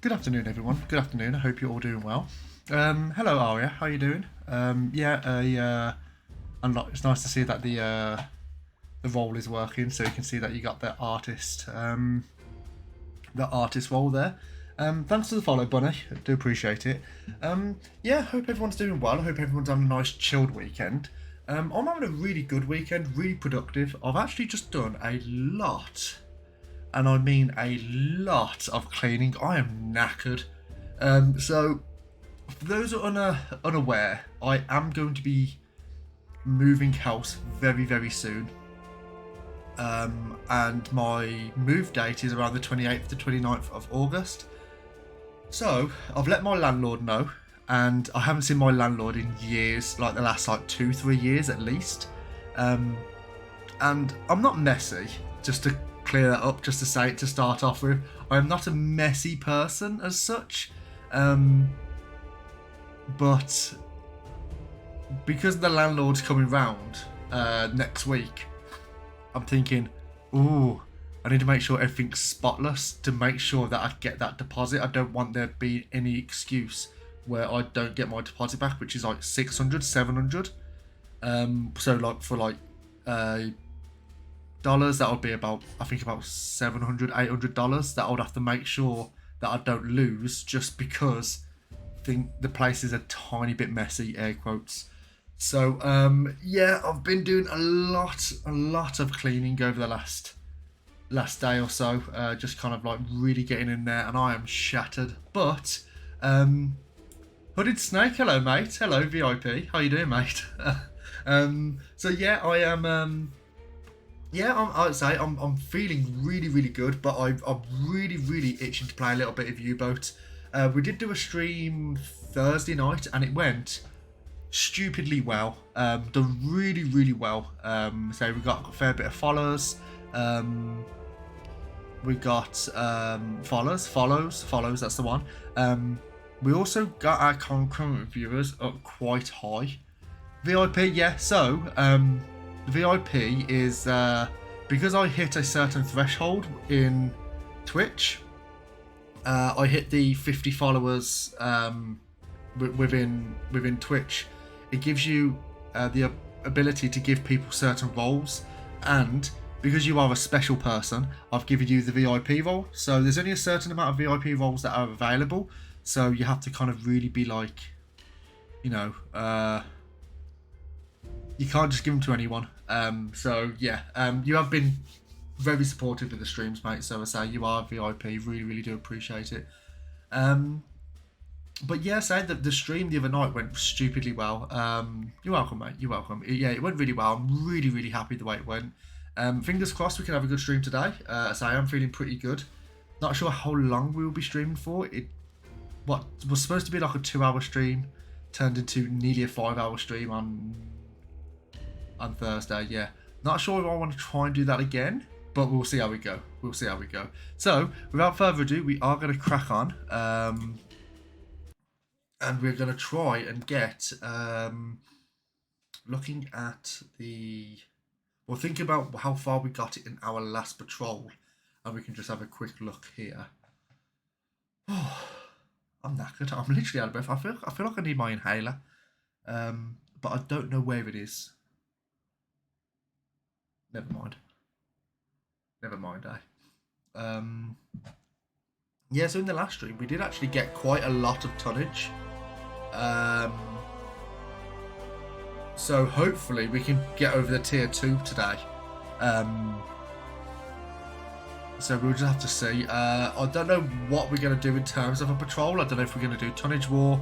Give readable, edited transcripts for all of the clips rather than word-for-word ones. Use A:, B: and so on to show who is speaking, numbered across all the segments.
A: Good afternoon, everyone. Good afternoon. I hope you're all doing well. Hello, Aria. How you doing? It's nice to see that the role is working. So you can see that you got the artist role there. Thanks for the follow, Bunny. I do appreciate it. Hope everyone's doing well. I hope everyone's having a nice chilled weekend. I'm having a really good weekend, really productive. I've actually just done a lot, and I mean a lot of cleaning. I am knackered. So, for those who are unaware, I am going to be moving house very, very soon. And my move date is around the 28th to 29th of August. So, I've let my landlord know, and I haven't seen my landlord in years, like the last 2-3 years at least. And I'm not messy, just to clear that up, just to say it to start off with. I am not a messy person as such, but because the landlord's coming round next week, I'm thinking, ooh, I need to make sure everything's spotless to make sure that I get that deposit. I don't want there to be any excuse where I don't get my deposit back, which is like 600, 700. So for dollars, that would be about, I think, about $700, $800 that I would have to make sure that I don't lose, just because I think the place is a tiny bit messy, air quotes. So I've been doing a lot of cleaning over the last day or so, just kind of like really getting in there, and I am shattered. But Hooded Snake, hello mate, hello VIP, how you doing, mate? I am. I'd say I'm feeling really, really good, but I'm really, really itching to play a little bit of U-Boat. We did do a stream Thursday night, and it went stupidly well. Done really, really well. So we got a fair bit of followers. We got follows. That's the one. We also got our concurrent viewers up quite high. VIP, yeah. So VIP is because I hit a certain threshold in Twitch. I hit the 50 followers within Twitch. It gives you the ability to give people certain roles, and because you are a special person, I've given you the VIP role. So there's only a certain amount of VIP roles that are available. So you have to kind of really be like, you can't just give them to anyone. You have been very supportive of the streams, mate. So I say you are VIP. Really, really do appreciate it. But yeah, the stream the other night went stupidly well. You're welcome, mate. You're welcome. It went really well. I'm really, really happy the way it went. Fingers crossed we can have a good stream today. I am feeling pretty good. Not sure how long we will be streaming for. What was supposed to be like a 2-hour stream turned into nearly a 5-hour stream on Thursday. Yeah, not sure if I want to try and do that again, but we'll see how we go. So without further ado, we are going to crack on, and we're going to try and get looking at we'll think about how far we got it in our last patrol, and we can just have a quick look here. I'm knackered. I'm literally out of breath. I feel like I need my inhaler, but I don't know where it is. Never mind, so in the last stream, we did actually get quite a lot of tonnage. So hopefully we can get over the tier 2 today. So we'll just have to see. I don't know what we're going to do in terms of a patrol. I don't know if we're going to do tonnage war,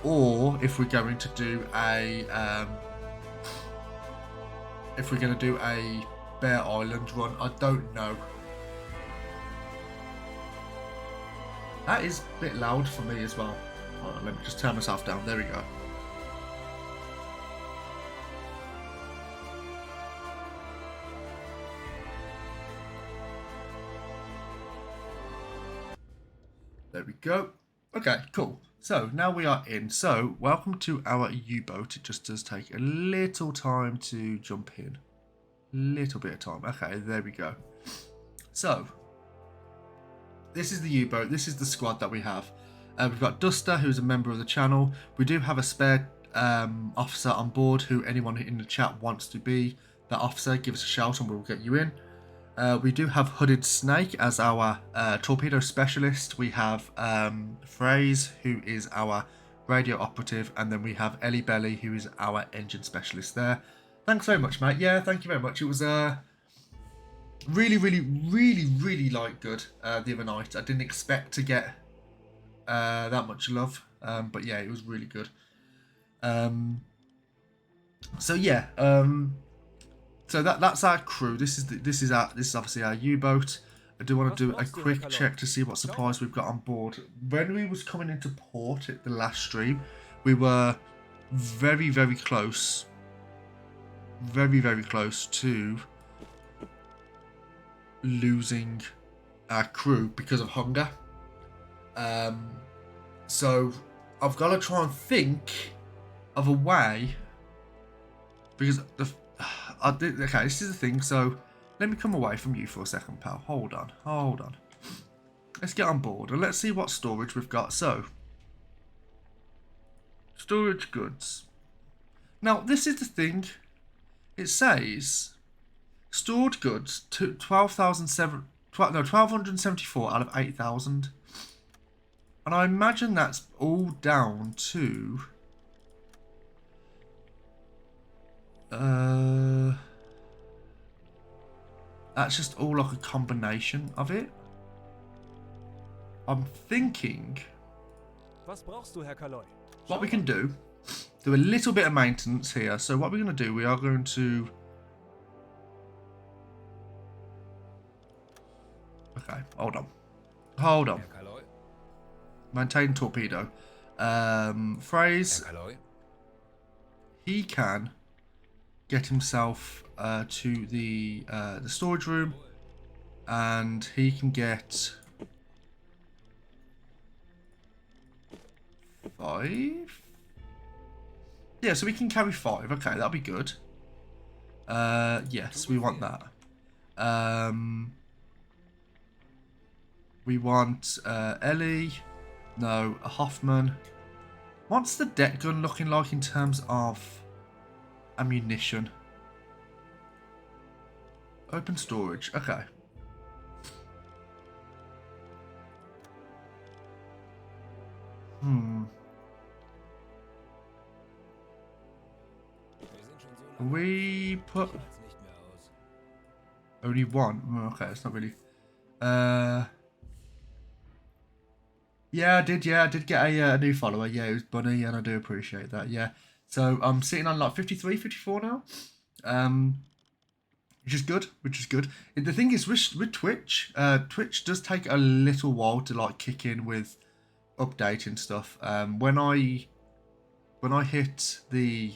A: or if we're going to do a Bear Island run. I don't know. That is a bit loud for me as well. Hold on, let me just turn myself down. There we go. There we go. Okay, cool. So now we are in. So welcome to our U-Boat. It just does take a little time to jump in. Little bit of time. Okay, there we go. So this is the U-boat. This is the squad that we have. We've got Duster, who's a member of the channel. We do have a spare officer on board who anyone in the chat wants to be that officer, give us a shout and we'll get you in. We do have Hooded Snake as our torpedo specialist. We have Phrase, who is our radio operative, and then we have Ellie Belly, who is our engine specialist there. Thanks very much, mate. Yeah, thank you very much. It was really like good the other night. I didn't expect to get that much love, but yeah, it was really good. So yeah, so that's our crew. This is obviously our U-boat. I do want to do a quick check to see what supplies we've got on board. When we was coming into port at the last stream, we were very close, very close to losing our crew because of hunger. So I've got to try and think of a way, because okay, this is the thing. So let me come away from you for a second, pal. Hold on. Let's get on board and let's see what storage we've got. So, storage goods. Now, this is the thing. It says stored goods to 1274 out of 8,000. And I imagine that's all down to that's just all like a combination of it. I'm thinking what we can do a little bit of maintenance here. So what we're going to do, we are going to hold on. Maintain torpedo. Phrase, he can get himself to the storage room, and he can get 5. Yeah, so we can carry 5. Okay, that'll be good. Yes, we want that. We want Ellie. No, a Hoffman. What's the deck gun looking like in terms of ammunition? Open storage. Okay. We put only one. Oh, okay, it's not really. Yeah, I did get a new follower. Yeah, it was Bunny, and I do appreciate that. Yeah. So I'm sitting on like 53, 54 now. Which is good. The thing is with Twitch, Twitch does take a little while to like kick in with updating stuff. When I hit the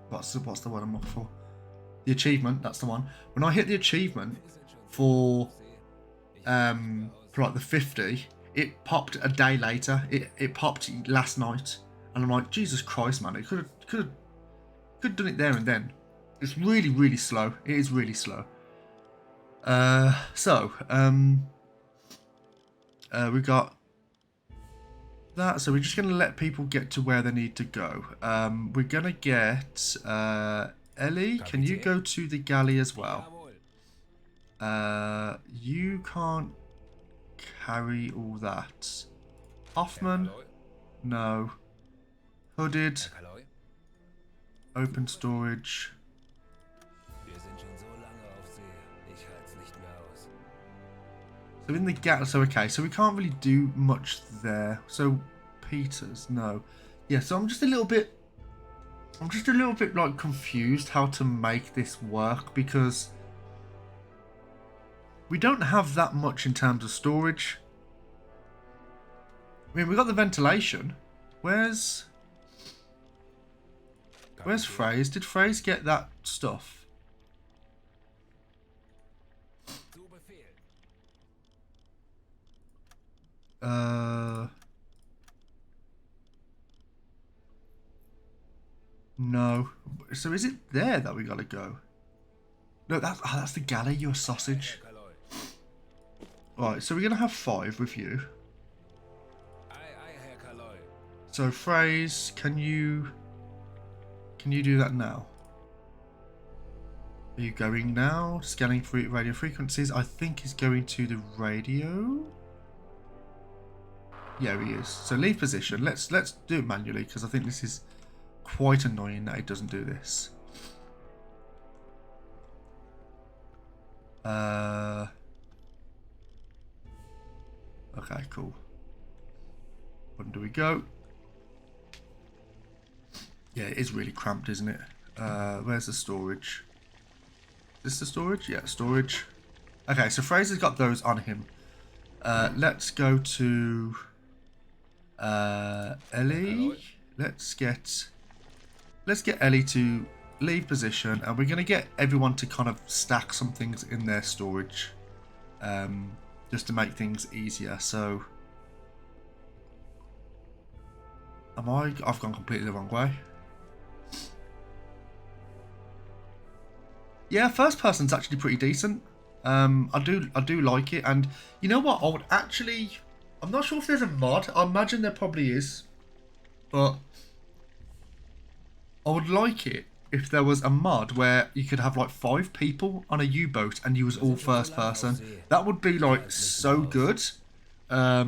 A: what's the one I'm looking for? The achievement, that's the one. When I hit the achievement for like the 50, it popped a day later. It popped last night, and I'm like, Jesus Christ, man! It could have done it there and then. It's really slow. It is really slow. We got that, so we're just going to let people get to where they need to go. We're going to get Ellie, can you go to the galley as well? You can't carry all that. Hoffman, no. Hooded, open storage. So in the gap, so okay, so we can't really do much there. So Peters, no. Yeah, so I'm just a little bit like confused how to make this work, because we don't have that much in terms of storage. I mean, we got the ventilation. Where's Phrase? Did Phrase get that stuff? No. So is it there that we gotta go? No, that's the galley, you're a sausage.
B: Herr Kaloi.
A: Right, so we're going to have 5 with you.
B: Aye, aye, Herr Kaloi.
A: So, Phrase, can you do that now? Are you going now? Scanning for radio frequencies. I think he's going to the radio. Yeah, he is. So leave position. Let's do it manually because I think this is quite annoying that it doesn't do this. Okay, cool. When do we go? Yeah, it is really cramped, isn't it? Where's the storage? Is this the storage? Yeah, storage. Okay, so Fraser's got those on him. Let's go to Ellie. Let's get Ellie to leave position, and we're gonna get everyone to kind of stack some things in their storage, just to make things easier. So, I've gone completely the wrong way. Yeah, first person's actually pretty decent. I do like it, and you know what? I'm not sure if there's a mod. I imagine there probably is, but I would like it if there was a mod where you could have like 5 people on a U-boat and you was all first person. That would be like so good. But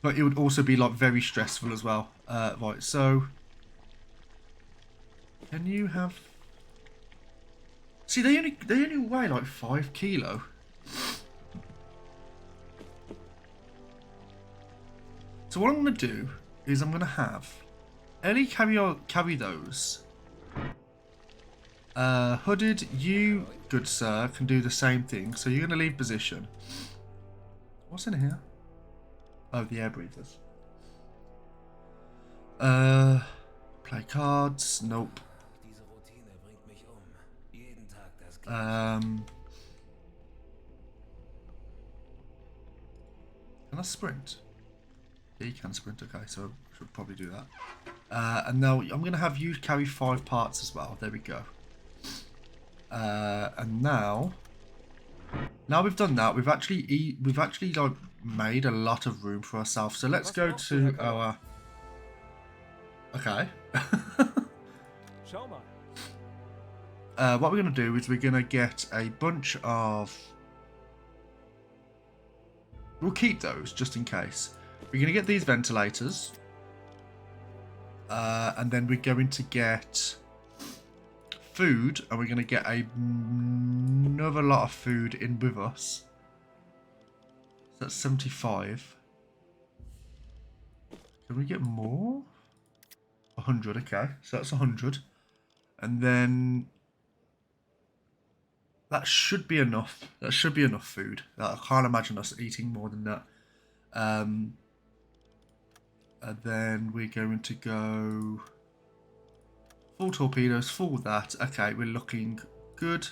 A: it would also be like very stressful as well. Right, so can you have? See, they only weigh like 5 kilo. So what I'm gonna do is I'm gonna have Ellie carry those. Hooded, you, good sir, can do the same thing. So you're gonna leave position. What's in here? Oh, the air breathers. Play cards. Nope. Can I sprint? Yeah, you can sprint. Okay, so I should probably do that. And now I'm going to have you carry 5 parts as well. There we go. And now we've done that, we've actually like made a lot of room for ourselves. So let's go to our. Okay. What we're going to do is we're going to get a bunch of. We'll keep those just in case. We're going to get these ventilators. And then we're going to get food. And we're going to get another lot of food in with us. So that's 75. Can we get more? 100, okay. So that's 100. And then that should be enough. That should be enough food. I can't imagine us eating more than that. And then we're going to go full torpedoes, full that. Okay, we're looking good.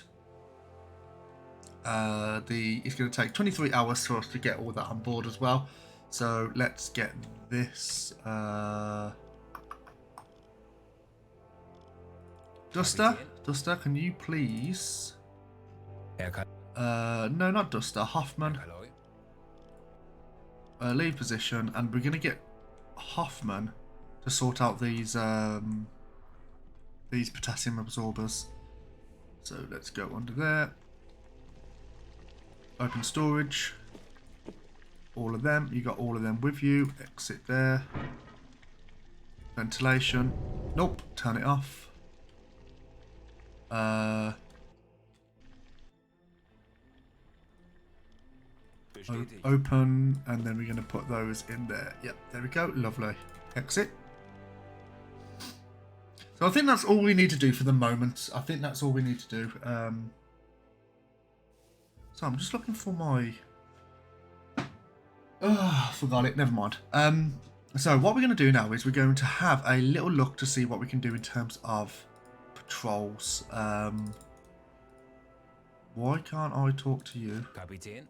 A: It's going to take 23 hours for us to get all that on board as well. So let's get this. Duster, can you please? No, not Duster. Hoffman. Leave position, and we're gonna get Hoffman to sort out these potassium absorbers. So let's go under there. Open storage. All of them. You got all of them with you. Exit there. Ventilation. Nope. Turn it off. Open, and then we're going to put those in there. Yep, there we go. Lovely. Exit. So I think that's all we need to do for the moment. I think that's all we need to do. So I'm just looking for my. Oh, forgot it. Never mind. So what we're going to do now is we're going to have a little look to see what we can do in terms of patrols. Why can't I talk to you?
B: Kapitän?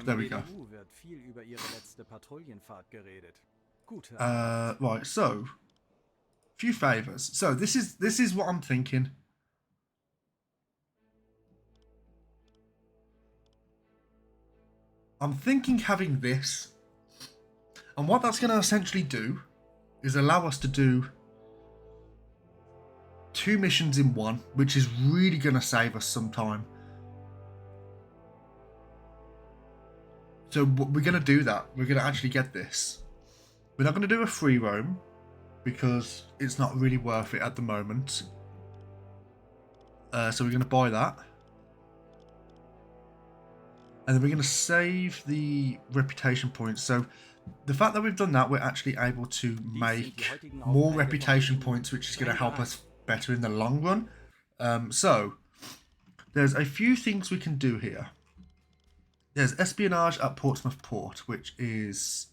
A: There we go. Right, so few favors. So this is what I'm thinking. I'm thinking having this, and what that's going to essentially do is allow us to do 2 missions in one, which is really going to save us some time. So we're going to do that. We're going to actually get this. We're not going to do a free roam because it's not really worth it at the moment. So we're going to buy that. And then we're going to save the reputation points. So the fact that we've done that, we're actually able to make more reputation points, which is going to help us better in the long run. So there's a few things we can do here. There's espionage at Portsmouth Port, which is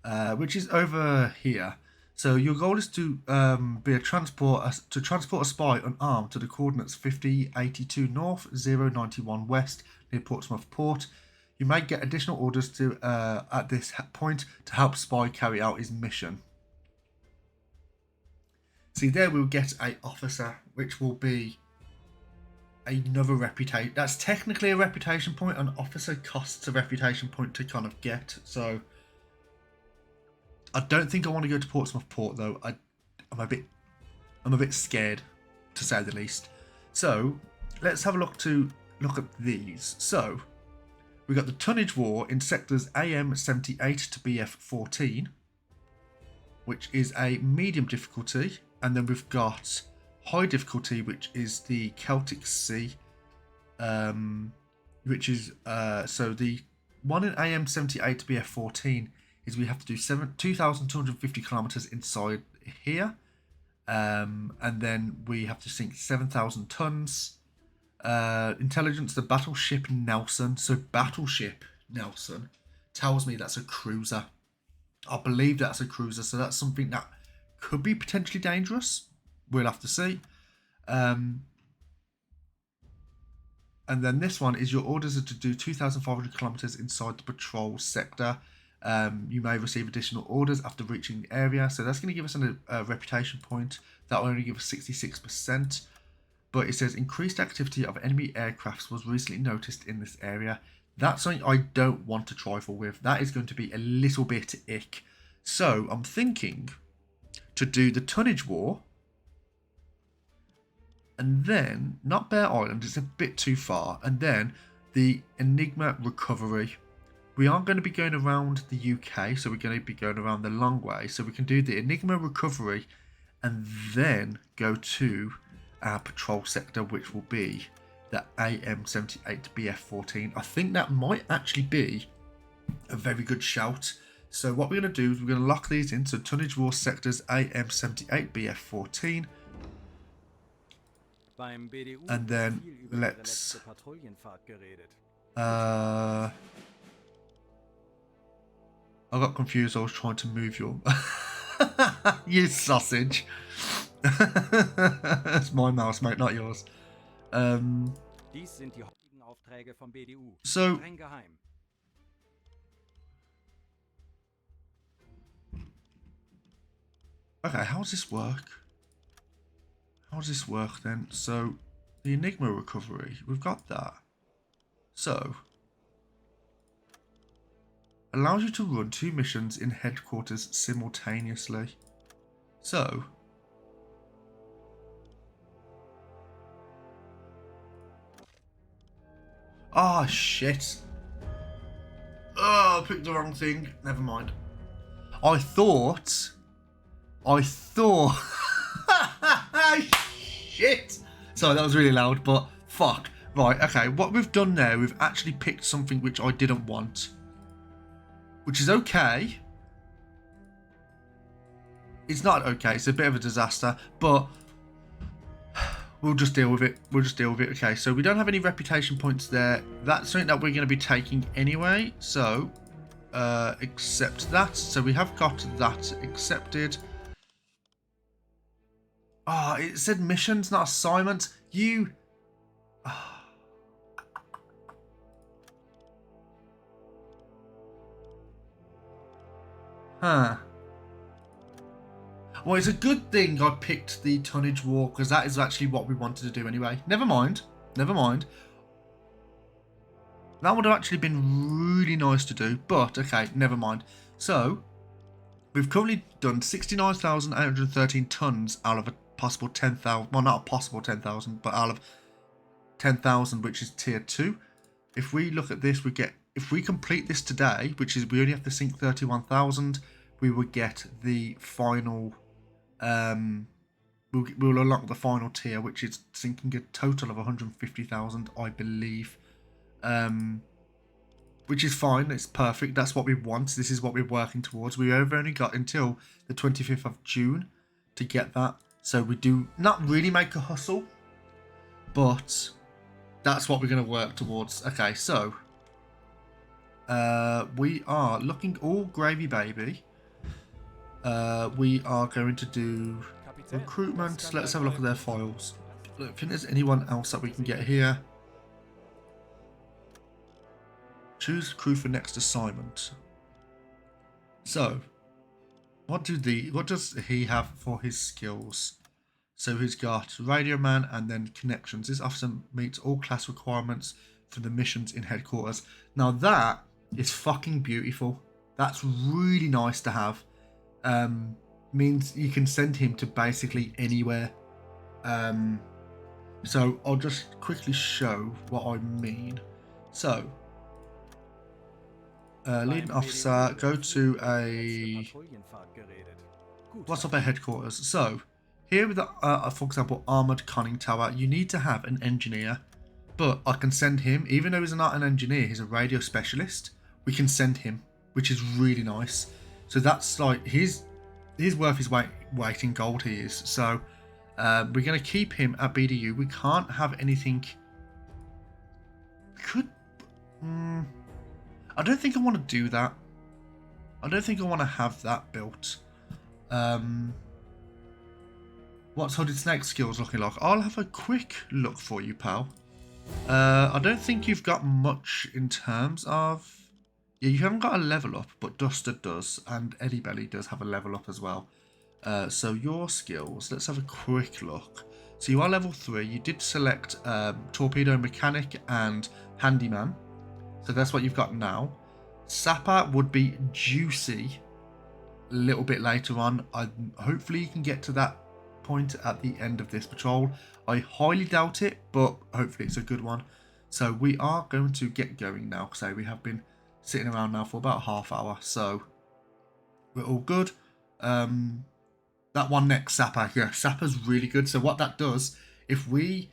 A: over here. So your goal is to transport a spy unarmed to the coordinates 5082 north, 091 west near Portsmouth Port. You may get additional orders to at this point to help spy carry out his mission. See, there we'll get an officer, which will be another reputation. That's technically a reputation point. An officer costs a reputation point to kind of get. So I don't think I want to go to Portsmouth Port though. I'm a bit scared, to say the least. So let's have a look at these. So we got the tonnage war in sectors AM78 to BF14, which is a medium difficulty, and then we've got high difficulty, which is the Celtic Sea, which is so the one in AM78 to BF14 is we have to do 2,250 kilometers inside here, and then we have to sink 7,000 tons. Intelligence, the Battleship Nelson. So Battleship Nelson tells me that's a cruiser. I believe that's a cruiser, so that's something that could be potentially dangerous. We'll have to see. And then this one is your orders are to do 2,500 kilometers inside the patrol sector. You may receive additional orders after reaching the area. So that's going to give us a reputation point. That will only give us 66%. But it says increased activity of enemy aircrafts was recently noticed in this area. That's something I don't want to trifle with. That is going to be a little bit ick. So I'm thinking to do the tonnage war. And then, not Bear Island, it's a bit too far. And then the Enigma recovery. We aren't going to be going around the UK, so we're going to be going around the long way. So we can do the Enigma recovery and then go to our patrol sector, which will be the AM78 BF14. I think that might actually be a very good shout. So what we're going to do is we're going to lock these in. So tonnage war sectors AM78 BF14. And then let's I got confused. I was trying to move your you sausage. It's my mouse, mate, not yours. So okay, how does this work? How does this work then? So the Enigma recovery, we've got that. So allows you to run 2 missions in headquarters simultaneously. So ah, shit. Oh, I picked the wrong thing. Never mind. I thought shit. Sorry, that was really loud, but fuck. Right, okay, what we've done now, we've actually picked something which I didn't want. Which is okay. It's not okay, it's a bit of a disaster, but we'll just deal with it. Okay, so we don't have any reputation points there. That's something that we're going to be taking anyway, so accept that. So we have got that accepted. Ah, it said missions, not assignments. You... Huh. Well, it's a good thing I picked the tonnage war, because that is actually what we wanted to do anyway. Never mind. That would have actually been really nice to do, but okay, never mind. So, we've currently done 69,813 tons out of a possible 10,000. Well, not a possible 10,000, but out of 10,000, which is tier 2. If we look at this, we get, if we complete this today, which is we only have to sink 31,000, we would get the final, we'll unlock the final tier, which is sinking a total of 150,000, I believe. Which is fine, it's perfect, that's what we want, this is what we're working towards. We've only got until the 25th of June to get that, so we do not really make a hustle, but that's what we're going to work towards. Okay, so we are looking all gravy, baby. We are going to do recruitment. Let's have a look at their files. I don't think there's anyone else that we can get here. Choose crew for next assignment. So, what does he have for his skills? So he's got Radio Man and then connections. This officer meets all class requirements for the missions in headquarters. Now that is fucking beautiful. That's really nice to have. Means you can send him to basically anywhere. So I'll just quickly show what I mean. So, leading officer, go to a... What's up at headquarters? So, here with the, for example, armoured conning tower, you need to have an engineer. But I can send him, even though he's not an engineer, he's a radio specialist. We can send him, which is really nice. So that's like, he's worth his weight in gold, he is. So, we're going to keep him at BDU. We can't have anything... Could... I don't think I want to do that. I don't think I want to have that built. What's Hooded Snake skills looking like? I'll have a quick look for you, pal. I don't think you've got much in terms of... Yeah, you haven't got a level up, but Duster does, and Eddie Belly does have a level up as well. So your skills, let's have a quick look. So you are level 3. You did select Torpedo Mechanic and Handyman. So that's what you've got now. Sapper would be juicy a little bit later on. Hopefully you can get to that point at the end of this patrol. I highly doubt it, but hopefully it's a good one. So we are going to get going now. So we have been sitting around now for about a half hour. So we're all good. That one next, Sapper. Yeah, Sapper's really good. So what that does, if we're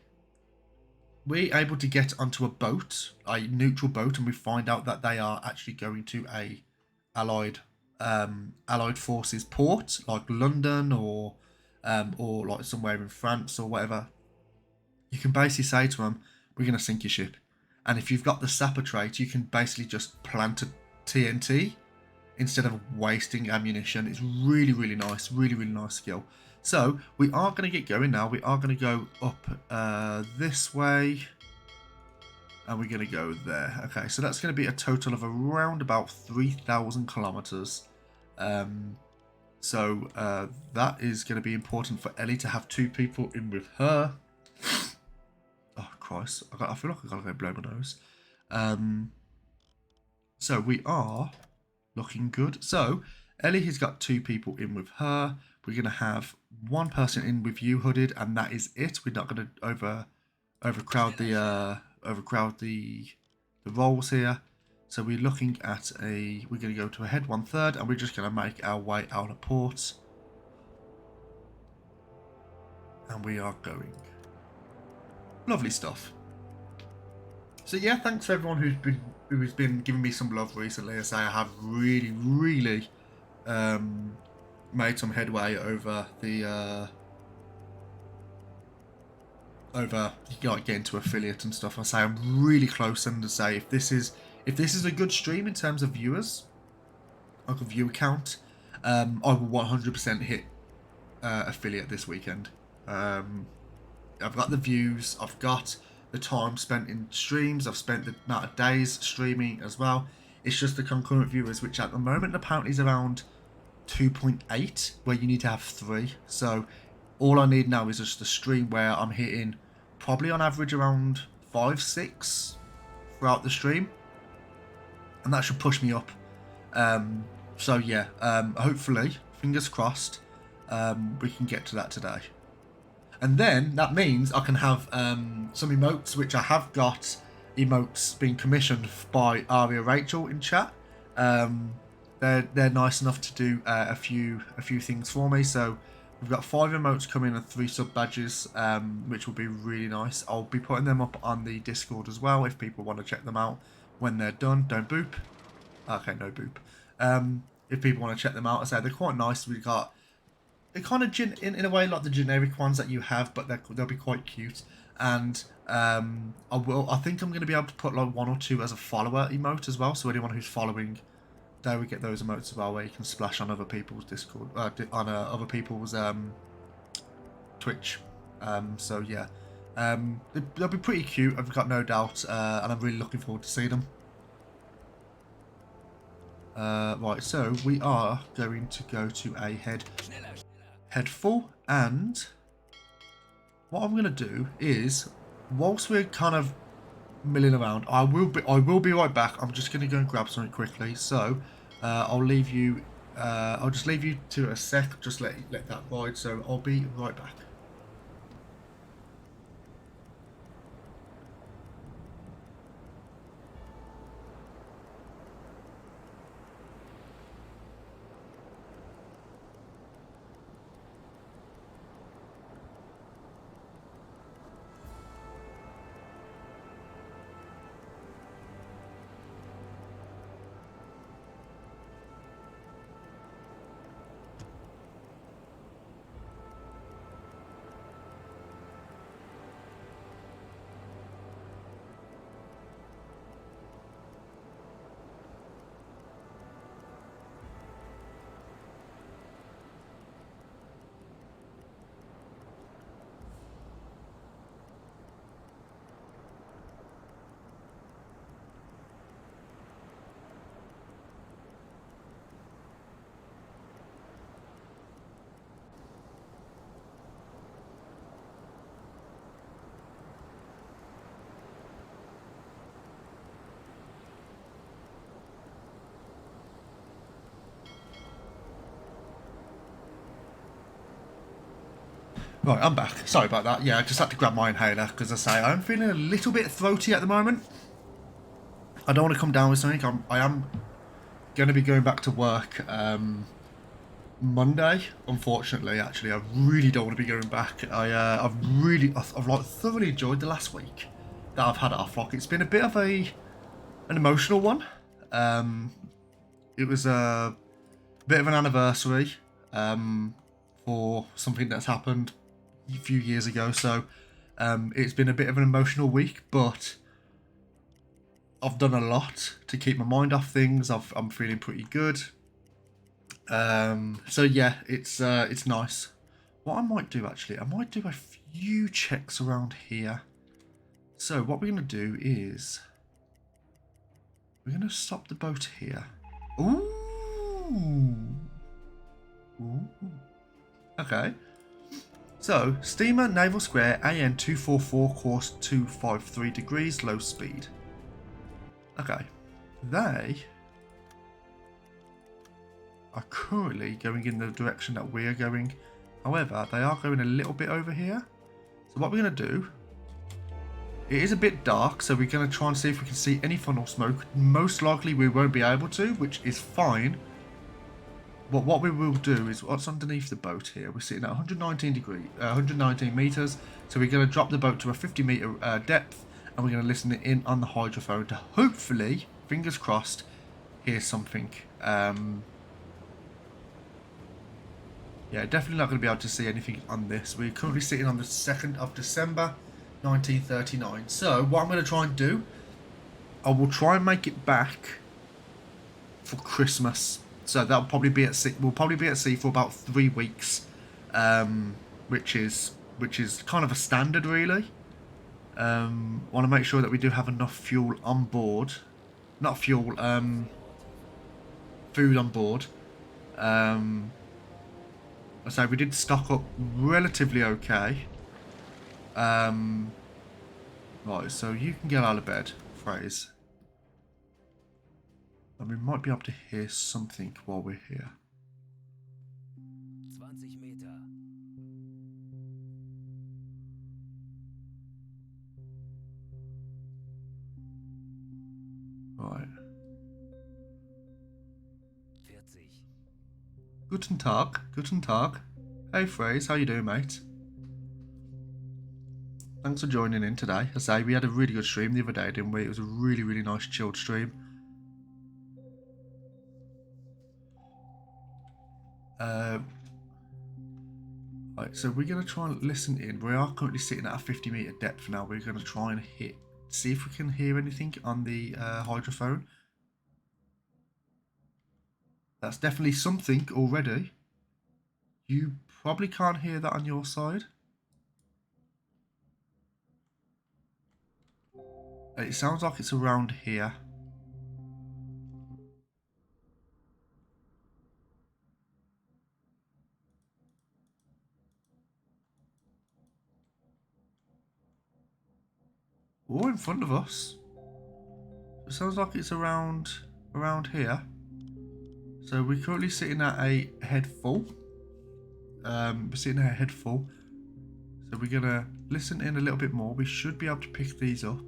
A: able to get onto a boat, a neutral boat, and we find out that they are actually going to a allied forces port, like London or like somewhere in France or whatever, you can basically say to them, we're going to sink your ship. And if you've got the Sapper trait, you can basically just plant a TNT instead of wasting ammunition. It's really, really nice. Really, really nice skill. So, we are going to get going now. We are going to go up this way. And we're going to go there. Okay, so that's going to be a total of around about 3,000 kilometers. So, that is going to be important for Ellie to have 2 people in with her. Oh, Christ. I feel like I've got to go blow my nose. So, we are looking good. So, Ellie has got 2 people in with her. We're going to have 1 person in with you, Hooded, and that is it. We're not going to overcrowd the roles here. So we're looking at we're going to go to a head 1/3, and we're just going to make our way out of port. And we are going. Lovely stuff. So yeah, thanks for everyone who's been giving me some love recently. I say I have really, really made some headway over the getting to affiliate and stuff. I say I'm really close, and to say if this is a good stream in terms of viewers, like a viewer count, I will 100% hit affiliate this weekend. I've got the views, I've got the time spent in streams, I've spent the amount of days streaming as well. It's just the concurrent viewers, which at the moment apparently is around 2.8, where you need to have 3. So all I need now is just a stream where I'm hitting probably on average around 5-6 throughout the stream. and that should push me up. So yeah, hopefully, fingers crossed, we can get to that today. And then that means I can have some emotes, which I have got emotes being commissioned by Aria Rachel in chat. They're nice enough to do a few things for me. So we've got 5 emotes coming and 3 sub badges, which will be really nice. I'll be putting them up on the Discord as well if people want to check them out when they're done. Don't boop. Okay, no boop. If people want to check them out, I say they're quite nice. We've got they're kind of in a way like the generic ones that you have, but they'll be quite cute. And I think I'm going to be able to put like 1 or 2 as a follower emote as well. So anyone who's following, they will get those emotes as well, where you can splash on other people's Discord, on other people's Twitch. So yeah, they'll be pretty cute. I've got no doubt, and I'm really looking forward to seeing them. Right, so we are going to go to a head full, and what I'm going to do is, whilst we're kind of milling around, I will be right back. I'm just going to go and grab something quickly. So I'll leave you. I'll just leave you to a sec. Just let that ride. So I'll be right back. Right, I'm back. Sorry about that. Yeah, I just had to grab my inhaler because I say I'm feeling a little bit throaty at the moment. I don't want to come down with something. I am going to be going back to work Monday. Unfortunately, actually, I really don't want to be going back. I've like thoroughly enjoyed the last week that I've had off. Like, it's been a bit of an emotional one. It was a bit of an anniversary for something that's happened a few years ago, so it's been a bit of an emotional week, but I've done a lot to keep my mind off things. I'm feeling pretty good. So yeah, it's nice. What I might do actually, I might do a few checks around here. So what we're gonna do is we're gonna stop the boat here. Ooh. Ooh. Okay. So, steamer, naval square, AN 244, course 253 degrees, low speed. Okay. They are currently going in the direction that we're going. However, they are going a little bit over here. So what we're going to do, it is a bit dark, so we're going to try and see if we can see any funnel smoke. Most likely we won't be able to, which is fine. But what we will do is, what's underneath the boat here? We're sitting at 119 meters. So we're going to drop the boat to a 50 meter depth, and we're going to listen it in on the hydrophone to hopefully, fingers crossed, hear something. Yeah, definitely not going to be able to see anything on this. We're currently sitting on the 2nd of December, 1939. So what I'm going to try and do, I will try and make it back for Christmas. So that'll probably be at sea. We'll probably be at sea for about 3 weeks, which is kind of a standard, really. Want to make sure that we do have enough fuel on board, not fuel, food on board. So we did stock up relatively okay. Right, so you can get out of bed, Phrase. And we might be able to hear something while we're here.
B: 20 Meter.
A: Right.
B: 40.
A: Guten Tag. Guten Tag. Hey, Phrase. How you doing, mate? Thanks for joining in today. I say we had a really good stream the other day, didn't we? It was a really, really nice chilled stream. Right, so we're going to try and listen in. We are currently sitting at a 50-meter depth now. We're going to try and see if we can hear anything on the hydrophone. That's definitely something already. You probably can't hear that on your side. It sounds like it's around here. Or in front of us. It sounds like it's around here. So we're currently sitting at a head full. We're sitting at a head full. So we're gonna listen in a little bit more. We should be able to pick these up.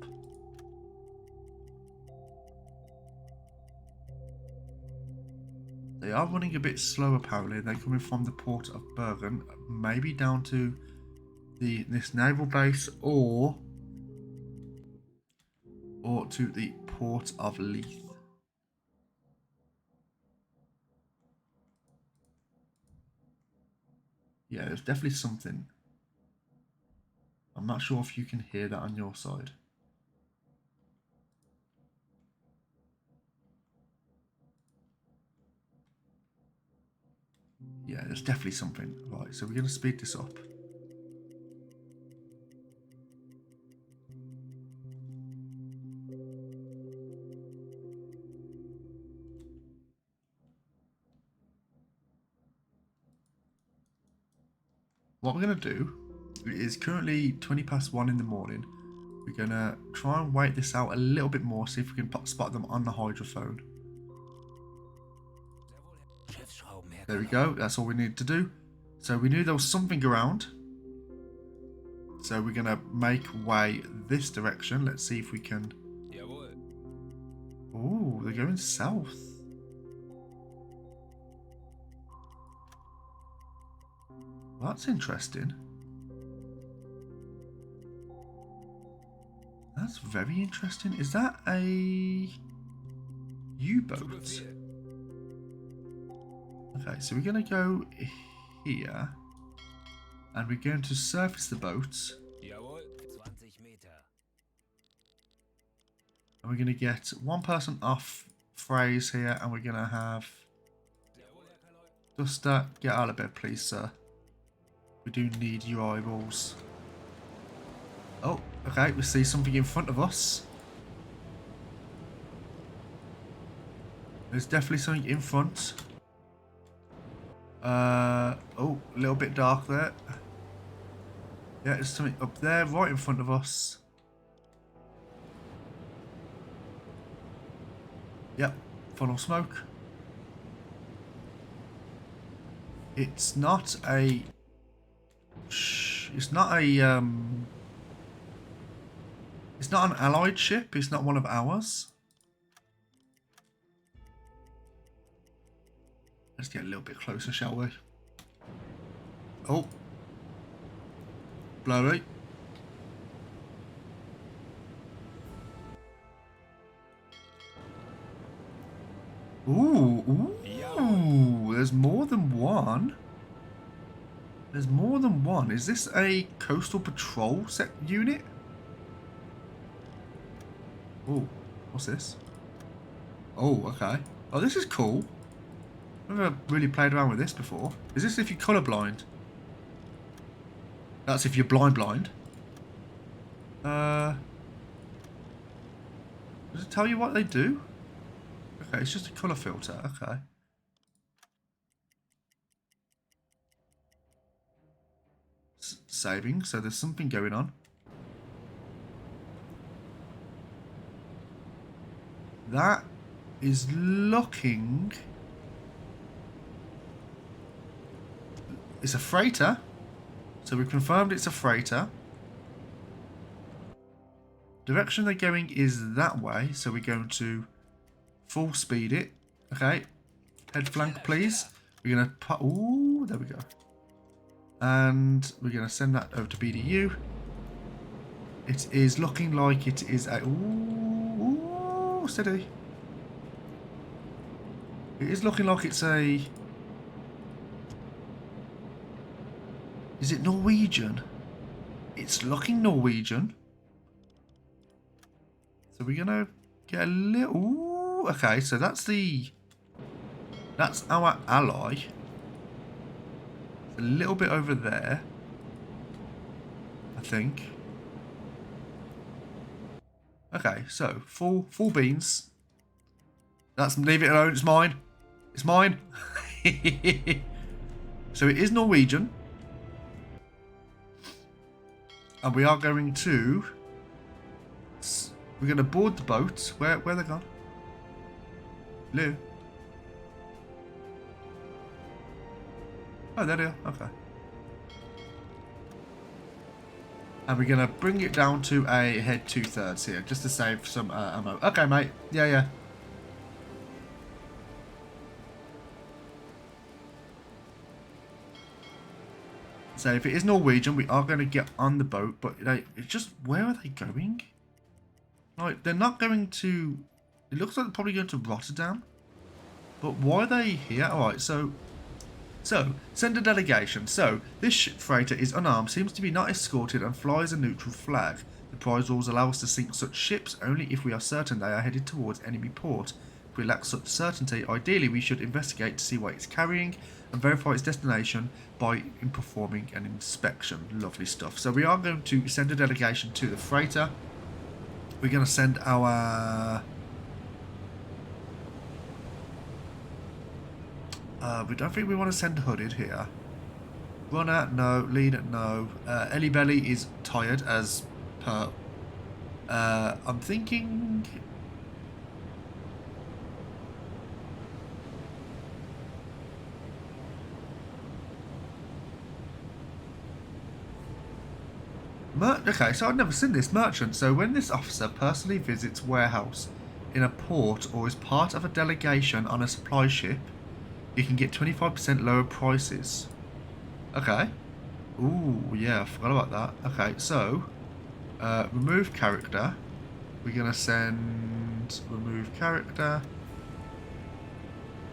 A: They are running a bit slow apparently. They're coming from the port of Bergen, maybe down to this naval base or to the port of Leith. Yeah, there's definitely something. I'm not sure if you can hear that on your side. Yeah, there's definitely something. Right, so we're going to speed this up. What we're going to do is currently 20 past 1 in the morning. We're going to try and wait this out a little bit more, see if we can spot them on the hydrophone. There we go, that's all we need to do. So we knew there was something around. So we're going to make way this direction. Let's see if we can...
B: Jawohl.
A: Oh, they're going south. That's interesting. That's very interesting. Is that a U-boat? Okay, so we're going to go here. And we're going to surface the boat.
B: Jawohl. 20 Meter.
A: And we're going to get one person off Phrase here. And we're going to have... Duster, get out of bed, please, sir. We do need your eyeballs. Oh, okay, we see something in front of us. There's definitely something in front. Oh, a little bit dark there. Yeah, there's something up there, right in front of us. Yep, funnel smoke. It's not a... It's not a... It's not an allied ship. It's not one of ours. Let's get a little bit closer, shall we? Oh. Blurry. Ooh, ooh. There's more than one. There's more than one. Is this a coastal patrol set unit? Oh, what's this? Oh, okay. Oh, this is cool. I've never really played around with this before. Is this if you're colourblind? That's if you're blind. Does it tell you what they do? Okay, it's just a colour filter. Okay. Saving, so there's something going on. That is looking... It's a freighter. So we've confirmed it's a freighter. Direction they're going is that way. So we're going to full speed it. Okay. Head flank, please. We're going to put... Ooh, there we go. And we're going to send that over to BDU. It is looking like it is a... Ooh, steady. It is looking like it's a... Is it Norwegian? It's looking Norwegian. So we're going to get a little... Ooh, okay, so that's the... That's our ally. It's a little bit over there, I think. Okay, so full beans. That's, leave it alone. It's mine. It's mine. So it is Norwegian, and we are going to. We're going to board the boat. Where they gone? Lou. Oh, there they are. Okay. And we're going to bring it down to a head 2/3 here, just to save some ammo. Okay, mate. Yeah. So if it is Norwegian, we are going to get on the boat. But it's just, where are they going? Like, they're not going to... It looks like they're probably going to Rotterdam. But why are they here? Alright, so, send a delegation. So, this ship freighter is unarmed, seems to be not escorted, and flies a neutral flag. The prize rules allow us to sink such ships only if we are certain they are headed towards enemy port. If we lack such certainty, ideally we should investigate to see what it's carrying and verify its destination by performing an inspection. Lovely stuff. So we are going to send a delegation to the freighter. We're going to send our... we don't think we want to send Hooded here. Runner, no. Leader, no. Ellie Belly is tired as per... I'm thinking... Okay, so I've never seen this. Merchant. So when this officer personally visits warehouse in a port or is part of a delegation on a supply ship, you can get 25% lower prices. Okay. Ooh, yeah, I forgot about that. Okay, so remove character. We're gonna send remove character.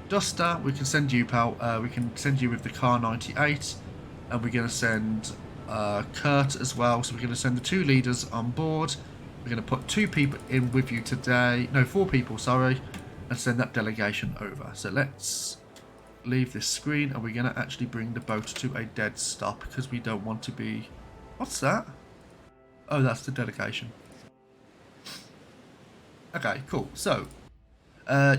A: Duster, we can send you, pal. We can send you with the car 98, and we're gonna send Kurt as well. So we're gonna send the 2 leaders on board. We're gonna put 2 people in with you today. No, 4 people, sorry, and send that delegation over. So let's leave this screen, and we're gonna actually bring the boat to a dead stop because we don't want to be... What's that? Oh, that's the delegation. Okay, cool. So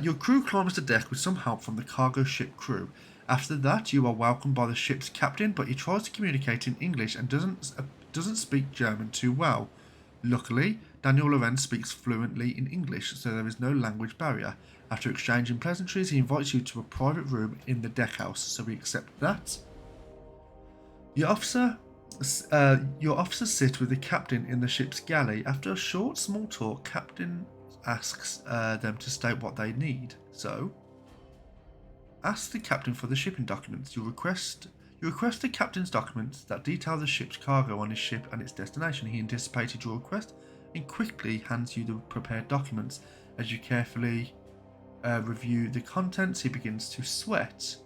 A: your crew climbs the deck with some help from the cargo ship crew. After that, you are welcomed by the ship's captain, but he tries to communicate in English and doesn't speak German too well. Luckily, Daniel Lorenz speaks fluently in English, so there is no language barrier. After exchanging pleasantries, he invites you to a private room in the deckhouse, so we accept that. Your officers sit with the captain in the ship's galley. After a short small talk, captain asks them to state what they need. So, ask the captain for the shipping documents. You request the captain's documents that detail the ship's cargo on his ship and its destination. He anticipated your request and quickly hands you the prepared documents. As you carefully review the contents, he begins to sweat.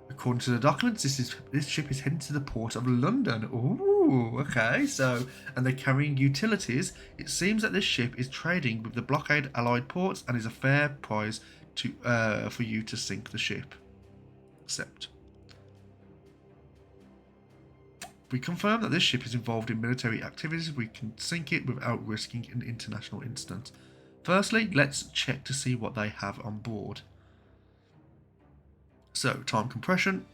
A: According to the documents, this ship is heading to the port of London. Ooh, okay. So, and they're carrying utilities. It seems that this ship is trading with the blockade allied ports and is a fair price to for you to sink the ship. Accept. We confirm that this ship is involved in military activities. We can sink it without risking an international incident. Firstly, let's check to see what they have on board. So, time compression.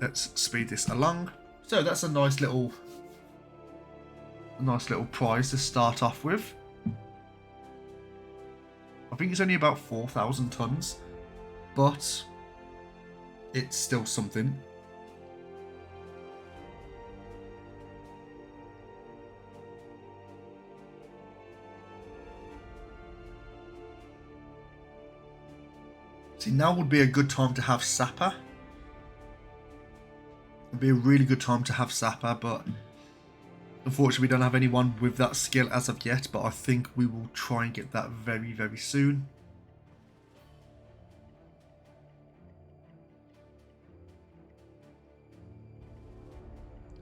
A: Let's speed this along. So that's a nice little prize to start off with. I think it's only about 4,000 tons, but it's still something. See, now would be a good time to have Sapper. It'd be a really good time to have Sapper, but unfortunately we don't have anyone with that skill as of yet, but I think we will try and get that very, very soon.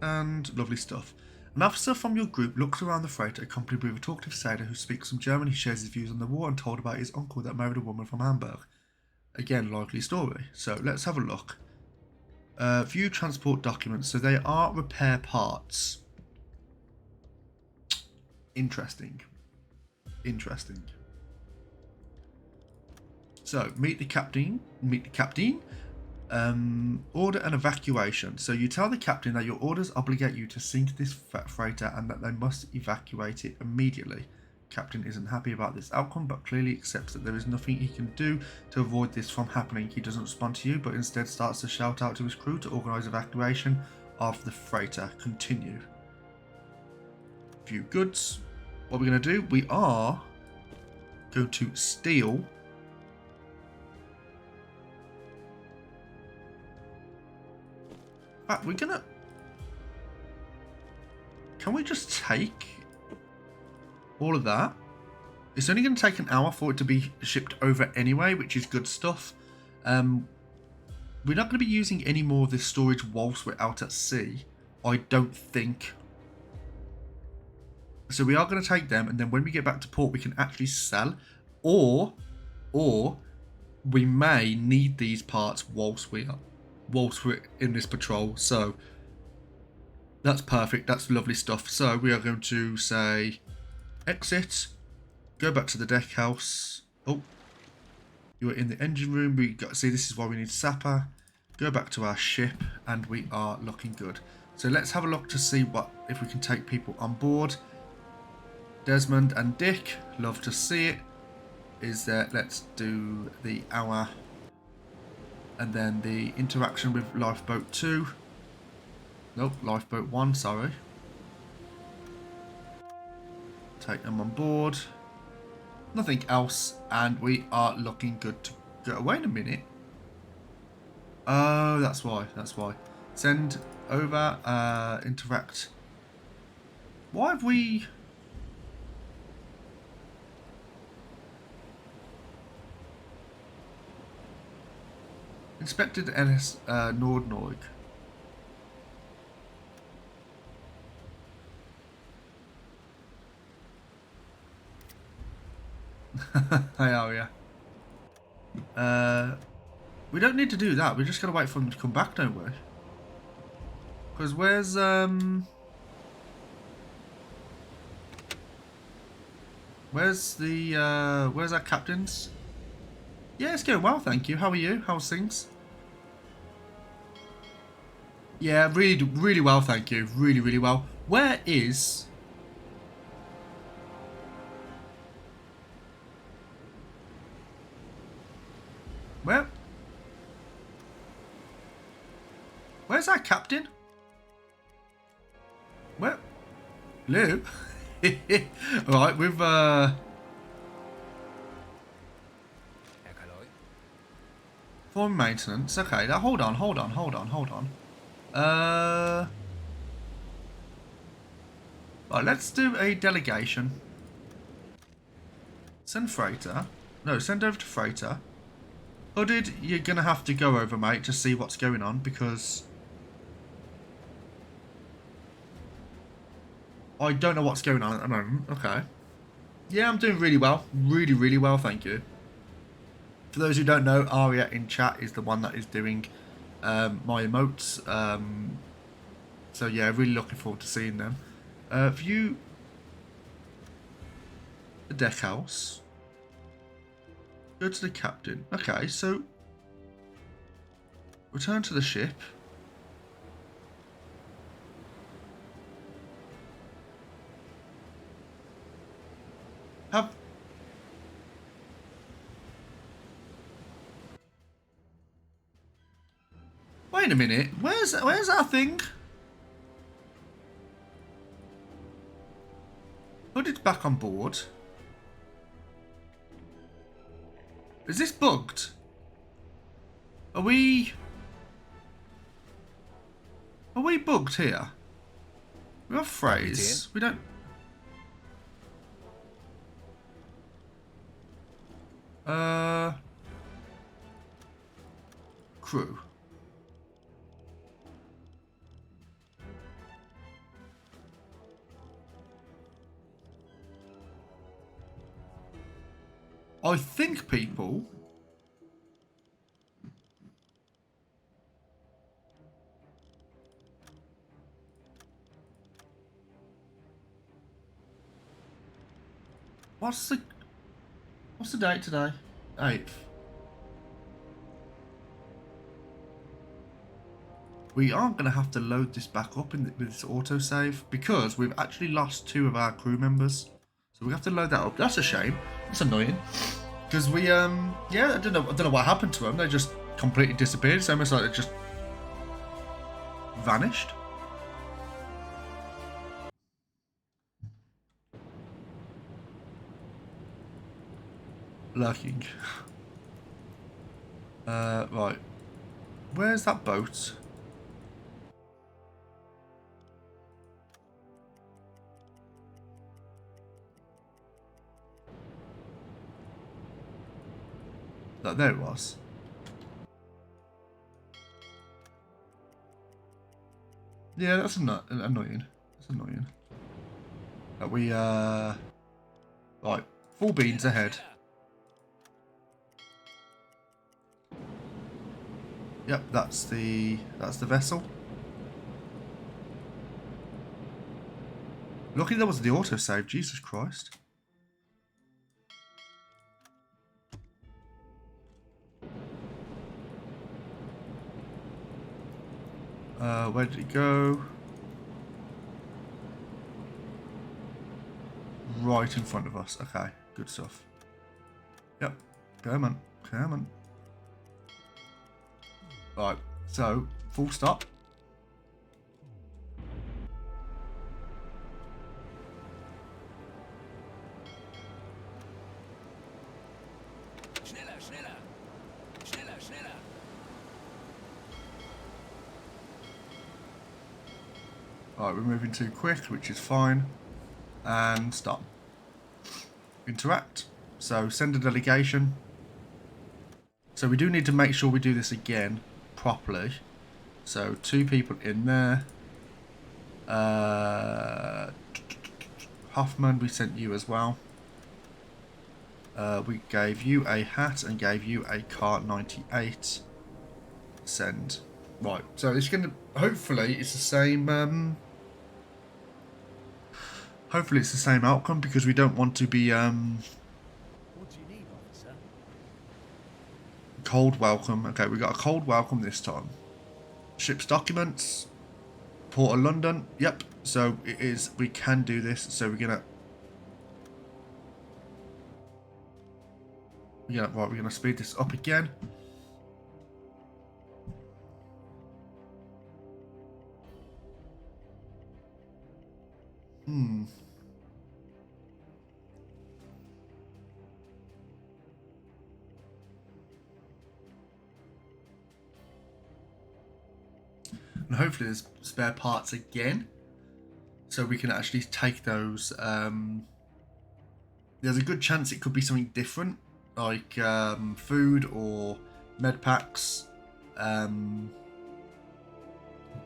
A: And lovely stuff. An officer from your group looks around the freighter accompanied with a talkative sailor who speaks some German. He shares his views on the war and told about his uncle that married a woman from Hamburg. Again, likely story. So let's have a look. View transport documents. So they are repair parts. Interesting. Interesting. So meet the captain. Meet the captain. Order an evacuation. So you tell the captain that your orders obligate you to sink this freighter and that they must evacuate it immediately. Captain isn't happy about this outcome, but clearly accepts that there is nothing he can do to avoid this from happening. He doesn't respond to you, but instead starts to shout out to his crew to organise evacuation of the freighter. Continue. View goods. What we're going to do, we are going to steal. In fact, we're going to... Can we just take all of that? It's only going to take an hour for it to be shipped over anyway, which is good stuff. We're not going to be using any more of this storage whilst we're out at sea, I don't think. So we are going to take them, and then when we get back to port, we can actually sell, or we may need these parts whilst we're in this patrol. So that's perfect. That's lovely stuff. So we are going to say exit, go back to the deck house. Oh, you are in the engine room. We got to see, this is why we need Sapper. Go back to our ship, and we are looking good. So let's have a look to see if we can take people on board. Desmond and Dick, love to see it. Is there? Let's do the hour, and then the interaction with Lifeboat 2. Nope, Lifeboat 1. Sorry. Take them on board. Nothing else, and we are looking good to go. Wait a minute. Oh, that's why. That's why. Send over. Interact. Why have we? Inspected NS Nordnorg. Hi, Aria. We don't need to do that. We just gotta wait for them to come back, don't we? Because where's where's our captains? Yeah, it's going well, thank you. How are you? How's things? Yeah, really, really well, thank you. Really, really well. Where is... Where's our captain? Where? Hello? Alright, we've for maintenance. Okay, now hold on. Right, let's do a delegation. Send freighter. No, send over to freighter. Hooded, you're gonna have to go over, mate, to see what's going on, because I don't know what's going on at the moment. Okay. Yeah, I'm doing really well. Really, really well, thank you. For those who don't know, Aria in chat is the one that is doing my emotes. So yeah, really looking forward to seeing them. View the deck house. Go to the captain. Okay, so return to the ship. Wait a minute. Where's our thing? Hooded back on board. Is this bugged? Are we bugged here? We have phrase. We don't. Crew. I think people. What's the date today? 8th. We aren't going to have to load this back up with this autosave because we've actually lost 2 of our crew members. So we have to load that up. That's a shame. That's annoying. Because we, yeah, I don't know what happened to them. They just completely disappeared. It's almost like they just vanished. Lurking. Right. Where's that boat? Oh, there it was. Yeah, that's annoying. That's annoying. We, right. Full beans ahead. Yep, that's the vessel. Lucky there was the autosave, Jesus Christ. Where did it go? Right in front of us. Okay, good stuff. Yep, come on, come on. Right, so, full stop.
B: Schneller, schneller. Schneller, schneller.
A: Right, we're moving too quick, which is fine. And stop. Interact. So, send a delegation. So we do need to make sure we do this again properly. So 2 people in there. Hoffman, we sent you as well. We gave you a hat and gave you a car 98. Send. Right, so it's going to, hopefully it's the same, hopefully it's the same outcome because we don't want to be,
C: What do you need, officer?
A: cold welcome. Okay, we got a cold welcome this time. Ship's documents. Port of London. Yep. So it is. We can do this. So we're gonna. Yeah. Right. We're gonna speed this up again. And hopefully there's spare parts again, so we can actually take those. There's a good chance it could be something different, like food or med packs.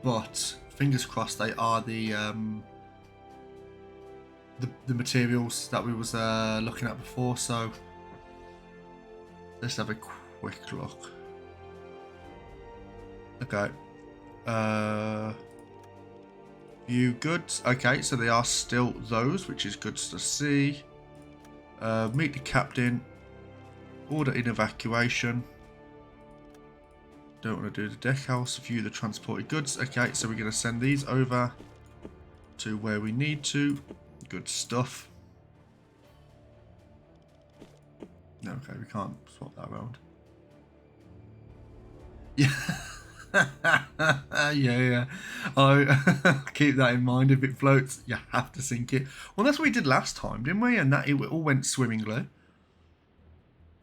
A: But fingers crossed they are the materials that we was looking at before. So let's have a quick look. Okay. View goods. Okay, so they are still those, which is good to see. Meet the captain. Order in evacuation. Don't want to do the deck house. View the transported goods. Okay, so we're going to send these over to where we need to. Good stuff. Okay, we can't swap that around. Yeah. Yeah. I keep that in mind. If it floats, you have to sink it. Well, that's what we did last time, didn't we? And that it all went swimmingly.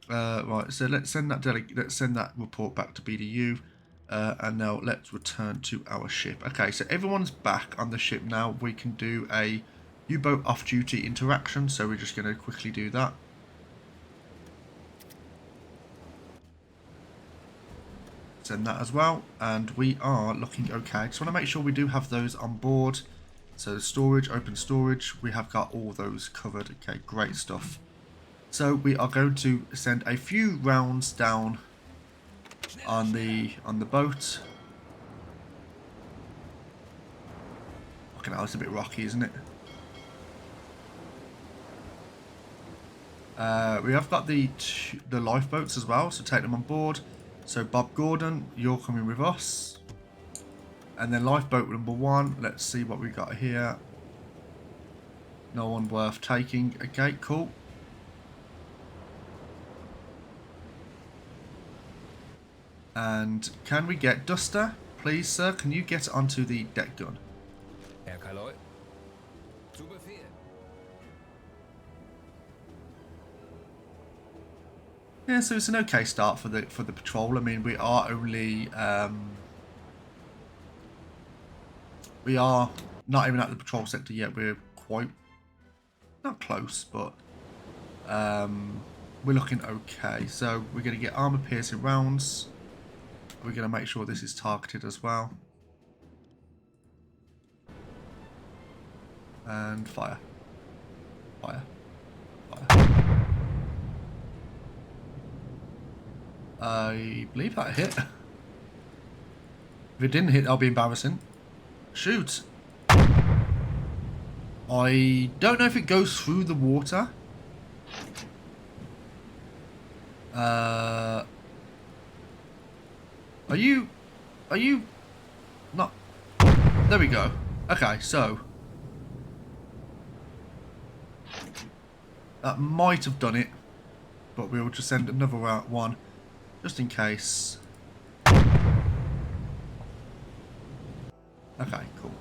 A: Right. So let's send that let's send that report back to BDU. And now let's return to our ship. Okay, so everyone's back on the ship now. We can do a U-boat off-duty interaction. So we're just going to quickly do that. Send that as well, and we are looking okay. Just want to make sure we do have those on board. So storage, open storage, we have got all those covered. Okay, great stuff. So we are going to send a few rounds down on the boat. Fucking hell, it's a bit rocky, isn't it? We have got the lifeboats as well, so take them on board. So Bob Gordon, you're coming with us. And then lifeboat number 1. Let's see what we got here. No one worth taking. Okay, cool. And can we get Duster? Please, sir, can you get onto the deck gun?
B: Herr Kaloy. Zu Befehl.
A: Yeah, so it's an okay start for the patrol. I mean, we are only we are not even at the patrol sector yet. We're quite not close, but we're looking okay. So we're going to get armor piercing rounds. We're going to make sure this is targeted as well. And fire. Fire. Fire. I believe that hit. If it didn't hit, that'll be embarrassing. Shoot. I don't know if it goes through the water. Are you not? There we go. Okay, so that might have done it, but we'll just send another one just in case. Okay, cool.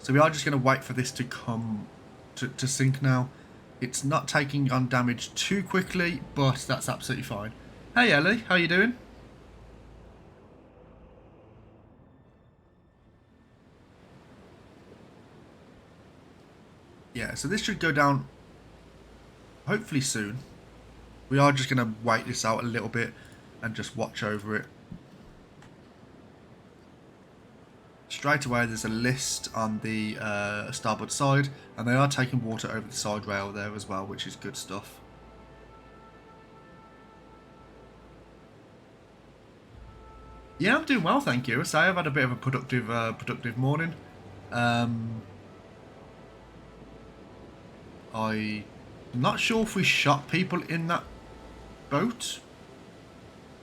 A: So we are just going to wait for this to come to sink now. It's not taking on damage too quickly, but that's absolutely fine. Hey Ellie, how you doing? Yeah, so this should go down hopefully soon. We are just going to wait this out a little bit and just watch over it. Straight away there's a list on the starboard side, and they are taking water over the side rail there as well, which is good stuff. Yeah, I'm doing well, thank you. So I've had a bit of a productive morning. I'm not sure if we shot people in that boat.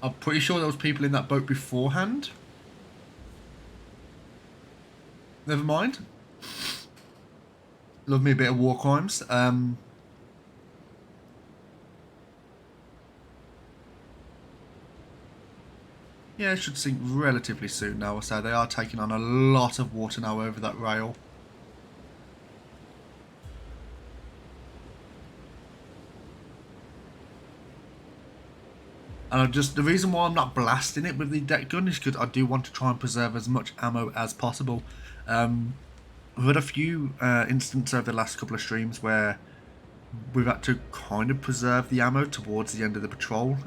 A: I'm pretty sure there was people in that boat beforehand. Never mind. Love me a bit of war crimes. Yeah, it should sink relatively soon now. So they are taking on a lot of water now over that rail. And the reason why I'm not blasting it with the deck gun is because I do want to try and preserve as much ammo as possible. We've had a few instances over the last couple of streams where we've had to kind of preserve the ammo towards the end of the patrol.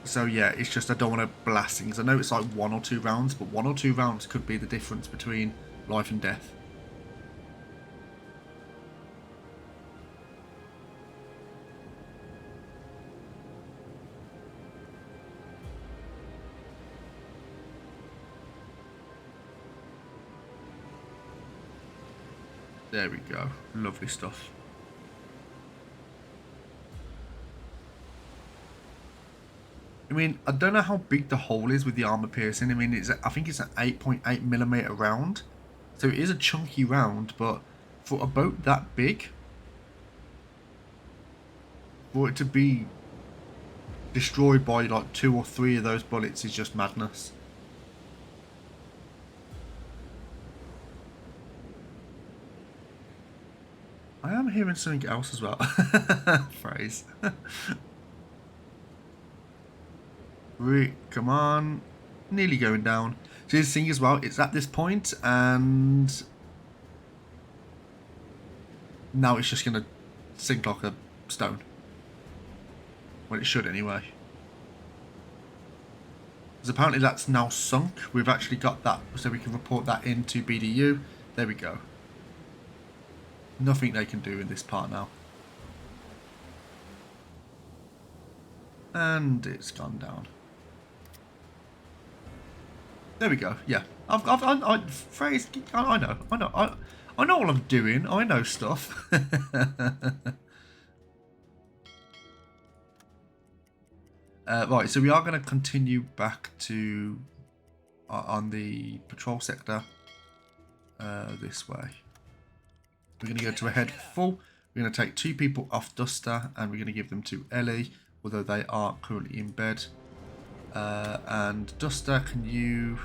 A: So yeah, it's just I don't want to blast things. I know it's like 1 or 2 rounds, but 1 or 2 rounds could be the difference between life and death. There we go. Lovely stuff. I mean, I don't know how big the hole is with the armor piercing. I mean, I think it's an 8.8mm round. So it is a chunky round, but for a boat that big, for it to be destroyed by like 2 or 3 of those bullets is just madness. I am hearing something else as well. Phrase. Right, come on. Nearly going down. So this thing as well, it's at this point and now it's just going to sink like a stone. Well, it should anyway. Because apparently that's now sunk. We've actually got that, so we can report that into BDU. There we go. Nothing they can do in this part now. And it's gone down. There we go. Yeah, phrase. I know. I know what I'm doing. I know stuff. Right, so we are going to continue back to on the patrol sector this way. We're going to go to a head full. We're going to take 2 people off Duster and we're going to give them to Ellie, although they are currently in bed. And Duster, can you...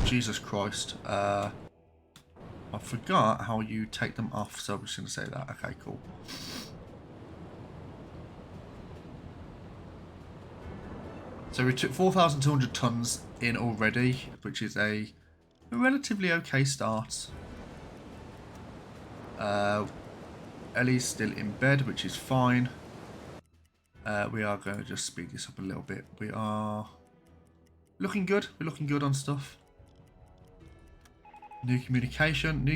A: Jesus Christ. I forgot how you take them off, so I'm just going to say that. Okay, cool. So we took 4,200 tons in already, which is a relatively okay start. Ellie's still in bed, which is fine. We are going to just speed this up a little bit. We are looking good. We're looking good on stuff. New communication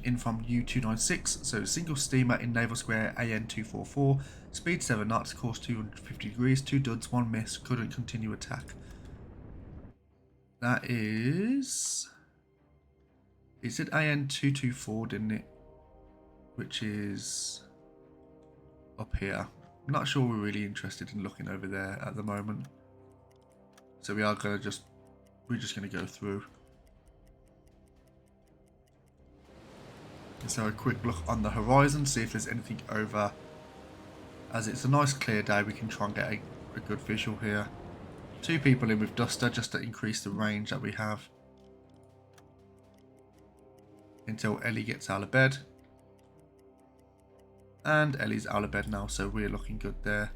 A: in from U296. So single steamer in Naval Square AN244. Speed 7 knots, course 250 degrees, 2 duds, 1 miss, couldn't continue attack. That is... It said AN224, didn't it? Which is up here. I'm not sure we're really interested in looking over there at the moment. So we are going to we're just going to go through. So a quick look on the horizon, see if there's anything over. As it's a nice clear day, we can try and get a good visual here. 2 people in with Duster just to increase the range that we have. Until Ellie gets out of bed. And Ellie's out of bed now, so we're looking good there.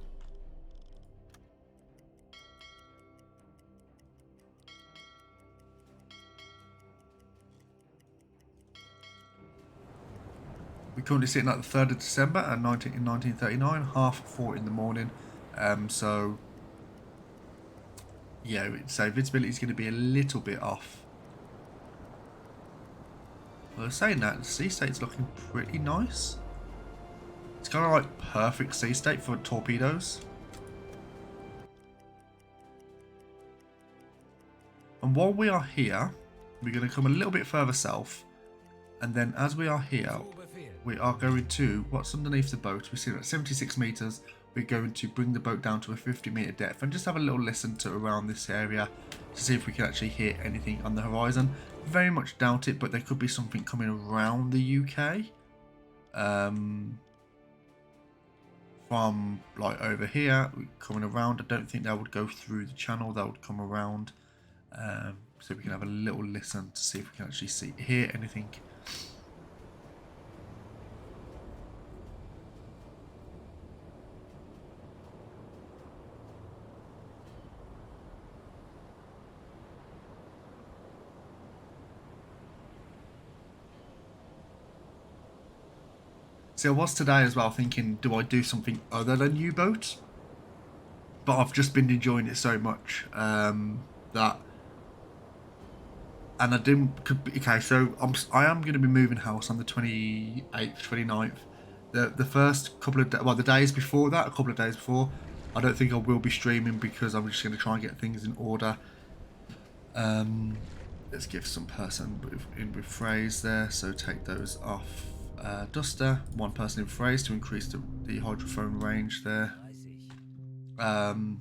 A: We're currently sitting at the 3rd of December in 1939, 4:30 in the morning. So, yeah, so visibility is going to be a little bit off. Well, saying that, the sea state's looking pretty nice. It's kind of like perfect sea state for torpedoes. And while we are here, we're going to come a little bit further south. And then as we are here, we are going to, what's underneath the boat? We see at 76 meters. We're going to bring the boat down to a 50-meter depth and just have a little listen to around this area to see if we can actually hear anything on the horizon. Very much doubt it, but there could be something coming around the UK. From like over here, coming around. I don't think that would go through the channel. That would come around. So we can have a little listen to see if we can actually hear anything. So I was today as well thinking, do I do something other than U-boat? But I've just been enjoying it so much that, and I didn't. Okay, so I am going to be moving house on the 28th, 29th. The first couple of the days before that, a couple of days before, I don't think I will be streaming because I'm just going to try and get things in order. Let's give some person with phrase there. So take those off. Duster, 1 person in phrase to increase the hydrophone range there. And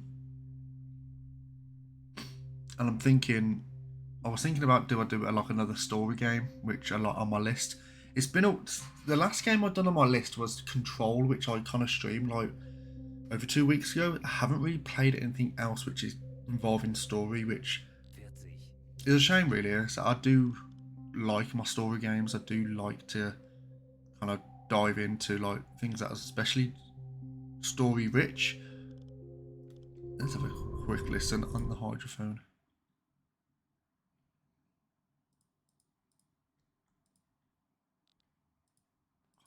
A: I was thinking about, do I do like another story game, which a lot on my list. It's been the last game I'd done on my list was Control, which I kind of streamed like over 2 weeks ago. I haven't really played anything else which is involving story, which is a shame really. So I do like my story games. I do like to kind of dive into like things that are especially story rich. Let's have a quick listen on the hydrophone.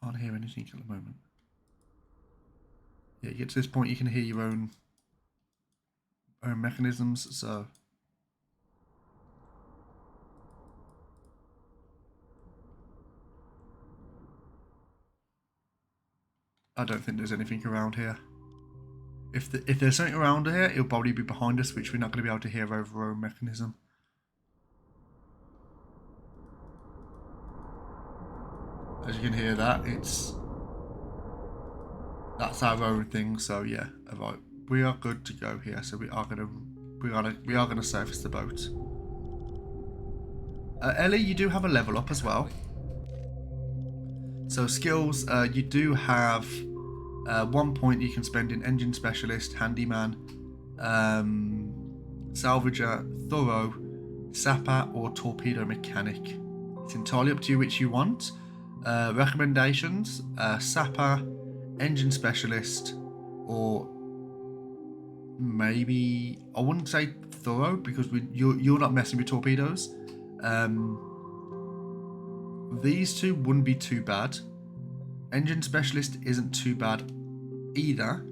A: Can't hear anything at the moment. Yeah, you get to this point, you can hear your own mechanisms. So I don't think there's anything around here. If there's something around here, it'll probably be behind us, which we're not going to be able to hear over our own mechanism. As you can hear that, that's our own thing. So yeah, right, we are good to go here. So we are gonna surface the boat. Ellie, you do have a level up as well. So skills, you do have 1 point you can spend in engine specialist, handyman, salvager, thorough, sapper, or torpedo mechanic. It's entirely up to you which you want. Recommendations: sapper, engine specialist, or maybe I wouldn't say thorough because you're not messing with torpedoes. These two wouldn't be too bad. Engine specialist isn't too bad either.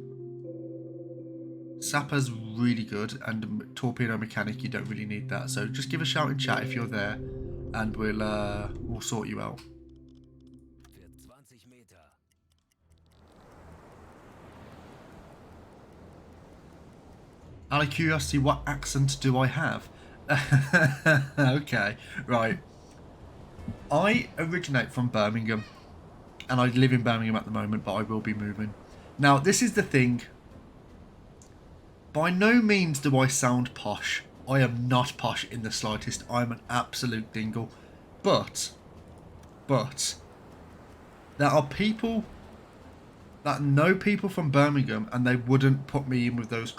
A: Sapper's really good, and torpedo mechanic you don't really need that. So just give a shout in chat if you're there, and we'll sort you out. Out of curiosity, what accent do I have? Okay, right. I originate from Birmingham, and I live in Birmingham at the moment, but I will be moving. Now, this is the thing. By no means do I sound posh. I am not posh in the slightest. I'm an absolute dingle. But, there are people that know people from Birmingham, and they wouldn't put me in with that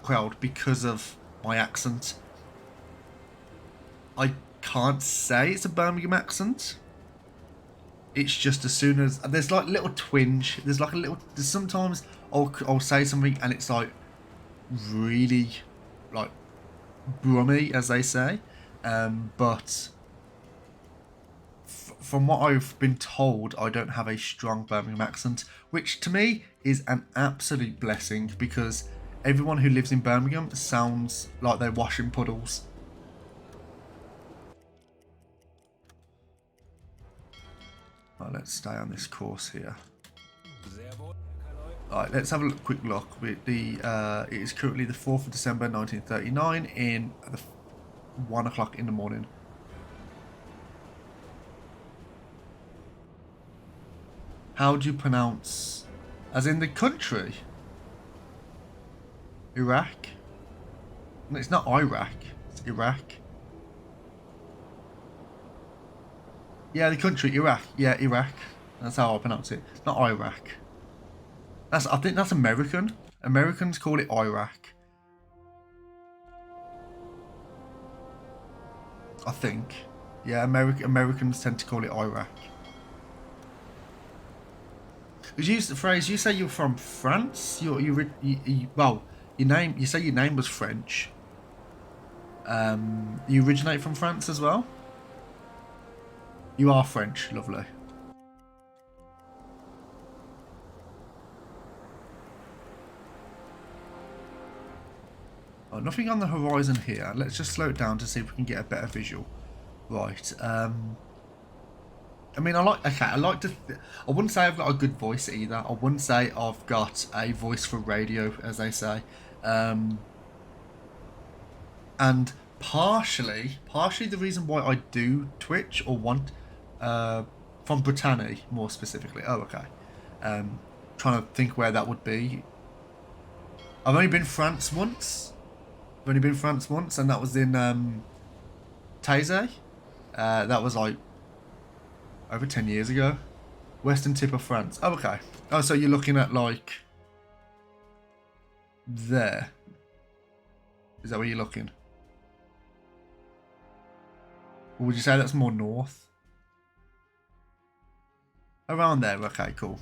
A: crowd because of my accent. I can't say it's a Birmingham accent. It's just as soon as there's like a little twinge, there's sometimes I'll say something and it's like really like brummy, as they say, but from what I've been told, I don't have a strong Birmingham accent, which to me is an absolute blessing because everyone who lives in Birmingham sounds like they're washing puddles. Right, let's stay on this course here. Alright, let's have a quick look. It is currently the 4th of December 1939 in 1 o'clock in the morning. How do you pronounce, as in the country? Iraq? No, it's not Iraq, it's Iraq. Yeah, the country, Iraq. Yeah, Iraq. That's how I pronounce it. Not Iraq. I think that's American. Americans call it Iraq. I think. Yeah, Americans tend to call it Iraq. Because you use the phrase, you say you're from France. Well, you say your name was French. You originate from France as well? You are French, lovely. Oh, nothing on the horizon here. Let's just slow it down to see if we can get a better visual. Right. I mean, I wouldn't say I've got a good voice either. I wouldn't say I've got a voice for radio, as they say. And partially the reason why I do Twitch or want from Britannia more specifically. Oh, okay. Trying to think where that would be. I've only been France once. And that was in Taizé. That was like Over 10 years ago. Western tip of France. Oh, okay. Oh, so you're looking at like there. Is that where you're looking? Or would you say that's more north? Around there. Okay, cool.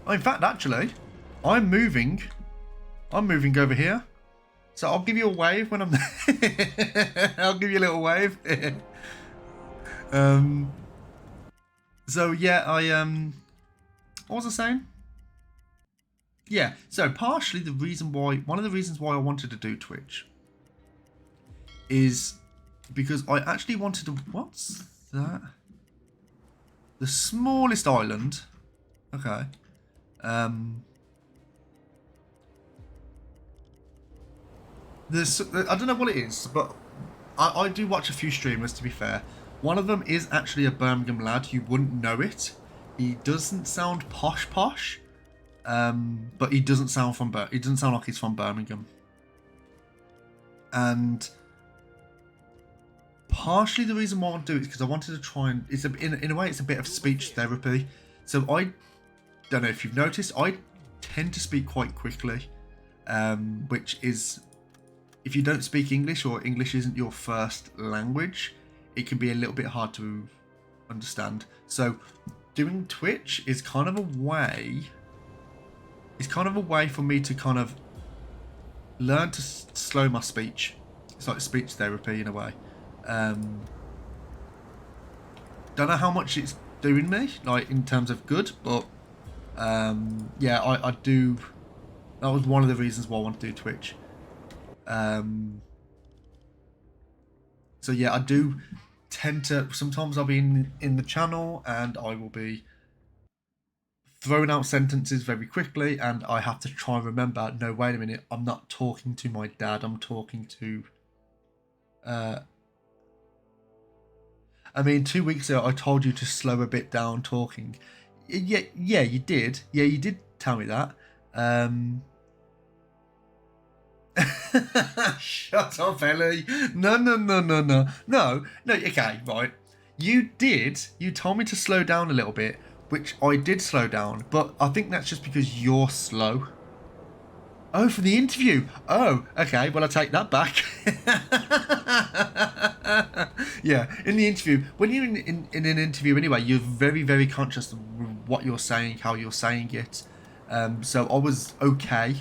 A: Oh, in fact, actually, I'm moving over here. So I'll give you a wave when I'm there. I'll give you a little wave. So yeah, what was I saying? Yeah, so partially one of the reasons why I wanted to do Twitch is because I actually wanted to, what's that? The smallest island. Okay. I don't know what it is, but I do watch a few streamers, to be fair. One of them is actually a Birmingham lad. You wouldn't know it. He doesn't sound posh, but he doesn't sound like he's from Birmingham. And partially the reason why I want to do it is because I wanted to try and in a way it's a bit of speech therapy. So I don't know if you've noticed, I tend to speak quite quickly, which is, if you don't speak English or English isn't your first language, it can be a little bit hard to understand. So doing Twitch is kind of a way for me to kind of learn to slow my speech. It's like speech therapy in a way. Don't know how much it's doing me, like in terms of good, but yeah, I do. That was one of the reasons why I want to do Twitch. So yeah, I do tend to, sometimes I'll be in the channel and I will be throwing out sentences very quickly, and I have to try and remember, no, wait a minute, I'm not talking to my dad, I'm talking to I mean, 2 weeks ago I told you to slow a bit down talking. Yeah, you did. Yeah, you did tell me that. Shut up, Ellie. No. No, okay, right. You told me to slow down a little bit, which I did slow down, but I think that's just because you're slow. Oh, for the interview. Oh, okay, well, I take that back. Yeah, in the interview, when you're in an interview anyway, you're very, very conscious of what you're saying, how you're saying it. So I was okay.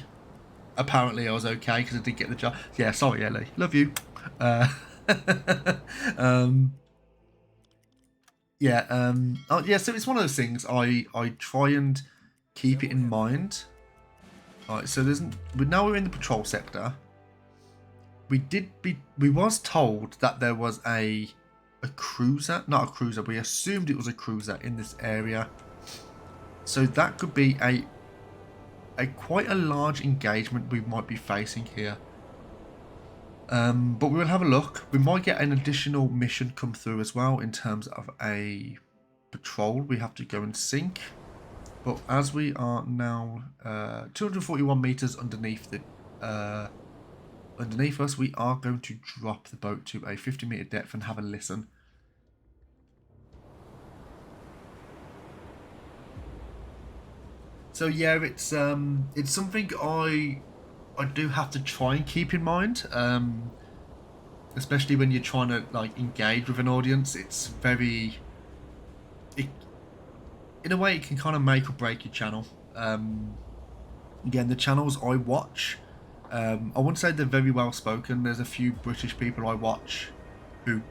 A: Apparently I was okay because I did get the job. Yeah, sorry, Ellie. Love you. Yeah, yeah, so it's one of those things I try and keep it in mind. Alright, so now we're in the patrol sector. We was told that there was a cruiser, not a cruiser, we assumed it was a cruiser in this area. So that could be a quite a large engagement we might be facing here. But we'll have a look. We might get an additional mission come through as well in terms of a patrol we have to go and sink. But as we are now 241 meters underneath us, we are going to drop the boat to a 50-meter depth and have a listen. So yeah, it's something I do have to try and keep in mind, especially when you're trying to like engage with an audience. It's very, in a way, it can kind of make or break your channel. Again, the channels I watch, I wouldn't say they're very well spoken. There's a few British people I watch who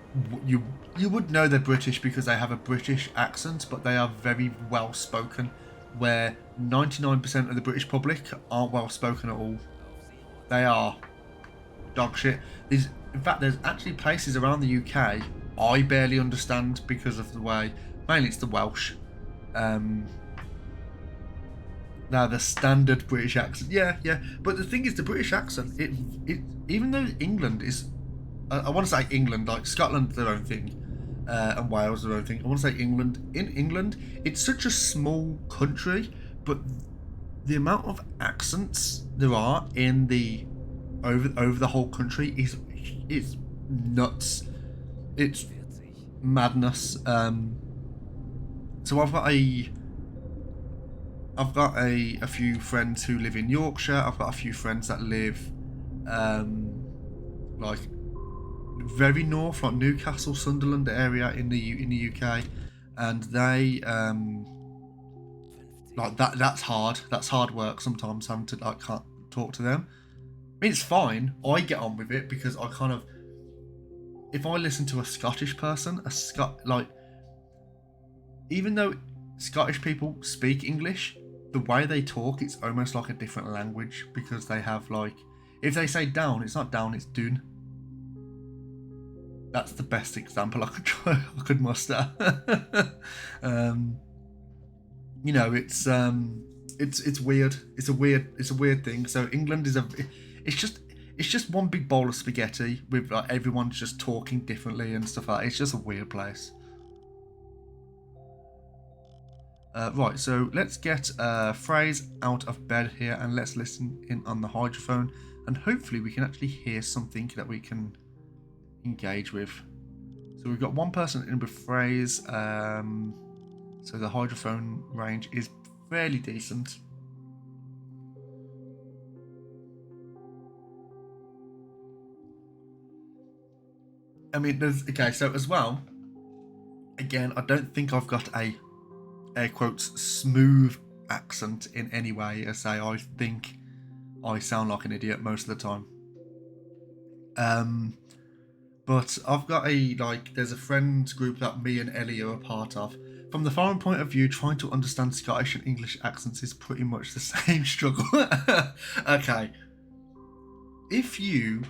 A: you would know they're British because they have a British accent, but they are very well spoken, where 99% of the British public aren't well spoken at all. They are dog shit. In fact, there's actually places around the UK I barely understand because of the way, mainly it's the Welsh. Now the standard British accent, yeah. But the thing is, the British accent, it even though England is, I want to say England, like Scotland, their own thing, and Wales, their own thing. I want to say England. In England, it's such a small country, but the amount of accents there are in the over the whole country is nuts. It's madness. So I've got a few friends who live in Yorkshire. I've got a few friends that live like very north, like Newcastle, Sunderland area in the UK, and they like that's hard. That's hard work sometimes having to like can't talk to them. I mean, it's fine. I get on with it because I kind of, if I listen to a Scottish person, like, even though Scottish people speak English, the way they talk, it's almost like a different language because they have like, if they say down, it's not down, it's dune. That's the best example I could muster. You know, it's weird. It's a weird thing. So England is it's just one big bowl of spaghetti with like everyone just talking differently and stuff like that. It's just a weird place. Right, so let's get Phrase out of bed here and let's listen in on the hydrophone, and hopefully we can actually hear something that we can engage with. So we've got one person in with Phrase, so the hydrophone range is fairly decent. I mean, there's, okay, so as well, again, I don't think I've got a air quotes smooth accent in any way. I say I think I sound like an idiot most of the time. But I've got there's a friends group that me and Ellie are a part of. From the foreign point of view, trying to understand Scottish and English accents is pretty much the same struggle. Okay. If you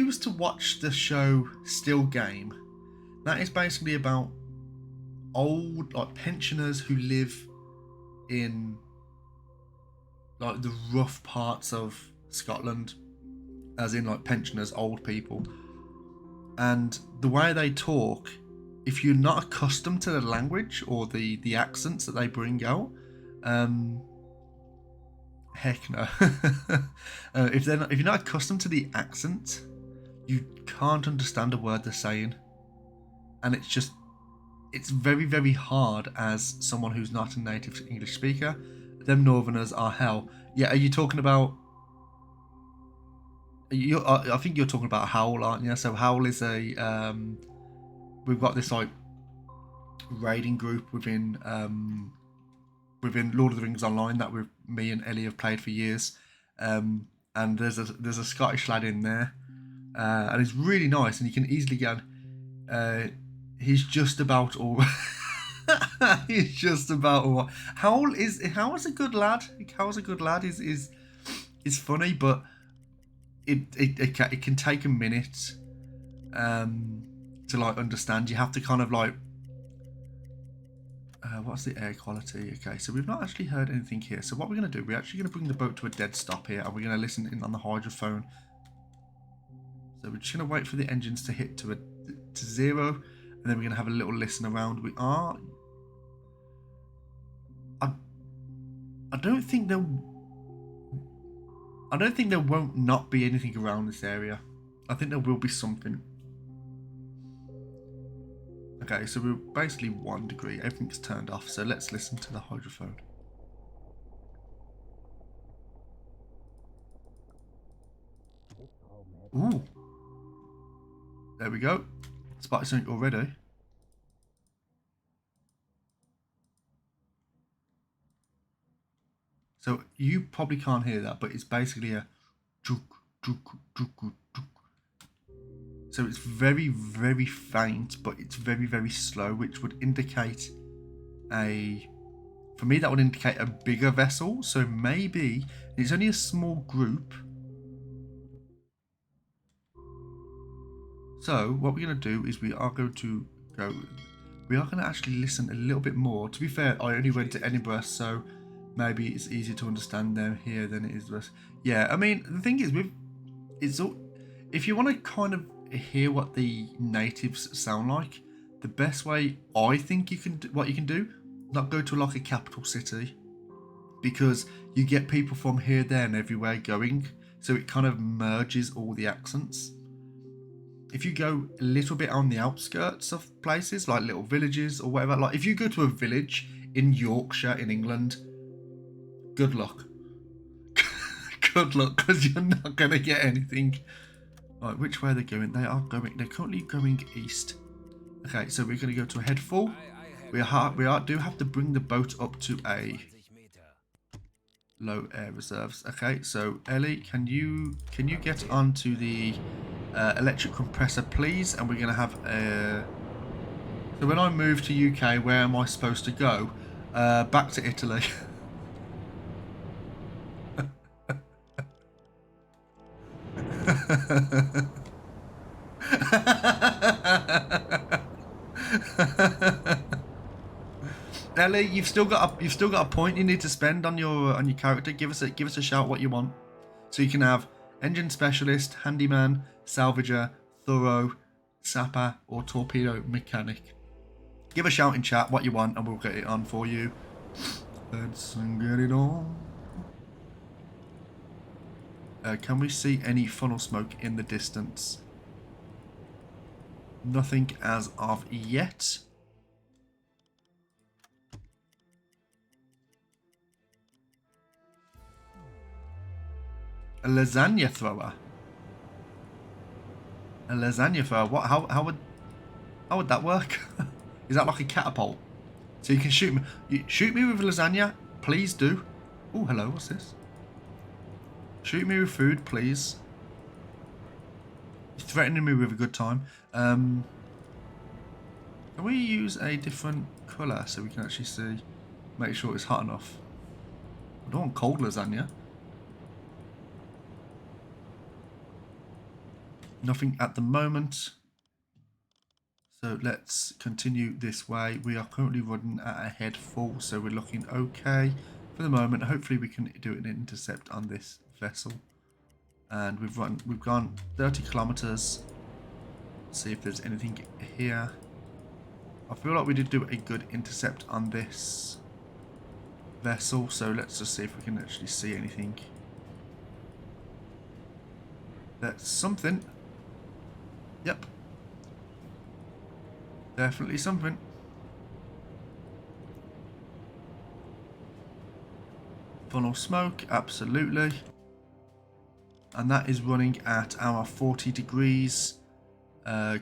A: was to watch the show Still Game, that is basically about old like pensioners who live in like the rough parts of Scotland, as in like pensioners, old people, and the way they talk, if you're not accustomed to the language or the accents that they bring out, heck no. If you're not accustomed to the accent, you can't understand a word they're saying, and it's very, very hard as someone who's not a native English speaker. Them Northerners are hell. Yeah, are you talking about? I think you're talking about Howl, aren't you? So Howl is we've got this like raiding group within Lord of the Rings Online that me and Ellie have played for years, and there's a Scottish lad in there, and it's really nice, and you can easily get. He's just about all. He's just about all. Howl is a good lad. Howl's a good lad is funny, but it can take a minute to like understand. You have to kind of like what's the air quality? Okay, so we've not actually heard anything here. So what we're going to do, we're actually going to bring the boat to a dead stop here, and we're going to listen in on the hydrophone. So we're just going to wait for the engines to hit to zero, and then we're going to have a little listen around. I don't think there won't not be anything around this area. I think there will be something. Okay, so we're basically 1 degree. Everything's turned off. So let's listen to the hydrophone. Ooh. There we go. Spotted something already. So you probably can't hear that, but it's basically a juk, juk, juk, juk. So it's very, very faint, but it's very, very slow, which would indicate for me, that would indicate a bigger vessel. So maybe it's only a small group. So what we're going to do is we are going to actually listen a little bit more. To be fair, I only went to Edinburgh, so maybe it's easier to understand them here than it is the rest. Yeah, I mean, the thing is, if you want to kind of hear what the natives sound like, the best way I think you can do, not go to like a capital city, because you get people from here, there, and everywhere going, so it kind of merges all the accents. if you go a little bit on the outskirts of places, like little villages or whatever, like if you go to a village in Yorkshire in England, good luck. Good luck, because you're not going to get anything. Right, which way are they going? They're currently going east. Okay, so we're going to go to a head full. Do have to bring the boat up to a low air reserves. Okay, so Ellie, can you get onto the electric compressor, please? And we're going to have a... So when I move to UK, where am I supposed to go? Back to Italy. Ellie, you've still got a point you need to spend on your character. Give us a shout what you want. So you can have engine specialist, handyman, salvager, thorough, sapper, or torpedo mechanic. Give a shout in chat what you want, and we'll get it on for you. Let's get it on. Can we see any funnel smoke in the distance? Nothing as of yet. A lasagna thrower. A lasagna thrower. What? How would that work? Is that like a catapult? So you can shoot me. Shoot me with lasagna, please do. Oh, hello. What's this? Shoot me with food, please. You're threatening me with a good time. Can we use a different colour so we can actually see? Make sure it's hot enough. I don't want cold lasagna. Nothing at the moment. So let's continue this way. We are currently running at a head full, so we're looking okay for the moment. Hopefully we can do an intercept on this vessel. And we've gone 30 kilometers. See if there's anything here. I feel like we did do a good intercept on this vessel, so let's just see if we can actually see anything. That's something. Yep. Definitely something. Funnel smoke, absolutely. And that is running at our 40 degrees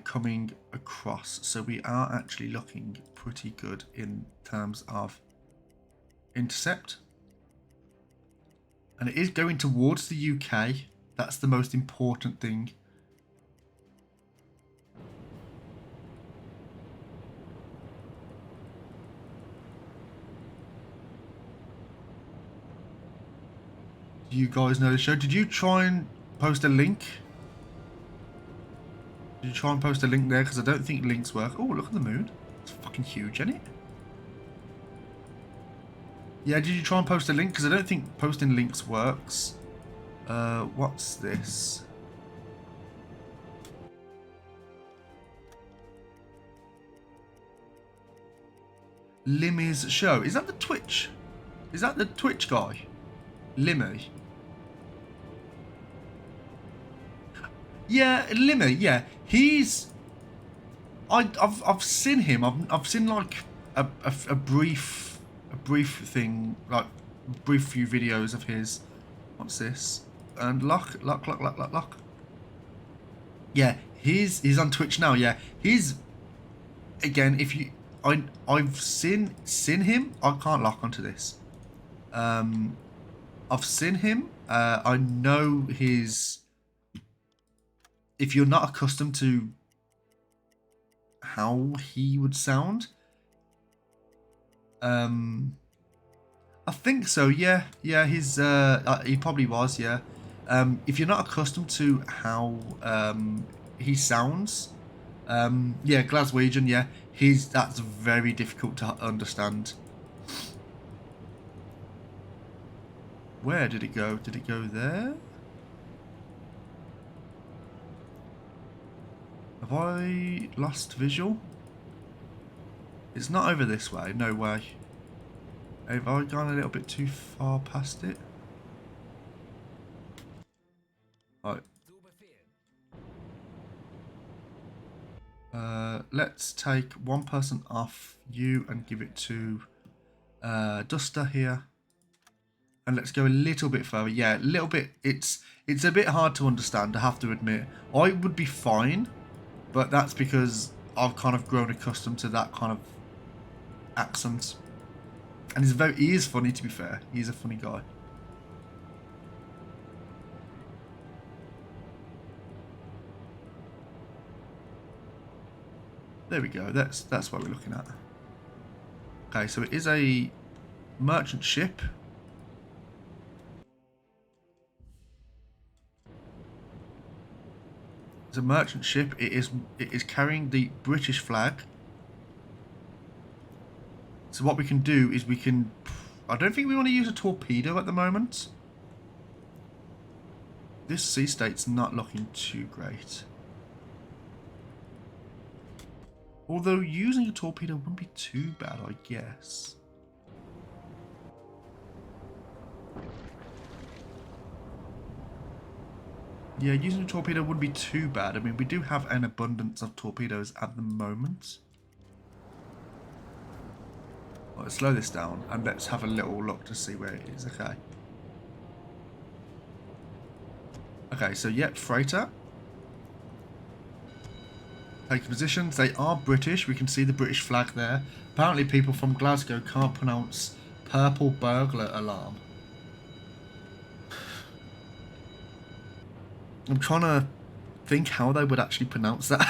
A: coming across. So we are actually looking pretty good in terms of intercept. And it is going towards the UK. That's the most important thing. You guys know the show. Did you try and post a link? Did you try and post a link there? Because I don't think links work. Oh, look at the moon. It's fucking huge, isn't it? Yeah, did you try and post a link? Because I don't think posting links works. What's this? Limmy's show. Is that the Twitch? Is that the Twitch guy? Limmy. Yeah, Limmy. Yeah, he's. I've seen him. I've seen like a brief thing, like brief few videos of his. What's this? And lock. Yeah, he's on Twitch now. Yeah, he's again. If you, I've seen him. I can't lock onto this. I've seen him. I know his. If you're not accustomed to how he would sound, I think so. Yeah. He's he probably was. Yeah. If you're not accustomed to how he sounds, yeah, Glaswegian. Yeah, that's very difficult to understand. Where did it go? Did it go there? Have I lost visual? It's not over this way. No way. Have I gone a little bit too far past it? Right. let's take one person off you and give it to Duster here. And let's go a little bit further. Yeah, a little bit. It's a bit hard to understand, I have to admit. I would be fine, but that's because I've kind of grown accustomed to that kind of accent. And he is funny, to be fair. He's a funny guy. There we go. That's what we're looking at. Okay, so it is a merchant ship. It's a merchant ship. It is carrying the British flag. So what we can do is we can... I don't think we want to use a torpedo at the moment. This sea state's not looking too great. Although using a torpedo wouldn't be too bad, I guess. Yeah, using a torpedo wouldn't be too bad. I mean, we do have an abundance of torpedoes at the moment. Let's slow this down and let's have a little look to see where it is. Okay. Okay, so yep, freighter. Take positions. They are British. We can see the British flag there. Apparently people from Glasgow can't pronounce purple burglar alarm. I'm trying to think how they would actually pronounce that.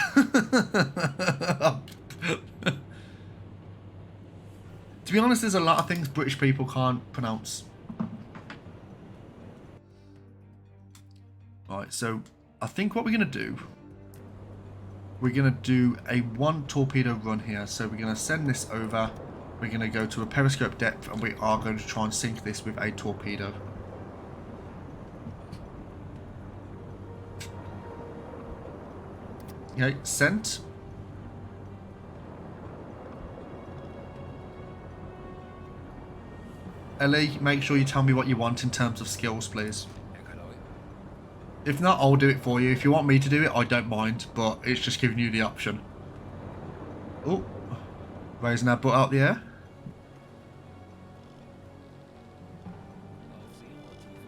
A: To be honest, there's a lot of things British people can't pronounce. Right, so I think what we're going to do, we're going to do a 1 torpedo run here. So we're going to send this over. We're going to go to a periscope depth and we are going to try and sink this with a torpedo. Okay, sent. Ellie, make sure you tell me what you want in terms of skills, please. If not, I'll do it for you. If you want me to do it, I don't mind, but it's just giving you the option. Oh, raising our butt out the air.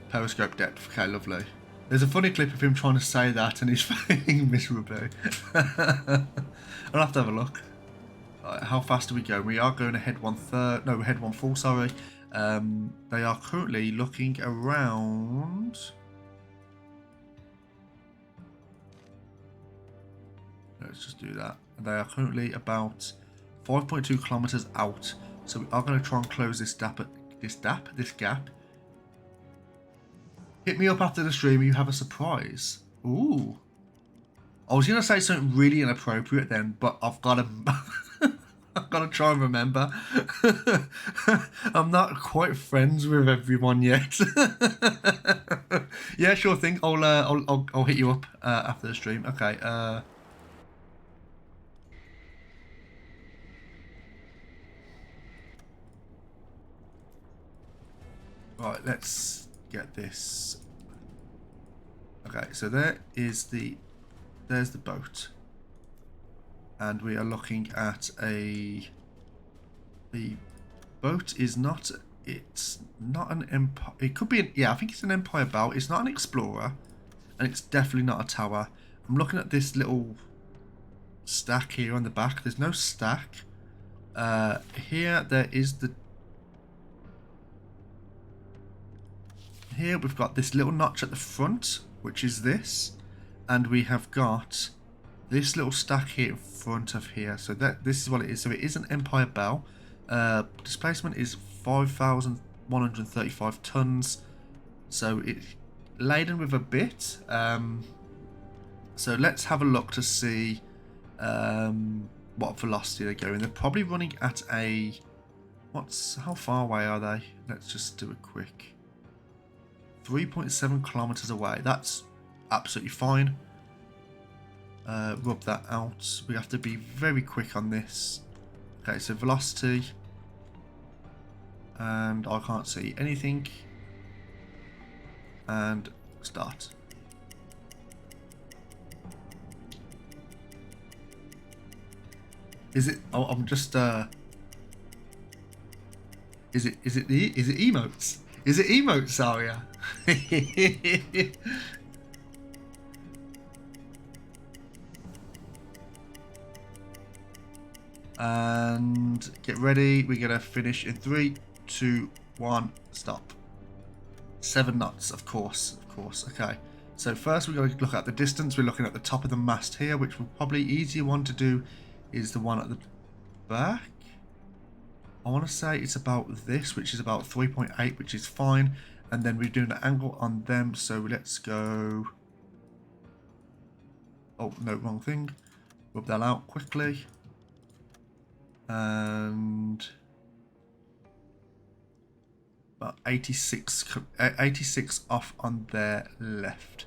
A: Periscope depth. Okay, lovely. There's a funny clip of him trying to say that and he's failing miserably. I'll have to have a look. Right, how fast do we go? We are going ahead 1/3. No, we're head 1/4, sorry. They are currently looking around... Let's just do that. They are currently about 5.2 kilometers out. So we are going to try and close this gap. Hit me up after the stream and you have a surprise. Ooh. I was going to say something really inappropriate then, but I've got to... I've got to try and remember. I'm not quite friends with everyone yet. Yeah, sure thing. I'll hit you up after the stream. Okay. Right, let's get this. Okay, so there's the boat. And we are looking at the boat is not, it's not an Empire, it could be, yeah, I think it's an Empire bow. It's not an Explorer, and it's definitely not a tower. I'm looking at this little stack here on the back. There's no stack. Here we've got this little notch at the front, which is this, and we have got this little stack here in front of here. So this is what it is. So it is an Empire bow. Displacement is 5,135 tons. So it's laden with a bit. So let's have a look to see what velocity they're going. They're probably running at a... how far away are they? Let's just do a quick... 3.7 kilometers away. That's absolutely fine. Rub that out. We have to be very quick on this. Okay, so velocity. And I can't see anything. And start. . Is it? Oh, I'm just. Is it emotes? Is it emotes, Aria? And get ready. We're gonna finish in 3, 2, 1. Stop. 7 knots, of course. Okay. So first we're going to look at the distance. We're looking at the top of the mast here, which will probably easier one to do is the one at the back. I want to say it's about this, which is about 3.8, which is fine. And then we're doing an angle on them. So let's go. Oh, no, wrong thing. Rub that out quickly. And about 86 off on their left.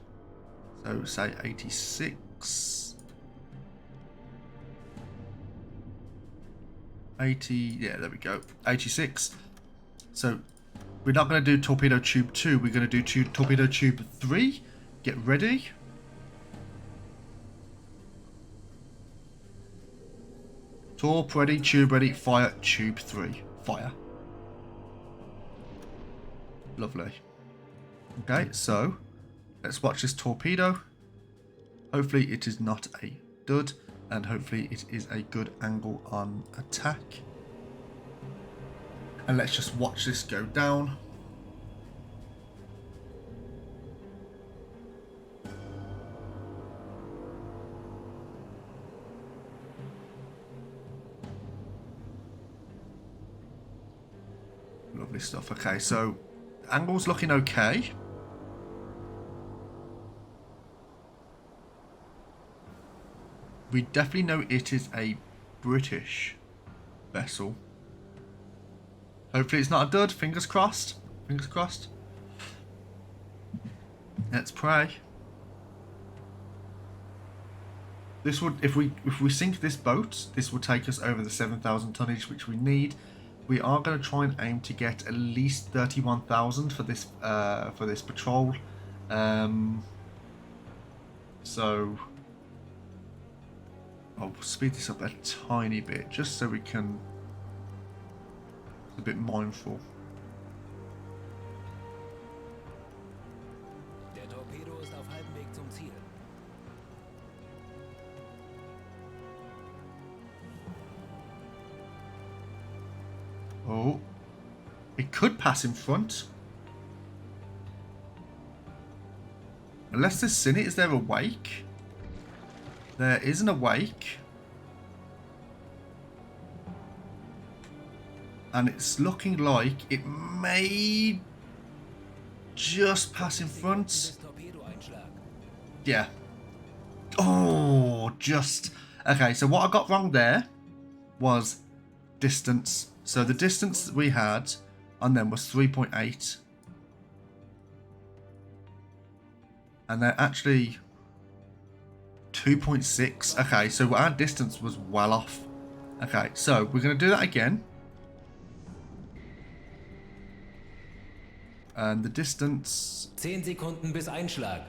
A: So say 86. 80, yeah, there we go. 86. So we're not going to do torpedo tube 2. We're going to do torpedo tube 3. Get ready. Torp ready, tube ready, fire, tube 3. Fire. Lovely. Okay, so let's watch this torpedo. Hopefully it is not a dud, and hopefully it is a good angle on attack. And let's just watch this go down. Lovely stuff. Okay, so angle's looking okay. We definitely know it is a British vessel. Hopefully it's not a dud. Fingers crossed. Fingers crossed. Let's pray. This would, if we sink this boat, this will take us over the 7,000 tonnage, which we need. We are going to try and aim to get at least 31,000 for this patrol. So I'll speed this up a tiny bit just so we can be a bit mindful.
B: Der Torpedo ist auf halbem Weg zum Ziel.
A: Oh, it could pass in front. Unless there's sin it, is there a wake? There isn't a wake. And it's looking like it may just pass in front.
B: Des Torpedoeinschlag.
A: Yeah. Oh, just. Okay, so what I got wrong there was distance. So the distance that we had on them was 3.8. And they're actually 2.6. Okay, so our distance was well off. Okay, so we're going to do that again. And the distance...
B: 10 Sekunden bis Einschlag.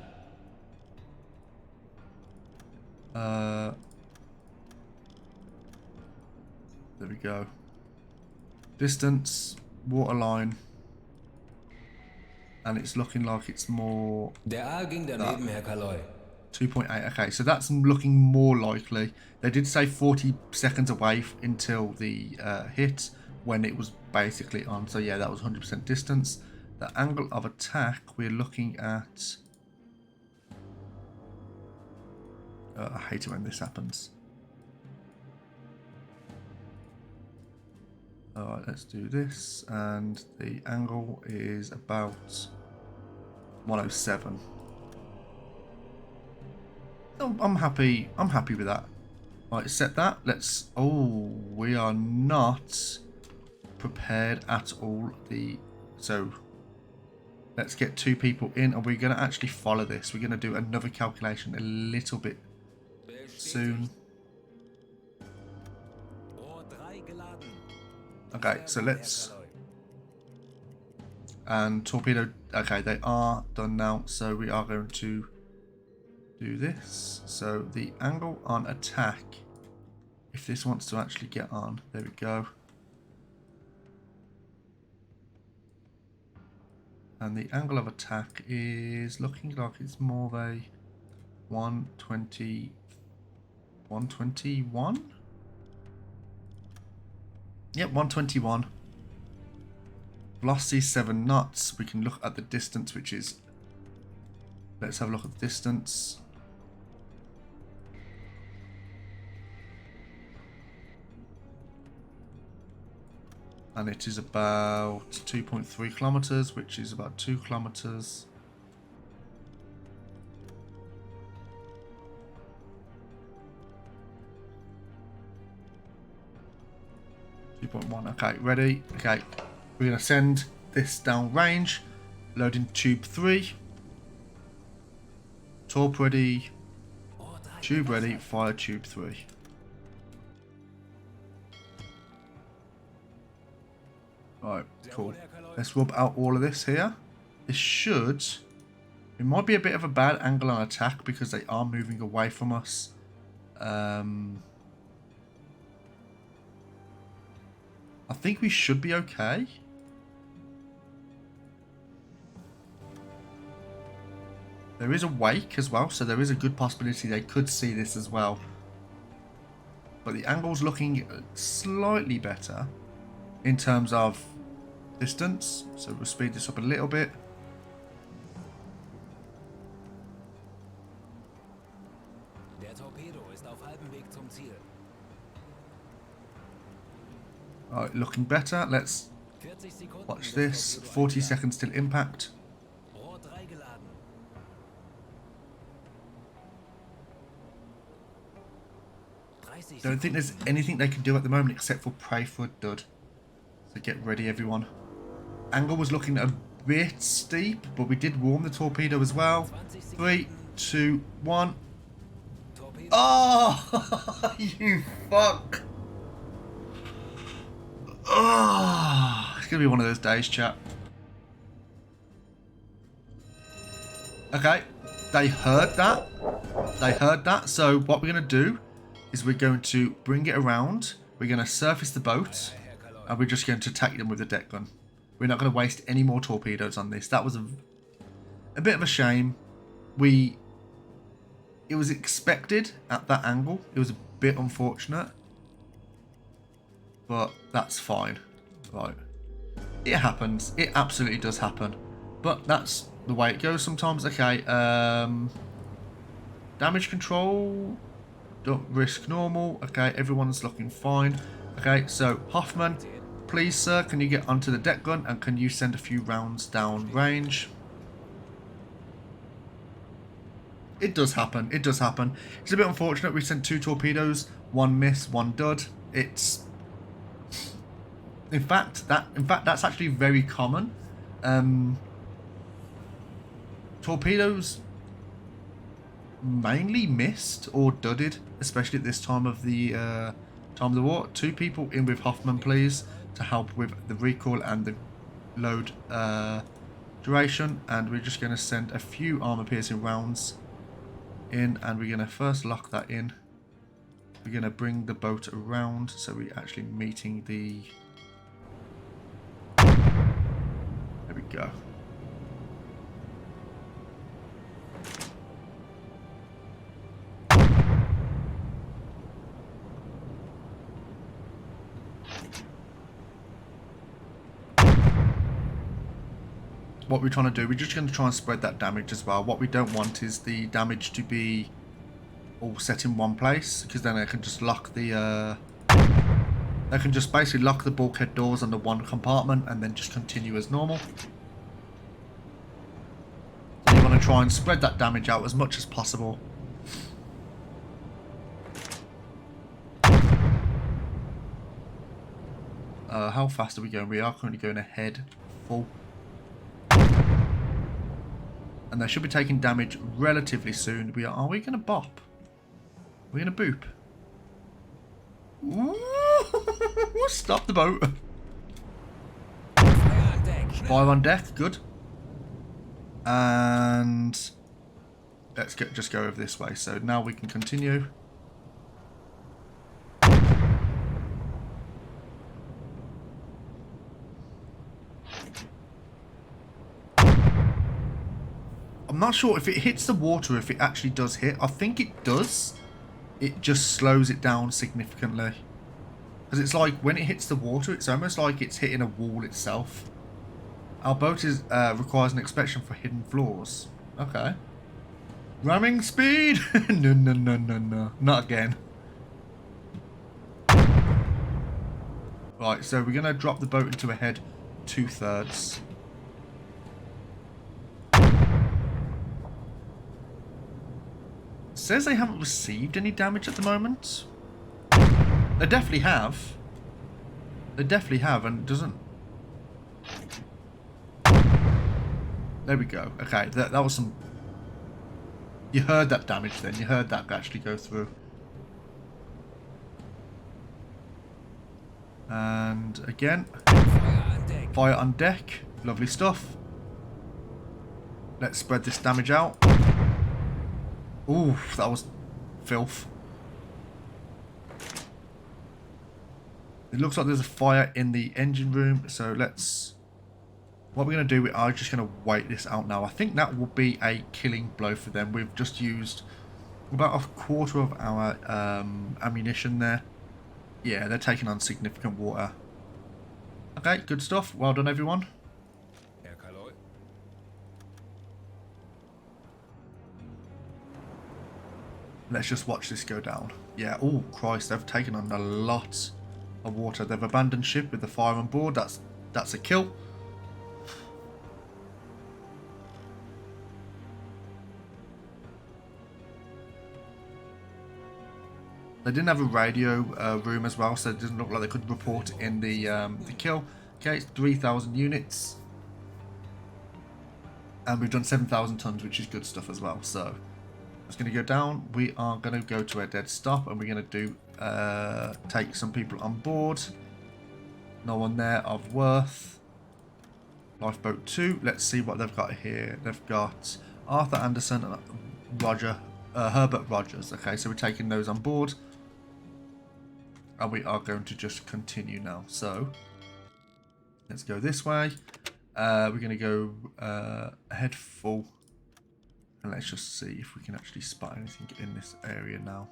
A: There we go. Distance, waterline. And it's looking like it's more...
B: Der Aal ging daneben, Herr Kaloy.
A: 2.8. Okay, so that's looking more likely. They did say 40 seconds away until the hit, when it was basically on. So yeah, that was 100% distance. The angle of attack, we're looking at... I hate it when this happens. Alright, let's do this. And the angle is about 107. Oh, I'm happy with that. Right, set that. Let's... Oh, we are not prepared at all. So let's get 2 people in, and we're going to actually follow this. We're going to do another calculation a little bit soon. Okay, so let's... And torpedo... Okay, they are done now, so we are going to do this. So the angle on attack, if this wants to actually get on. There we go. And the angle of attack is looking like it's more of a 120, 121? Yep, 121. Velocity 7 knots. We can look at the distance, which is... Let's have a look at the distance. And it is about 2.3 kilometers, which is about 2 kilometers. Okay, ready? Okay, we're going to send this down range. Loading tube 3. Torp ready. Tube ready. Fire tube 3. Alright, cool. Let's rub out all of this here. This should... It might be a bit of a bad angle on attack because they are moving away from us. I think we should be okay. There is a wake as well, so there is a good possibility they could see this as well. But the angle's looking slightly better in terms of distance. So we'll speed this up a little bit.
B: Der Torpedo ist auf halbem Weg zum Ziel.
A: Alright, looking better. Let's
B: 40 Sekunden.
A: watch this. 40 seconds till impact.
B: Rohr 3 geladen.
A: Don't think there's anything they can do at the moment except for pray for a dud. So get ready, everyone. Angle was looking a bit steep, but we did warm the torpedo as well. 3, 2, 1.
B: Torpedo.
A: Oh, you fuck. Oh, it's going to be one of those days, chat. Okay, they heard that. They heard that. So what we're going to do is we're going to bring it around. We're going to surface the boat. And we're just going to attack them with a deck gun. We're not going to waste any more torpedoes on this. That was a bit of a shame. It was expected at that angle. It was a bit unfortunate. But that's fine. Right. It happens. It absolutely does happen. But that's the way it goes sometimes. Okay. Damage control. Don't risk normal. Okay. Everyone's looking fine. Okay. So, Hoffman, please, sir, can you get onto the deck gun and can you send a few rounds down range? It does happen. It does happen. It's a bit unfortunate. We sent 2 torpedoes, 1 miss, 1 dud. It's... In fact, that's actually very common. Torpedoes mainly missed or dudded, especially at this time of the war. 2 people in with Hoffman, please, to help with the recoil and the load duration. And we're just going to send a few armor-piercing rounds in, and we're going to first lock that in. We're going to bring the boat around so we're actually meeting the... There we go. What we're trying to do, we're just going to try and spread that damage as well. What we don't want is the damage to be all set in one place, because then they can just lock the they can just basically lock the bulkhead doors on the one compartment and then just continue as normal. So you want to try and spread that damage out as much as possible. How fast are we going? We are currently going ahead full. And they should be taking damage relatively soon. Are we going to bop? We're going to boop. Ooh, stop the boat. Fire on deck, good. And let's just go over this way. So now we can continue. I'm not sure if it hits the water, if it actually does hit. I think it does. It just slows it down significantly. Because it's like when it hits the water, it's almost like it's hitting a wall itself. Our boat is requires an inspection for hidden flaws. Okay. Ramming speed? No, no, no, no, no. Not again. Right, so we're going to drop the boat into a head 2/3. Says they haven't received any damage at the moment. They definitely have. They definitely have, and it doesn't... There we go. Okay, that was some... You heard that damage then. You heard that actually go through. And again, fire on deck. Lovely stuff. Let's spread this damage out. Ooh, that was filth. It looks like there's a fire in the engine room, so let's... What we're going to do, we are just going to wait this out now. I think that will be a killing blow for them. We've just used about 1/4 of our ammunition there. Yeah, they're taking on significant water. Okay, good stuff. Well done, everyone.
B: Herr Kaloy.
A: Let's just watch this go down. Yeah, oh Christ, they've taken on a lot of water. They've abandoned ship with the fire on board. That's a kill. They didn't have a radio room as well, so it doesn't look like they could report in the kill. Okay, it's 3,000 units. And we've done 7,000 tons, which is good stuff as well. So, it's going to go down. We are going to go to a dead stop, and we're going to do take some people on board. No one there of worth. Lifeboat 2. Let's see what they've got here. They've got Arthur Anderson and Herbert Rogers. Okay, so we're taking those on board. And we are going to just continue now. So, let's go this way. We're going to go ahead full. And let's just see if we can actually spot anything in this area now.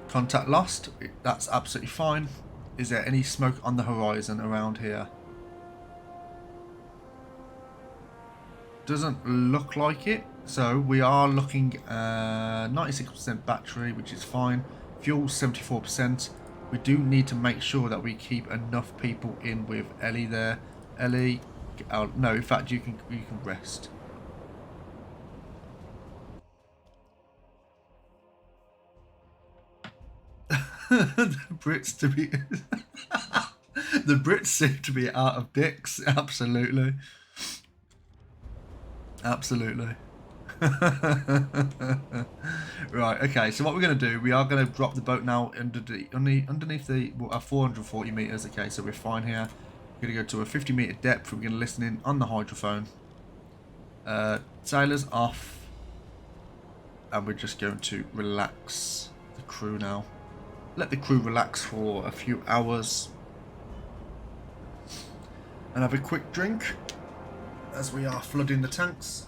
A: Contact lost. That's absolutely fine. Is there any smoke on the horizon around here? Doesn't look like it. So we are looking at 96% battery, which is fine. Fuel 74%. We do need to make sure that we keep enough people in with Ellie there. Ellie, no, in fact you can rest. The Brits to be the Brits seem to be out of dicks. Absolutely. Absolutely. Right, okay, so what we're going to do, we are going to drop the boat now underneath the 440 meters. Okay, so we're fine here. We're going to go to a 50 meter depth. We're going to listen in on the hydrophone. Sailors off. And we're just going to relax the crew now. Let the crew relax for a few hours. And have a quick drink as we are flooding the tanks.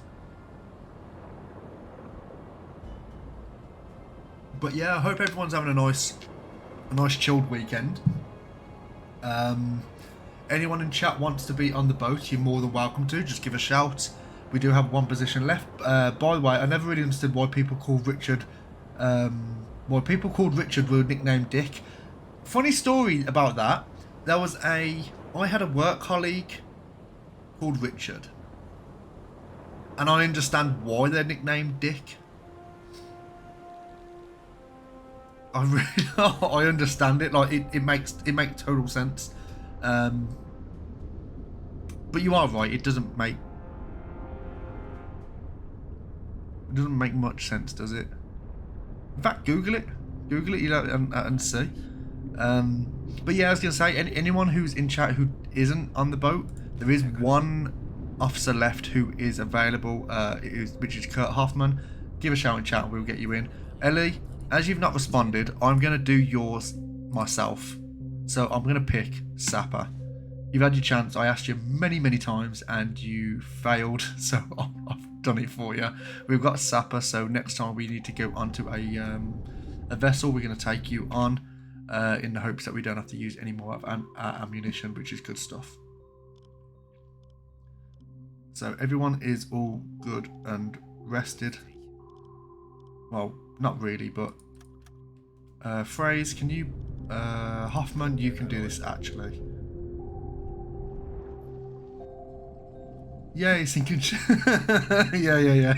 A: But yeah, I hope everyone's having a nice chilled weekend. Anyone in chat wants to be on the boat, you're more than welcome to. Just give a shout. We do have one position left. By the way, I never really understood why people called Richard were nicknamed Dick. Funny story about that. I had a work colleague called Richard. And I understand why they're nicknamed Dick. I understand it. Like it makes total sense. But you are right. It doesn't make much sense, does it? In fact, Google it, you know, and see. But yeah, I was gonna say, anyone who's in chat who isn't on the boat, there is one officer left who is available, which is Kurt Hoffman. Give a shout in chat and we'll get you in. Ellie, as you've not responded, I'm going to do yours myself. So I'm going to pick Sapper. You've had your chance. I asked you many, many times and you failed. So I've done it for you. We've got Sapper. So next time we need to go onto a vessel, we're going to take you on in the hopes that we don't have to use any more of ammunition, which is good stuff. So everyone is all good and rested. Well, not really, but Phrase, can you Hoffman, you can do this actually. Yay, sinking yeah.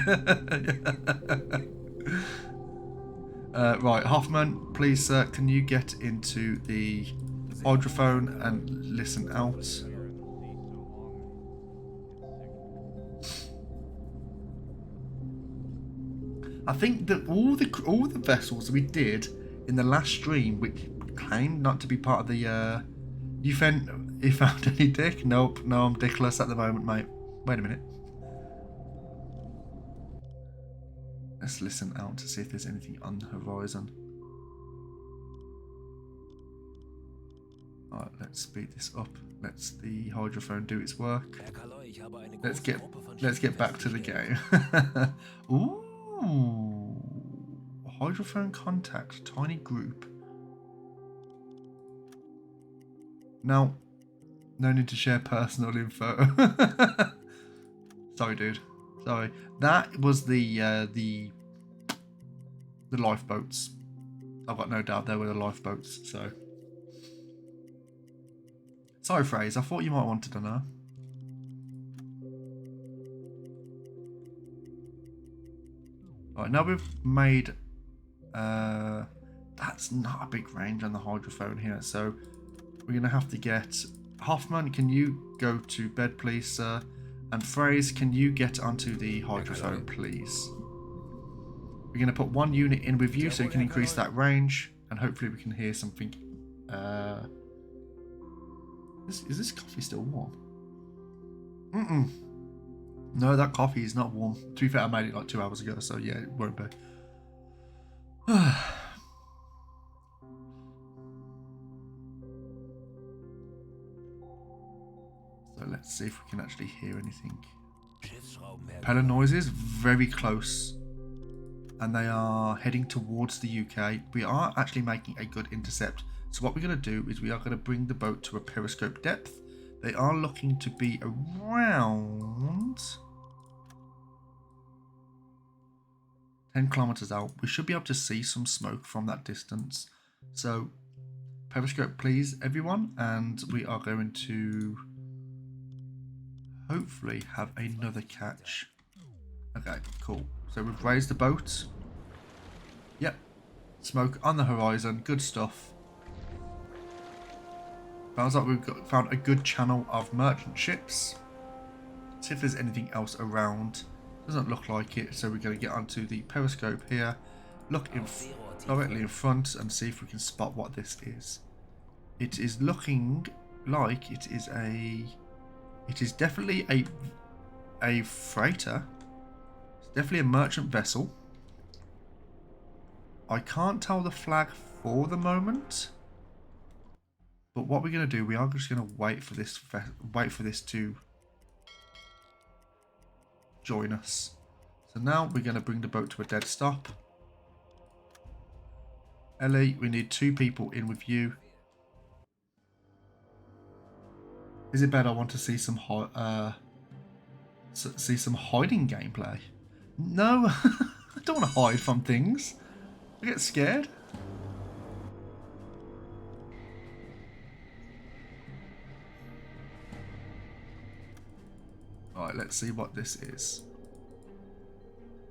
A: Right, Hoffman, please sir, can you get into the hydrophone and listen out? I think that all the vessels we did in the last stream, which claimed not to be part of the you found any dick? Nope, no, I'm dickless at the moment, mate. Wait a minute. Let's listen out to see if there's anything on the horizon. Alright, let's speed this up. Let's the hydrophone do its work. Let's get back to the game. Ooh, hydrophone contact, tiny group. Now, no need to share personal info. Sorry, dude. Sorry. That was the lifeboats. I've got no doubt they were the lifeboats. So, sorry, Phrase. I thought you might want to know. Right, now we've made. That's not a big range on the hydrophone here, so we're gonna have to get Hoffman. Can you go to bed, please, sir? And Phrase, can you get onto the hydrophone, please? We're going to put one unit in with you so you can increase that range. And hopefully we can hear something. Is this coffee still warm? No, that coffee is not warm. To be fair, I made it like 2 hours ago, so yeah, it won't be. So let's see if we can actually hear anything. Propeller noises, very close. And they are heading towards the UK. We are actually making a good intercept. So what we're going to do is we are going to bring the boat to a periscope depth. They are looking to be around 10 kilometers out. We should be able to see some smoke from that distance. So periscope please everyone, and we are going to hopefully have another catch. Okay, cool. So we've raised the boat. Yep. Smoke on the horizon. Good stuff. Sounds like we've found a good channel of merchant ships. See if there's anything else around. Doesn't look like it, so we're going to get onto the periscope here. Look directly in front and see if we can spot what this is. It is looking like it is definitely a freighter. It's definitely a merchant vessel. I can't tell the flag for the moment. But what we're going to do, we are just going to wait for this to join us. So now we're going to bring the boat to a dead stop. Ellie, we need 2 people in with you. Is it bad? I want to see some hiding gameplay. No, I don't want to hide from things. I get scared. Alright, let's see what this is.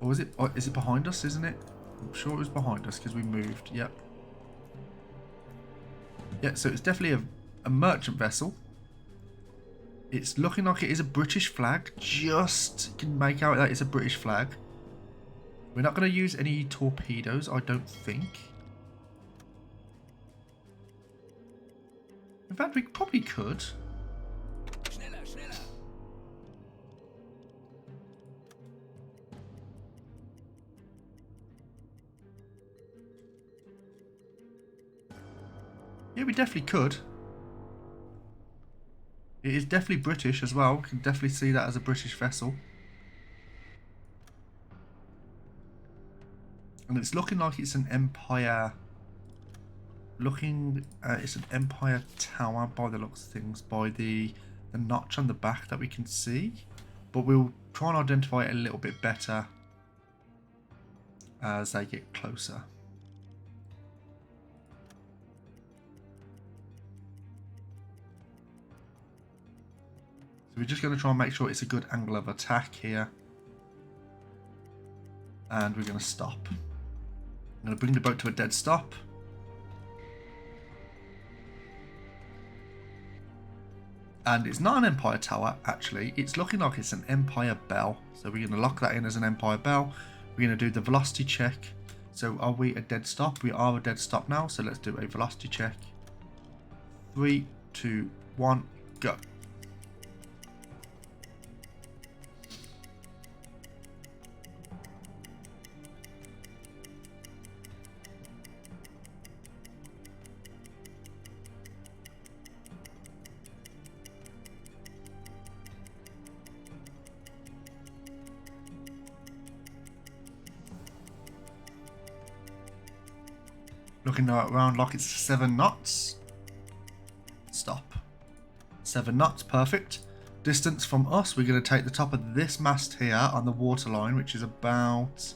A: Or is it behind us, isn't it? I'm sure it was behind us because we moved. Yep. Yeah, so it's definitely a merchant vessel. It's looking like it is a British flag. Just can make out that it's a British flag. We're not going to use any torpedoes, I don't think. In fact, we probably could. Yeah, we definitely could. It is definitely British as well. Can definitely see that as a British vessel. And it's looking like it's an Empire. It's an Empire tower by the looks of things, by the notch on the back that we can see. But we'll try and identify it a little bit better as they get closer. So we're just going to try and make sure it's a good angle of attack here. And we're going to stop. I'm going to bring the boat to a dead stop. And it's not an Empire tower, actually. It's looking like it's an Empire bell. So we're going to lock that in as an Empire bell. We're going to do the velocity check. So are we a dead stop? We are a dead stop now. So let's do a velocity check. 3, 2, 1, go. Looking around like it's 7 knots. Stop. 7 knots, perfect. Distance from us, we're going to take the top of this mast here on the waterline, which is about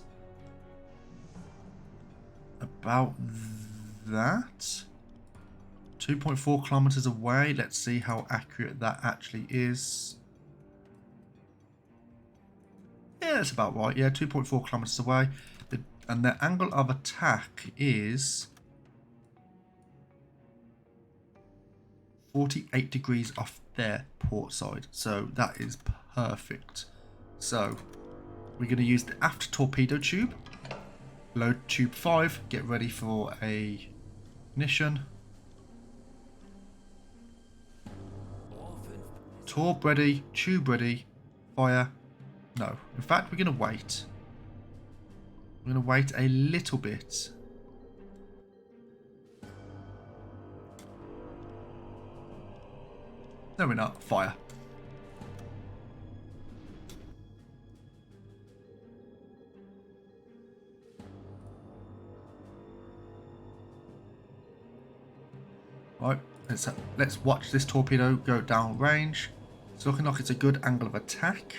A: that. 2.4 kilometers away. Let's see how accurate that actually is. Yeah, that's about right. Yeah, 2.4 kilometers away. And the angle of attack is 48 degrees off their port side. So that is perfect. So we're going to use the aft torpedo tube. Load tube 5. Get ready for a ignition. Torp ready. Tube ready. Fire. No. In fact, we're going to wait. We're going to wait a little bit. No, we're not. Fire. Right, let's watch this torpedo go down range. It's looking like it's a good angle of attack.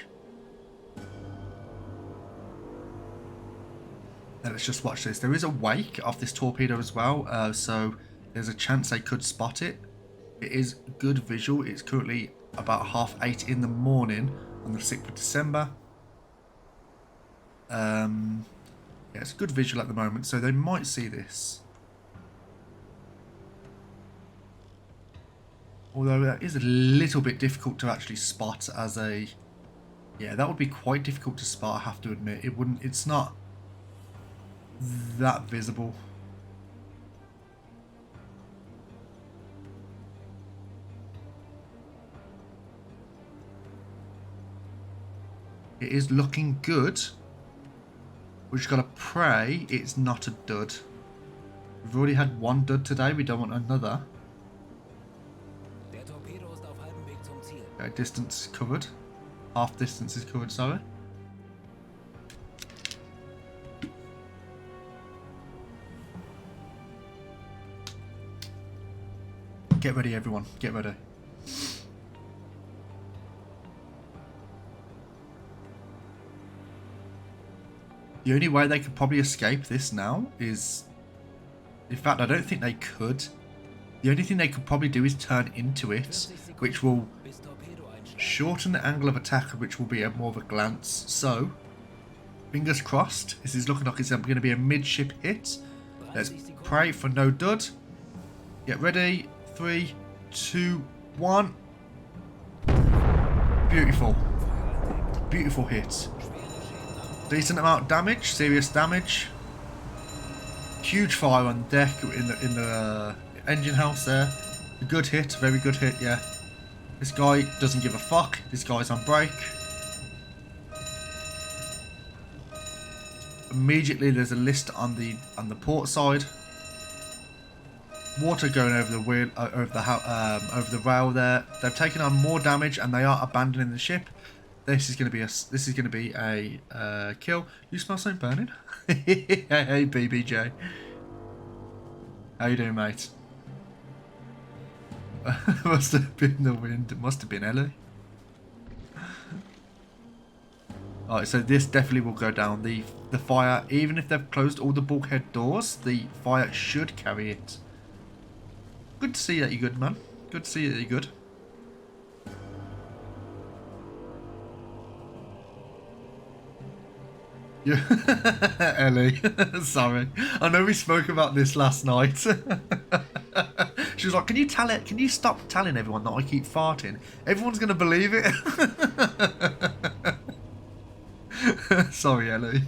A: Now let's just watch this. There is a wake of this torpedo as well, so there's a chance they could spot it. It is good visual. It's currently about 8:30 in the morning on the 6th of December. Yeah, it's good visual at the moment, so they might see this. Although that is a little bit difficult to actually spot as a... Yeah, that would be quite difficult to spot, I have to admit. It's not that visible. It is looking good. We just gotta pray it's not a dud. We've already had one dud today, we don't want another.
B: Der Torpedo ist auf halbem Weg zum Ziel.
A: Okay, distance covered. Half distance is covered, sorry. Get ready, everyone. Get ready. The only way they could probably escape this now is... In fact, I don't think they could. The only thing they could probably do is turn into it, which will shorten the angle of attack, which will be more of a glance. So, fingers crossed. This is looking like it's going to be a midship hit. Let's pray for no dud. Get ready. 3, 2, 1. Beautiful. Beautiful hit. Decent amount of damage, serious damage. Huge fire on deck in the engine house there. A good hit, very good hit, yeah. This guy doesn't give a fuck. This guy's on break. Immediately there's a list on the port side. water going over the wheel, over the rail there. They've taken on more damage and they are abandoning the ship. This is going to be a kill. You smell something burning? Hey BBJ, how you doing, mate? Must have been the wind. It must have been Ellie. Alright, so this definitely will go down. The fire, even if they've closed all the bulkhead doors, the fire should carry it. Good to see that you're good, man. Good to see that you're good. Yeah, Ellie. Sorry. I know we spoke about this last night. She was like, "Can you tell it? Can you stop telling everyone that I keep farting? Everyone's gonna believe it." Sorry, Ellie.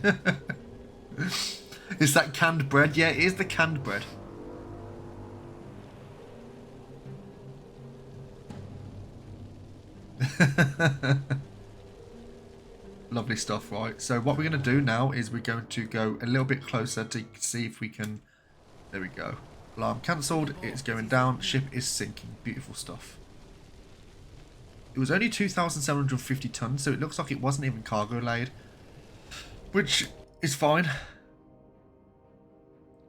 A: Is that canned bread? Yeah, it is the canned bread. Lovely stuff, right? So what we're going to do now is we're going to go a little bit closer to see if we can... There we go. Alarm cancelled. It's going down. Ship is sinking. Beautiful stuff. It was only 2,750 tons, so it looks like it wasn't even cargo laid. Which is fine.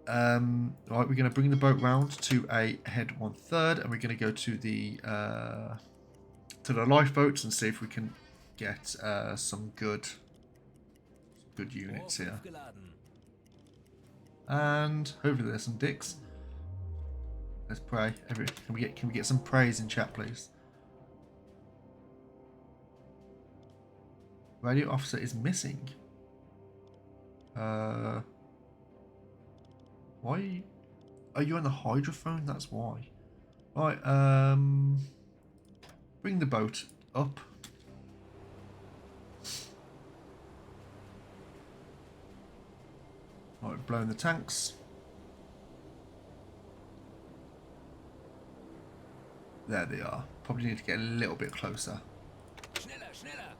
A: Right, we're going to bring the boat round to a head 1/3, and we're going to go to the lifeboats and see if we can get some good units here. And hopefully there's some dicks. Let's pray. Can we get some praise in chat, please? Radio officer is missing. Why are you on the hydrophone? That's why. Right, bring the boat up. Right, blowing the tanks. There they are. Probably need to get a little bit closer.
B: Schneller, schneller.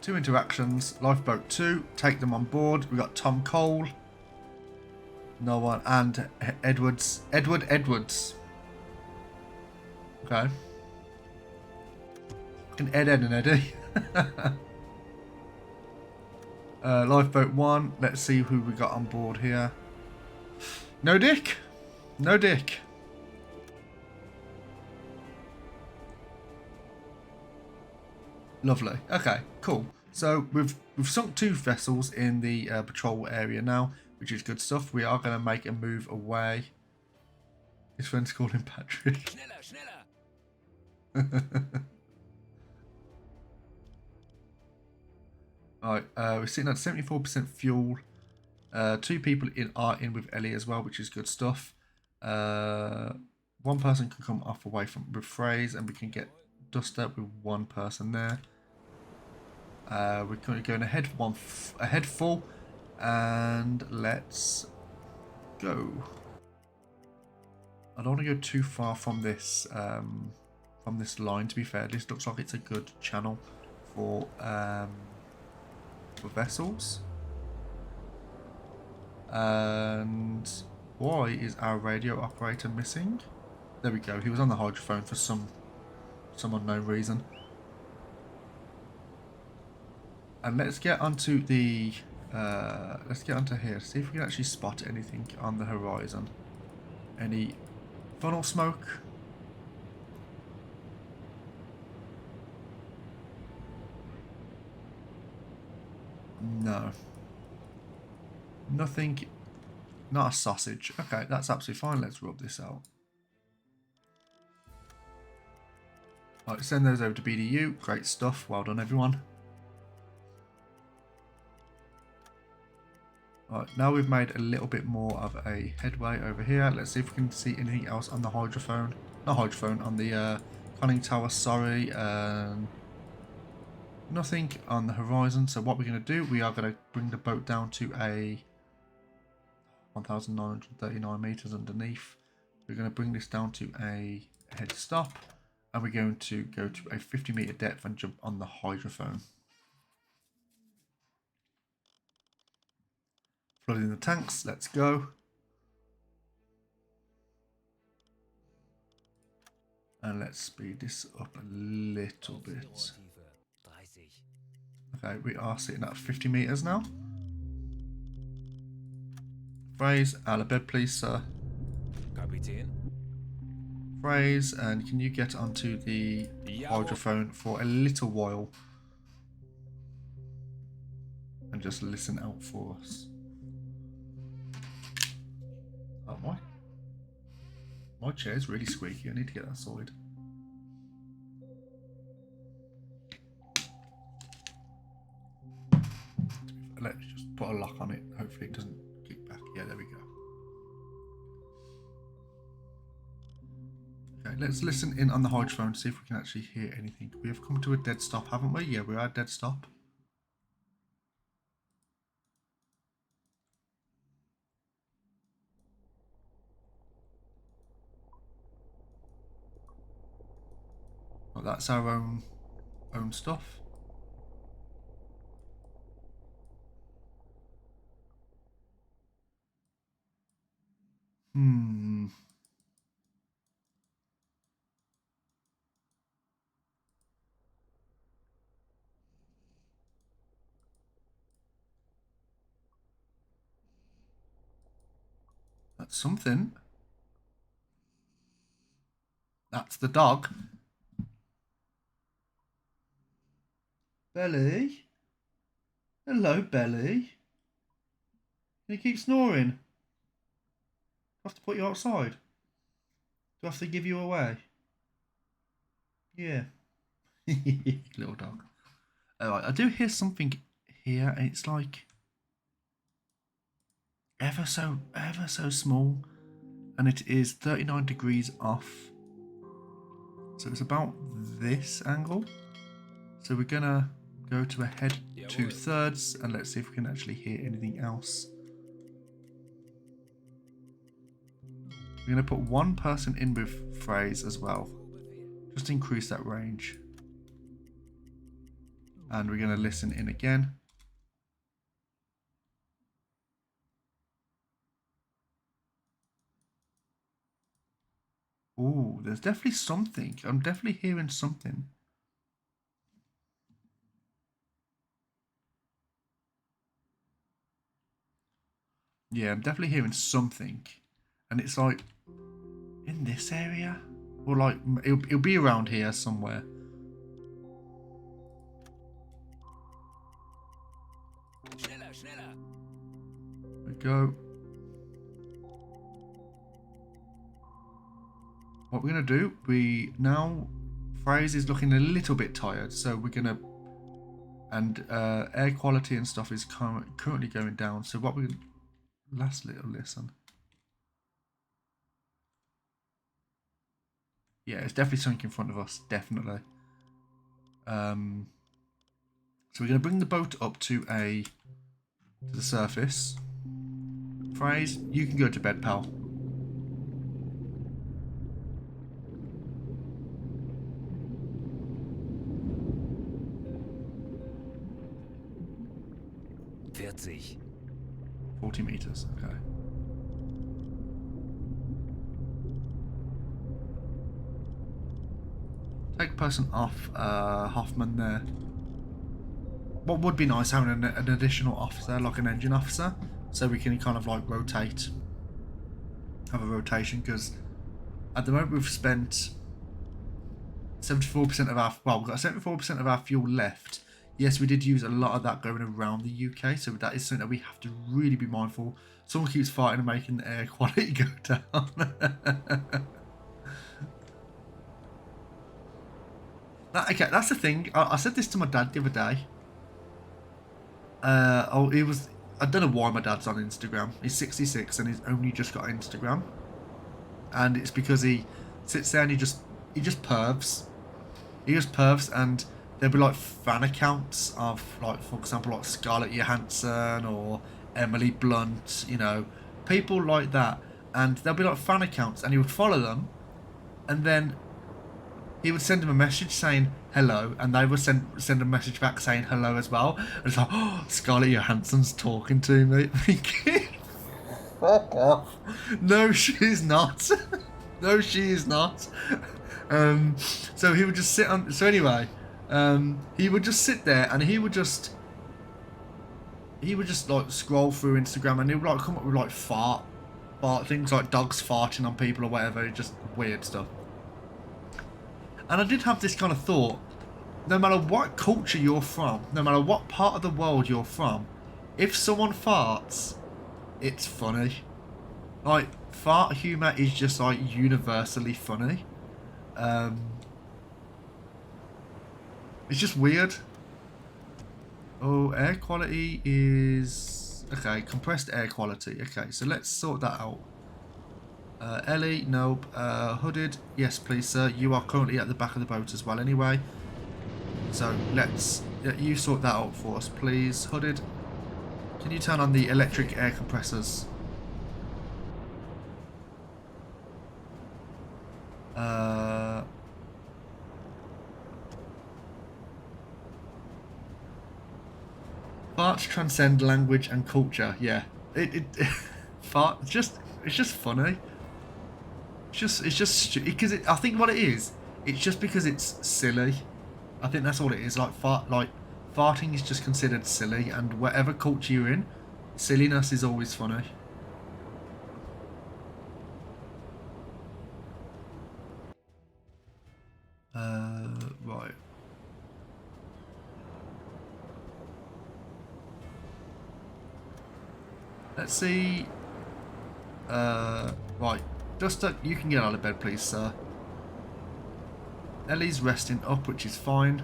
A: Two interactions. Lifeboat 2. Take them on board. We got Tom Cole. No one. And Edwards. Edward Edwards. Okay. Fucking Ed, and Eddie. Lifeboat 1. Let's see who we got on board here. No Dick. No Dick. Lovely. Okay, cool. So we've sunk 2 vessels in the patrol area now, which is good stuff. We are going to make a move away. His friends called him Patrick.
B: Schneller, schneller.
A: Alright, we're sitting at 74% fuel. 2 people are in with Ellie as well, which is good stuff. 1 person can come off away from with Phrase, and we can get dust up with 1 person there. We're currently going ahead full, and let's go. I don't want to go too far from this line. To be fair, this looks like it's a good channel for vessels. And why is our radio operator missing? There we go. He was on the hydrophone for some unknown reason. And let's get onto the let's get onto here. See if we can actually spot anything on the horizon. Any funnel smoke? No. Nothing. Not a sausage. Okay, that's absolutely fine. Let's rub this out. Right, send those over to BDU. Great stuff. Well done, everyone. Right, now we've made a little bit more of a headway over here. Let's see if we can see anything else on the hydrophone. Not hydrophone, on the conning tower, sorry. Nothing on the horizon. So what we're going to do, we are going to bring the boat down to a 1,939 meters underneath. We're going to bring this down to a head stop. And we're going to go to a 50 meter depth and jump on the hydrophone. Flooding the tanks. Let's go. And let's speed this up a little bit.
B: Rohrtiefe 30.
A: Okay, we are sitting at 50 meters now. Phrase, out of bed, please, sir.
B: Kapitän?
A: Phrase, and can you get onto the hydrophone for a little while and just listen out for us? Oh, my chair's really squeaky. I need to get that sorted. Let's just put a lock on it. Hopefully it doesn't kick back. Yeah, there we go. Okay, let's listen in on the hydrophone to see if we can actually hear anything. We have come to a dead stop, haven't we? Yeah, we are a dead stop. Well, that's our own stuff. That's something. That's the dog. Belly? Hello, Belly. You keep snoring. Do I have to put you outside? Do I have to give you away? Yeah. Little dog. Alright, I do hear something here, and it's like ever so small, and it is 39 degrees off. So it's about this angle. So we're gonna go to a head 2/3 and let's see if we can actually hear anything else. We're gonna put one person in with phrase as well, just to increase that range. And we're gonna listen in again. Ooh, there's definitely something. I'm definitely hearing something. Yeah, I'm definitely hearing something. And it's like in this area. Or like it'll be around here somewhere.
B: Schneller, schneller.
A: There we go. What we're going to do, Phrase is looking a little bit tired, so we're going to, and air quality and stuff is currently going down, so what we're, last little listen. Yeah, it's definitely something in front of us, definitely. So we're going to bring the boat up to the surface. Phrase, you can go to bed, pal.
B: Vierzig.
A: 40 meters, okay. Take person off Hoffman there. What would be nice having an additional officer, like an engine officer, so we can kind of like rotate, have a rotation, because at the moment we've spent 74% of our, well, we've got 74% of our fuel left. Yes, we did use a lot of that going around the UK, so that is something that we have to really be mindful. Someone keeps fighting and making the air quality go down. Okay, that's the thing. I said this to my dad the other day. I don't know why my dad's on Instagram. He's 66 and he's only just got Instagram. And it's because he sits there and he just pervs. He just pervs, and there'll be like fan accounts of, like, for example, like Scarlett Johansson or Emily Blunt, you know, people like that. And there'll be like fan accounts, and he would follow them, and then he would send him a message saying, hello, and they will send a message back saying hello as well. And it's like, oh, Scarlett Johansson's talking to me. I'm thinking, fuck off. No, she's not. No, she is not. So he would just sit on. So anyway, he would just sit there and he would just like scroll through Instagram and he would like come up with like fart things, like dogs farting on people or whatever, just weird stuff. And I did have this kind of thought: no matter what culture you're from, no matter what part of the world you're from, if someone farts, it's funny. Like, fart humour is just like universally funny. It's just weird. Oh, air quality is... okay, compressed air quality. Okay, so let's sort that out. Ellie, nope. Hooded, yes please sir. You are currently at the back of the boat as well anyway. So let's let you sort that out for us, please. Hooded, can you turn on the electric air compressors? Farts transcend language and culture. Yeah, fart. It's just funny. It's just because I think what it is. It's just because it's silly. I think that's all it is. Like farting is just considered silly, and whatever culture you're in, silliness is always funny. Right. Let's see. Right. Duster, you can get out of bed, please, sir. Ellie's resting up, which is fine.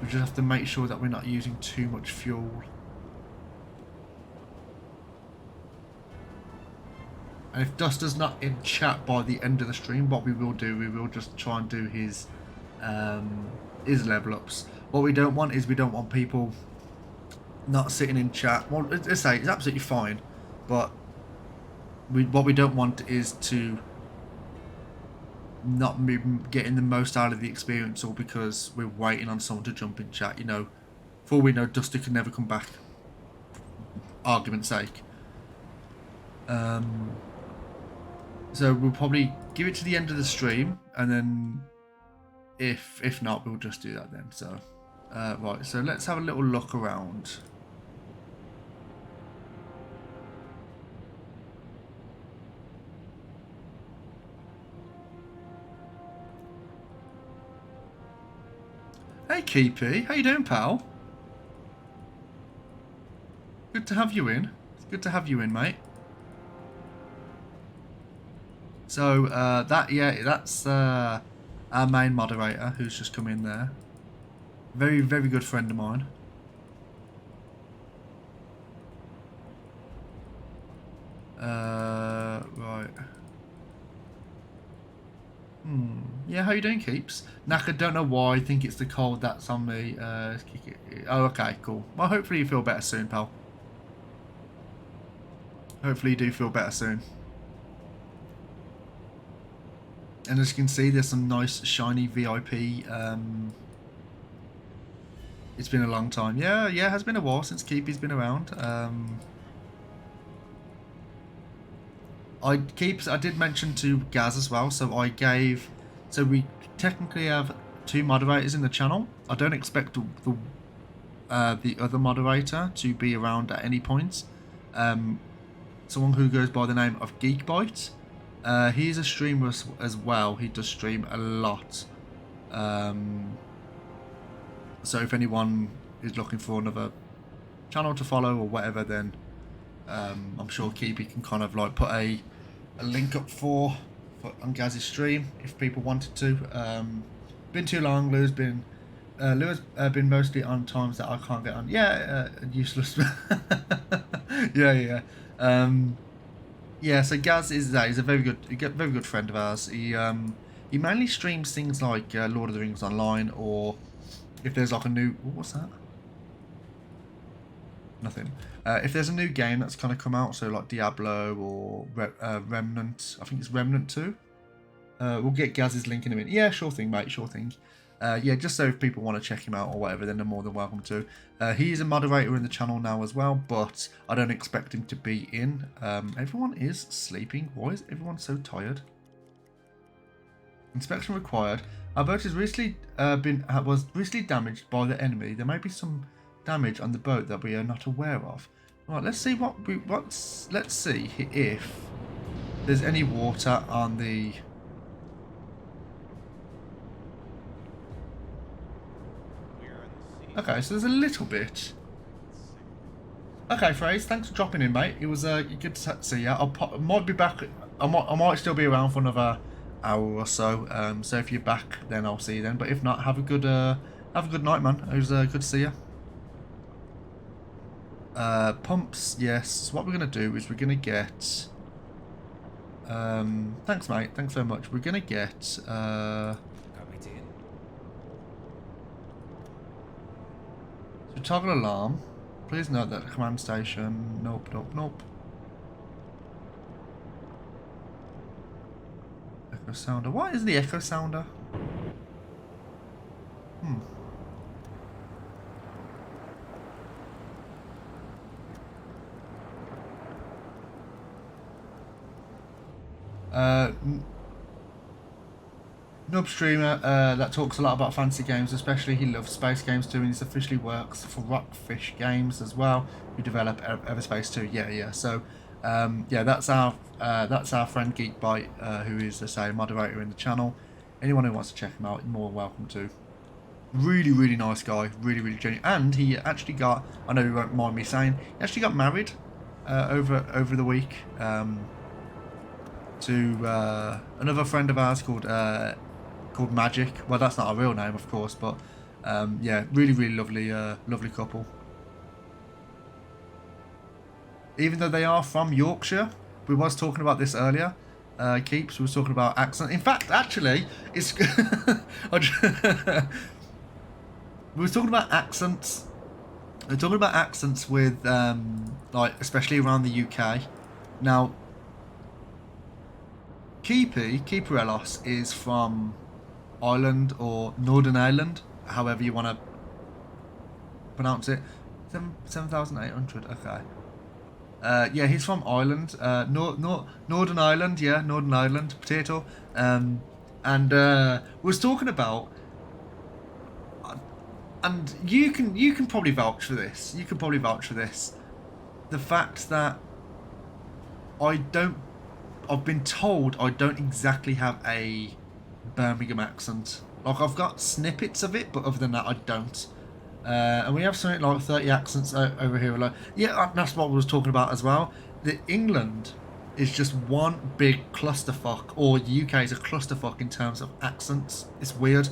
A: We just have to make sure that we're not using too much fuel. And if Duster's not in chat by the end of the stream, what we will do, we will just try and do his level ups. What we don't want is we don't want people not sitting in chat. Well, let's say it's absolutely fine, but what we don't want is to not getting the most out of the experience, or because we're waiting on someone to jump in chat. You know, for all we know, Duster can never come back. Argument's sake. So we'll probably give it to the end of the stream, and then if not, we'll just do that then. So right, so let's have a little look around. Hey Keepy, how you doing, pal? Good to have you in. It's good to have you in, mate. So that's our main moderator who's just come in there. Very, very good friend of mine. Right. Yeah, how you doing, Keeps? Naka, don't know why. I think it's the cold that's on me. Oh, okay, cool. Well, hopefully you feel better soon, pal. Hopefully you do feel better soon. And as you can see, there's some nice, shiny VIP. It's been a long time. Yeah, it has been a while since Keepy's been around. I did mention to Gaz as well, so we technically have 2 moderators in the channel. I don't expect the other moderator to be around at any point. Someone who goes by the name of Geekbite. He's a streamer as well. He does stream a lot. So if anyone is looking for another channel to follow or whatever, then I'm sure Keepy can kind of like put a link up for on Gaz's stream if people wanted to. Been too long. Lou's been mostly on times that I can't get on. Yeah, useless. yeah. Yeah, so Gaz he's a very good friend of ours. He mainly streams things like Lord of the Rings Online, or if there's like a new... what's that? Nothing. If there's a new game that's kind of come out, so like Diablo or Remnant, I think it's Remnant 2. We'll get Gaz's link in a minute. Yeah, sure thing, mate, sure thing. Yeah, just so if people want to check him out or whatever, then they're more than welcome to. He is a moderator in the channel now as well, but I don't expect him to be in. Everyone is sleeping. Why is everyone so tired? Inspection required. Our boat has recently was recently damaged by the enemy. There may be some damage on the boat that we are not aware of. Right, let's see let's see if there's any water on the. Okay, so there's a little bit. Okay, Phrase, thanks for dropping in, mate. It was good to see you. Might be back. I might still be around for another hour or so. So if you're back, then I'll see you then. But if not, have a good night, man. It was good to see you. Pumps, yes. So what we're gonna do is we're gonna get. Thanks, mate. Thanks so much. We're gonna get.
B: Kapitän.
A: So toggle alarm. Please note that the command station. Nope, nope, nope. Echo sounder. What is the echo sounder? Nub streamer that talks a lot about fantasy games, especially he loves space games too, and he officially works for Rockfish Games as well, who develop Everspace 2. Yeah. So yeah, that's our friend Geekbyte, who is, as I say, a moderator in the channel. Anyone who wants to check him out, you're more welcome to. Really nice guy, really genuine, and he actually got, I know you won't mind me saying, he actually got married over the week to another friend of ours called Magic. Well, that's not a real name, of course, but yeah, really lovely couple. Even though they are from Yorkshire, we was talking about this earlier. Keeps was talking about accent. In fact, actually, it's we were talking about accents. We're talking about accents with like especially around the UK. Now, Keeper Ellis is from Ireland or Northern Ireland, however you want to pronounce it. 7,800. Okay. Yeah, he's from Ireland. Northern Ireland. Yeah, Northern Ireland. Potato. And was talking about. And you can probably vouch for this. You can probably vouch for this. The fact that I've been told I don't exactly have a Birmingham accent. Like, I've got snippets of it, but other than that, I don't. And we have something like 30 accents over here alone. Yeah, that's what we was talking about as well. That England is just one big clusterfuck, or the UK is a clusterfuck in terms of accents. It's weird.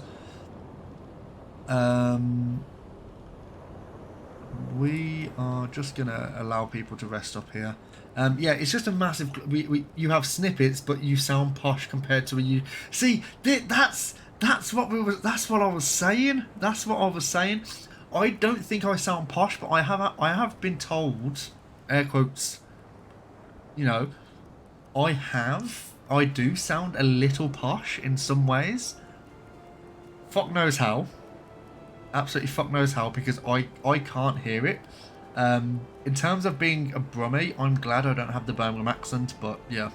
A: We are just gonna allow people to rest up here. Yeah, it's just a massive. You have snippets, but you sound posh compared to you. See, that's what I was saying. That's what I was saying. I don't think I sound posh, but I have been told, air quotes. You know, I do sound a little posh in some ways. Fuck knows how. Absolutely fuck knows how, because I can't hear it. In terms of being a Brummie, I'm glad I don't have the Birmingham accent, but yeah.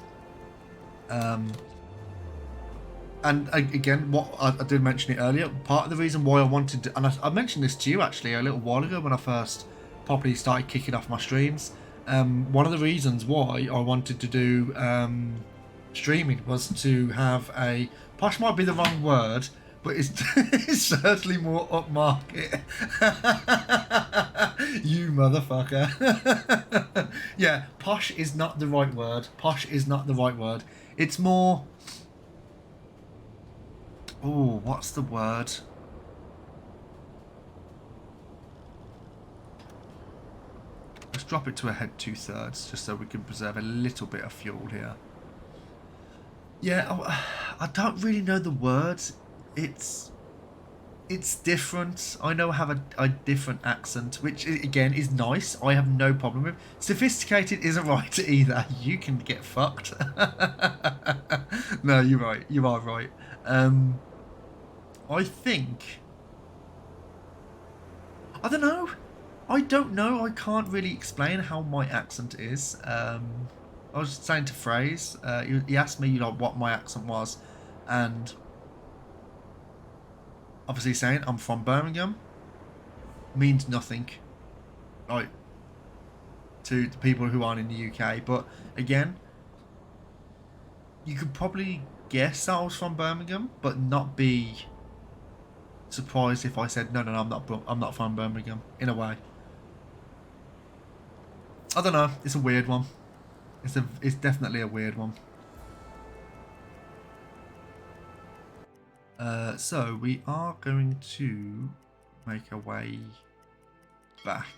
A: And again, what I did mention it earlier, part of the reason why I wanted to, and I mentioned this to you actually a little while ago when I first properly started kicking off my streams. One of the reasons why I wanted to do streaming was to have a, posh might be the wrong word, but it's, it's certainly more upmarket. You motherfucker. Yeah, posh is not the right word. Posh is not the right word. It's more... Oh, what's the word? Let's drop it to a head 2/3, just so we can preserve a little bit of fuel here. Yeah, I don't really know the words. It's different. I know I have a different accent, which again is nice. I have no problem with. Sophisticated isn't right either. You can get fucked. No, you're right. You are right. I think... I don't know. I don't know. I can't really explain how my accent is. I was saying to Phrase, he asked me, you know, what my accent was, and obviously saying I'm from Birmingham means nothing, like, to the people who aren't in the UK. But again, you could probably guess that I was from Birmingham, but not be surprised if I said no, I'm not from Birmingham. In a way, I don't know. It's a weird one. It's definitely a weird one. So we are going to make our way back,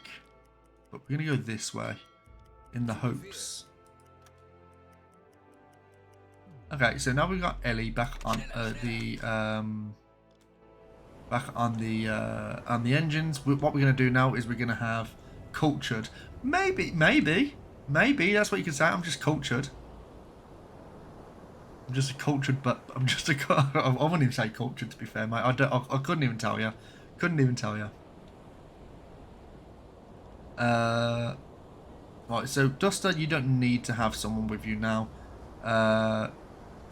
A: but we're going to go this way in the hopes. Okay, so now we've got Ellie back on on the engines. What we're going to do now is we're going to have cultured. Maybe that's what you could say. I'm just cultured. I'm just a cultured, but I'm just a. I wouldn't even say cultured, to be fair, mate. I couldn't even tell you. Couldn't even tell you. Right. So Duster, you don't need to have someone with you now.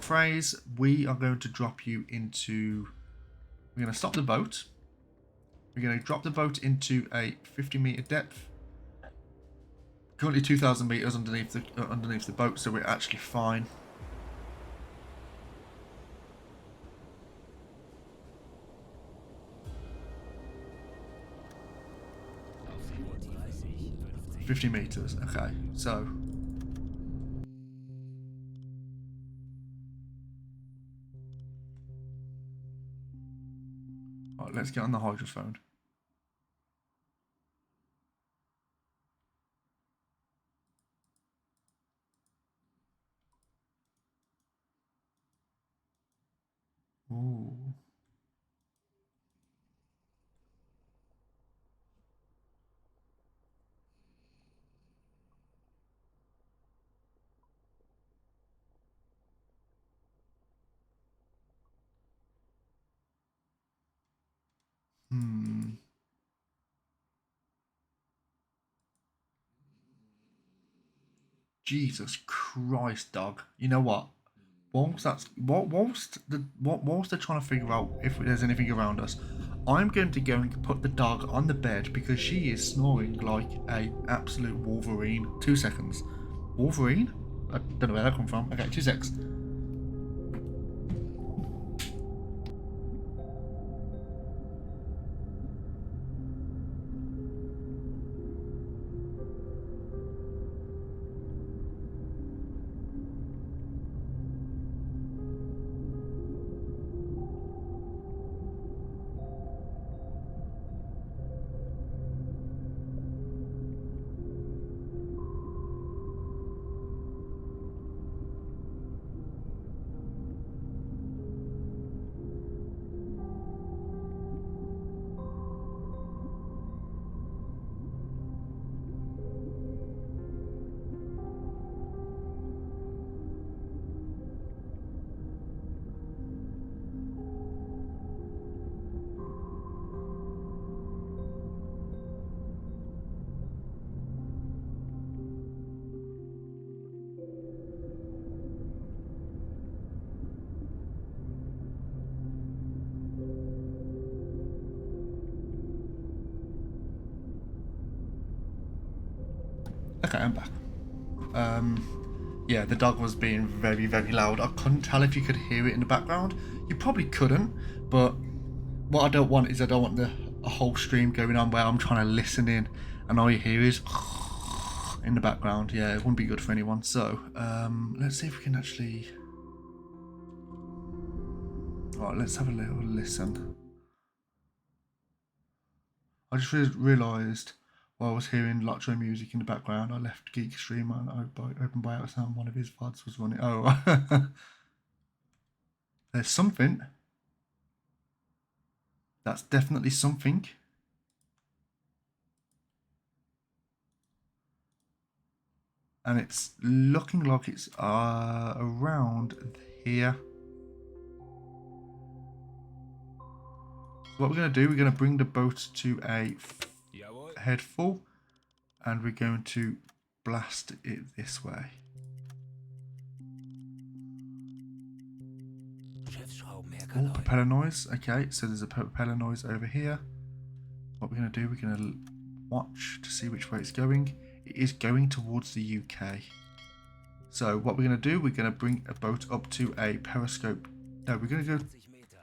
A: Phrase, we are going to drop you into. We're going to stop the boat. We're going to drop the boat into a 50-meter depth. Currently 2,000 meters underneath the boat, so we're actually fine.
B: Uhr
A: 50 meters. Okay, so. Right, let's get on the hydrophone. Ooh. Jesus Christ, dog. You know what? Whilst they're trying to figure out if there's anything around us, I'm going to go and put the dog on the bed because she is snoring like a absolute Wolverine. 2 seconds. Wolverine? I don't know where that come from. Okay, 2 seconds. Okay, I'm back. Yeah, the dog was being very, very loud. I couldn't tell if you could hear it in the background. You probably couldn't, but what I don't want is I don't want a whole stream going on where I'm trying to listen in and all you hear is in the background. Yeah, it wouldn't be good for anyone. So, let's see if we can actually... Alright, let's have a little listen. I just realised while I was hearing Lotro music in the background, I left Geek Stream and I opened by accident and one of his VODs was running. Oh, there's something. That's definitely something. And it's looking like it's around here. what we're going to do, we're going to bring the boat to a
B: Jawohl.
A: head full, and we're going to blast it this way.
B: Schiffsschraubenherr
A: Oh,
B: Kaloi.
A: propeller noise. Okay, so there's a propeller noise over here. What we're going to do, we're going to watch to see which way it's going. It is going towards the UK. So what we're going to do, we're going to bring a boat up to a periscope. No, we're going to go,
B: 20 Meter.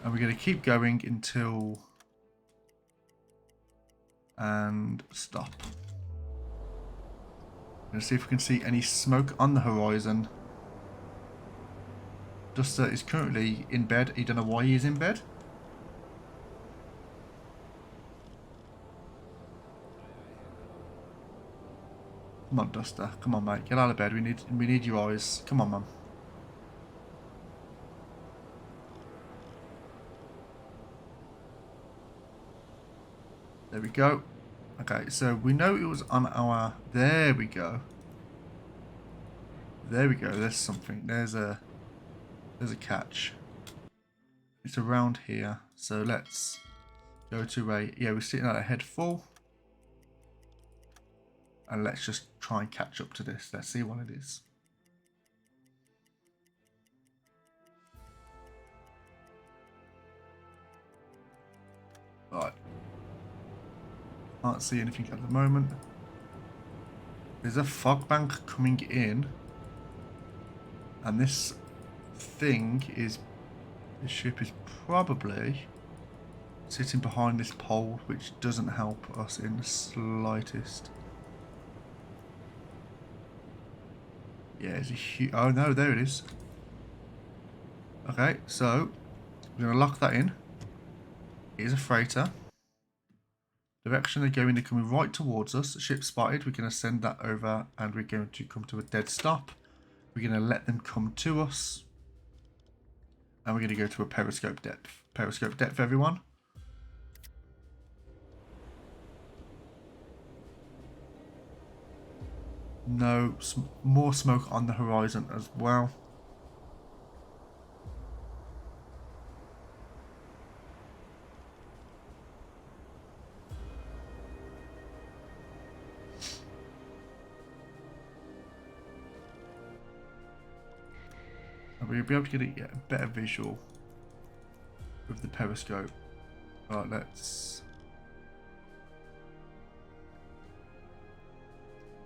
A: and we're going to keep going until, and stop. I'm going to see if we can see any smoke on the horizon. Duster is currently in bed. You don't know why he is in bed. Come on, Duster. Come on, mate. Get out of bed. We need your eyes. Come on, man. There we go. Okay, so we know it was on our... There we go. There we go. There's something. There's a catch. It's around here. So let's go to a... Yeah, we're sitting at a head full. And let's just try and catch up to this. Let's see what it is. Right. Can't see anything at the moment. There's a fog bank coming in. And this thing is... This ship is probably sitting behind this pole, which doesn't help us in the slightest. Yeah, it's a huge... Oh no, there it is. Okay, so we're going to lock that in. It is a freighter. Direction they're going, they're coming right towards us. Ship spotted. We're going to send that over and we're going to come to a dead stop. We're going to let them come to us. And we're going to go to a periscope depth. Periscope depth, everyone. No, more smoke on the horizon as well. And we'll be able to get a better visual with the periscope. Right, let's...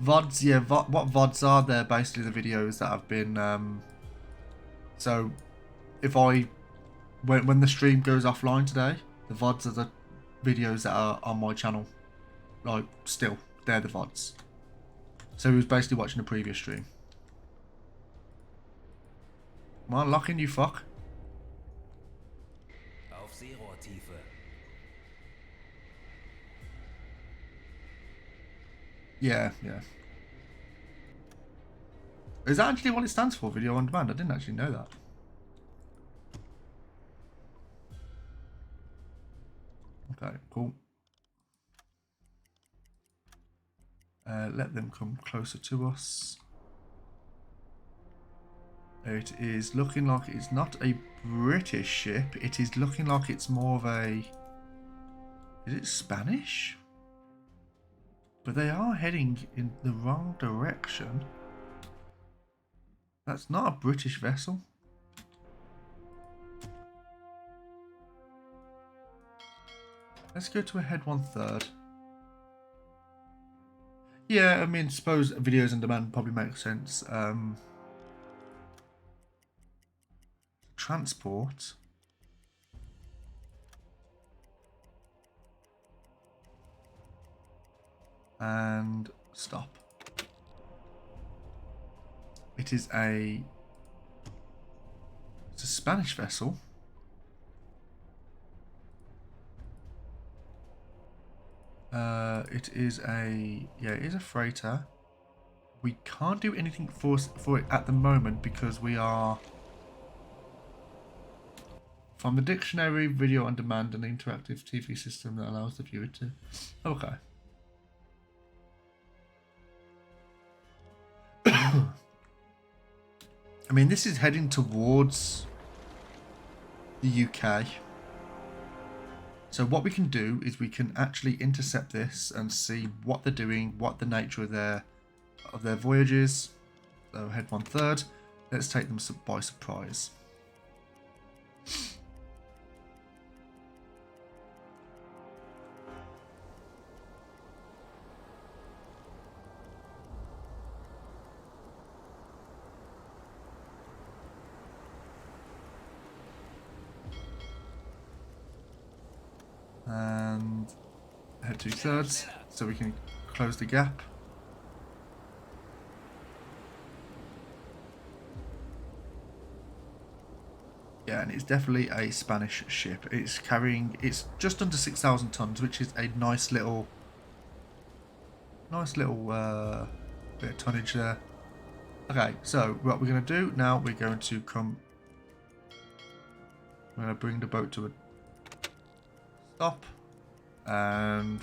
A: VODs, yeah, what VODs are, they're basically the videos that have been, so if I, when the stream goes offline today, the VODs are the videos that are on my channel, like, still, they're the VODs. So he was basically watching the previous stream. Come on, lock in, you fuck.
B: Auf Seerohrtiefe.
A: Yeah. Is that actually what it stands for, video on demand? I didn't actually know that. Okay, cool. Let them come closer to us. It is looking like it's not a British ship. It is looking like it's more of a... Is it Spanish? But they are heading in the wrong direction. That's not a British vessel. Let's go to a head 1/3. Yeah, I mean, suppose videos on demand probably makes sense. Transport. And stop. It's a Spanish vessel. It is a freighter. We can't do anything for it at the moment because we are from the dictionary, video on demand, an interactive TV system that allows the viewer to. Okay. I mean, this is heading towards the UK. So what we can do is we can actually intercept this and see what they're doing, what the nature of their voyages. So head 1/3. Let's take them by surprise. And head 2/3 so we can close the gap. Yeah, and it's definitely a Spanish ship. It's just under 6,000 tons, which is a nice little bit of tonnage there. Okay, so what we're going to do now, we're going to bring the boat to a stop, and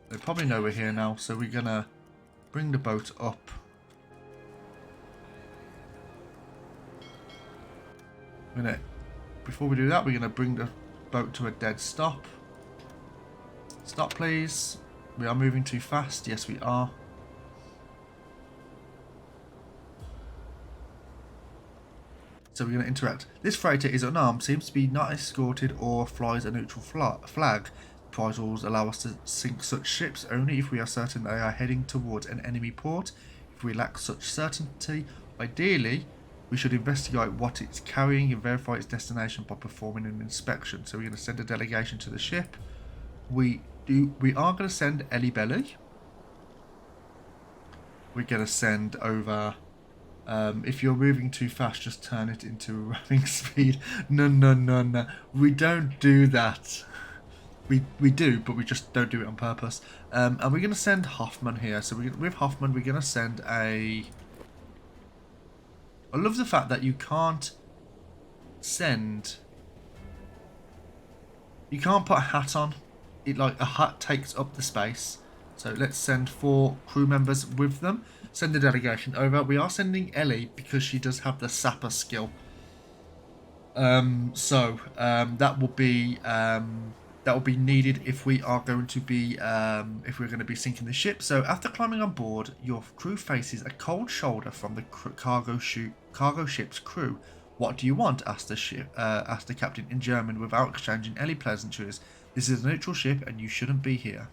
A: they probably know we're here now, so we're going to bring the boat up. Before we do that, we're going to bring the boat to a dead stop. Stop, please. We are moving too fast. Yes, we are. So we're going to interact. This freighter is unarmed, seems to be not escorted or flies a neutral flag. Prize rules allow us to sink such ships only if we are certain they are heading towards an enemy port. If we lack such certainty, ideally, we should investigate what it's carrying and verify its destination by performing an inspection. So we're going to send a delegation to the ship. We are going to send Ellie Belly. We're going to send over... if you're moving too fast, just turn it into running speed. No. We don't do that. We do, but we just don't do it on purpose. And we're going to send Hoffman here. So with Hoffman, we're going to send a... I love the fact that you can't send... You can't put a hat on. A hat takes up the space. So let's send 4 crew members with them. Send the delegation over. We are sending Ellie because she does have the sapper skill. That will be needed if we are going to be sinking the ship. So after climbing on board, your crew faces a cold shoulder from the cargo ship's crew. What do you want? Asked the captain in German without exchanging any pleasantries. This is a neutral ship and you shouldn't be here.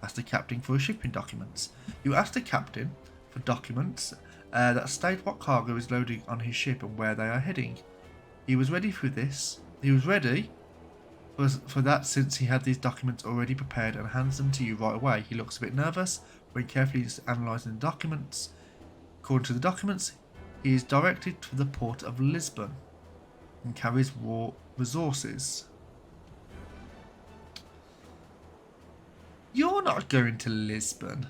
A: Asked the captain for shipping documents. You asked the captain for documents that state what cargo is loading on his ship and where they are heading. He was ready for this. He was ready for that since he had these documents already prepared and hands them to you right away. He looks a bit nervous when carefully analysing the documents. According to the documents, he is directed to the port of Lisbon and carries raw resources. You're not going to Lisbon.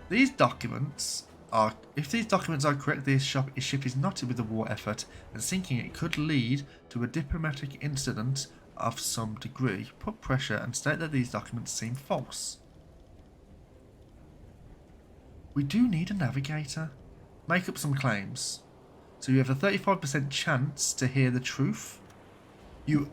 A: These documents are... If these documents are correct, this ship is not with a war effort, and sinking it could lead to a diplomatic incident of some degree. Put pressure and state that these documents seem false. We do need a navigator. Make up some claims. So you have a 35% chance to hear the truth. You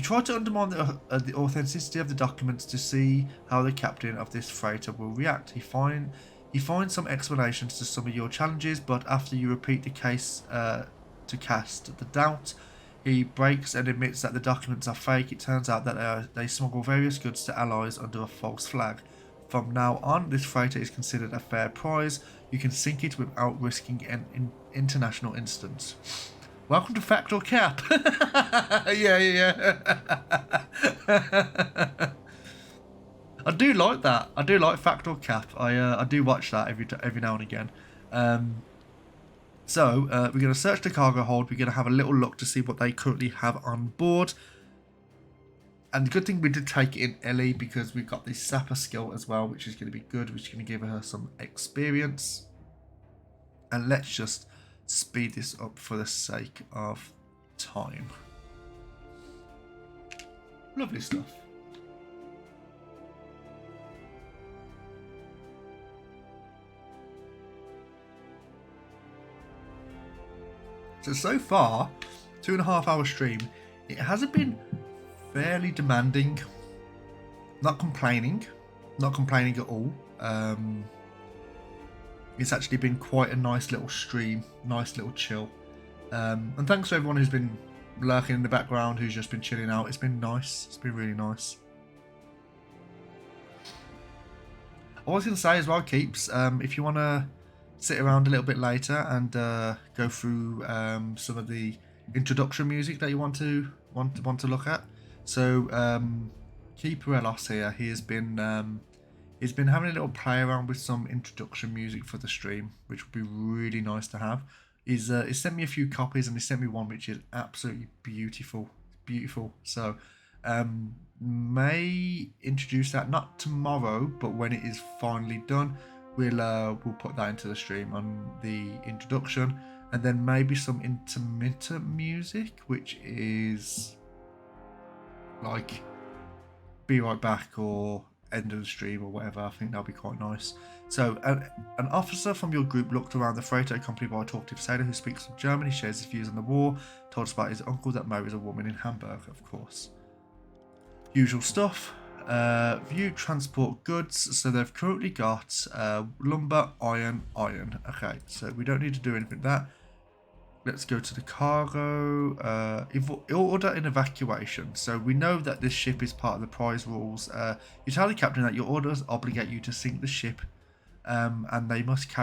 A: try to undermine the authenticity of the documents to see how the captain of this freighter will react. He finds some explanations to some of your challenges, but after you repeat the case to cast the doubt, he breaks and admits that the documents are fake. It turns out that they smuggle various goods to allies under a false flag. From now on, this freighter is considered a fair prize. You can sink it without risking an international incident. Welcome to Fact or Cap. Yeah. I do like that. I do like Fact or Cap. I do watch that every now and again. So we're going to search the cargo hold. We're going to have a little look to see what they currently have on board. And the good thing we did take in Ellie because we've got this sapper skill as well, which is going to be good, which is going to give her some experience. And let's just speed this up for the sake of time. Lovely stuff. So far, 2.5 hour stream. It hasn't been fairly demanding. Not complaining at all. It's actually been quite a nice little stream, nice little chill. And thanks to everyone who's been lurking in the background, who's just been chilling out. It's been nice. It's been really nice. I was going to say as well, Keeps, if you want to sit around a little bit later and go through some of the introduction music that you want to look at. So Keeper Elos here, he's been having a little play around with some introduction music for the stream, which would be really nice to have. He's sent me a few copies, and he sent me one which is absolutely beautiful. So may introduce that not tomorrow, but when it is finally done, we'll put that into the stream on the introduction, and then maybe some intermittent music, which is like Be Right Back or end of the stream or whatever. I think that'll be quite nice. So an officer from your group looked around the freighter accompanied by a talkative sailor who speaks some German. He shares his views on the war, told us about his uncle that marries a woman in Hamburg, of course. Usual stuff. View transport goods. So they've currently got lumber, iron. Okay, so we don't need to do anything with that. Let's go to the cargo. Order an evacuation. So we know that this ship is part of the prize rules. You tell the captain that your orders obligate you to sink the ship, and they must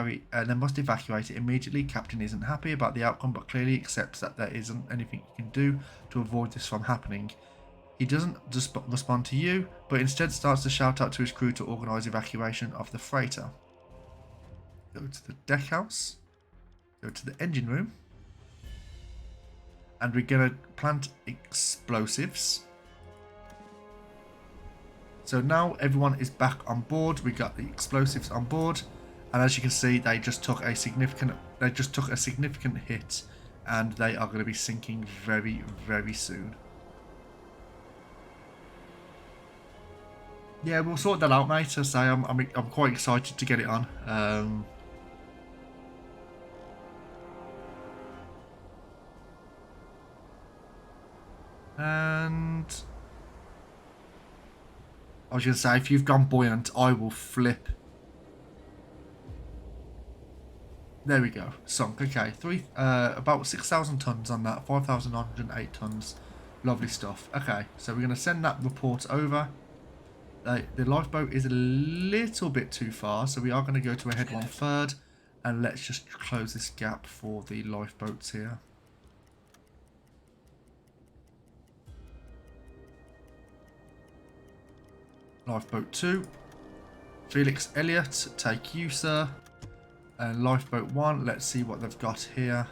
A: evacuate it immediately. Captain isn't happy about the outcome, but clearly accepts that there isn't anything you can do to avoid this from happening. He doesn't respond to you, but instead starts to shout out to his crew to organise evacuation of the freighter. Go to the deck house. Go to the engine room. And we're going to plant explosives. So now everyone is back on board. We got the explosives on board, and as you can see, they just took a significant hit, and they are going to be sinking very, very soon. Yeah, we'll sort that out, mate. I say I'm quite excited to get it on. And I was going to say, if you've gone buoyant, I will flip. There we go. Sunk. Okay. About 6,000 tons on that. 5,908 tons. Lovely stuff. Okay. So we're going to send that report over. The lifeboat is a little bit too far, so we are going to go to a head 1/3. And let's just close this gap for the lifeboats here. Lifeboat 2. Felix Elliott, take you, sir. And lifeboat 1, let's see what they've got here.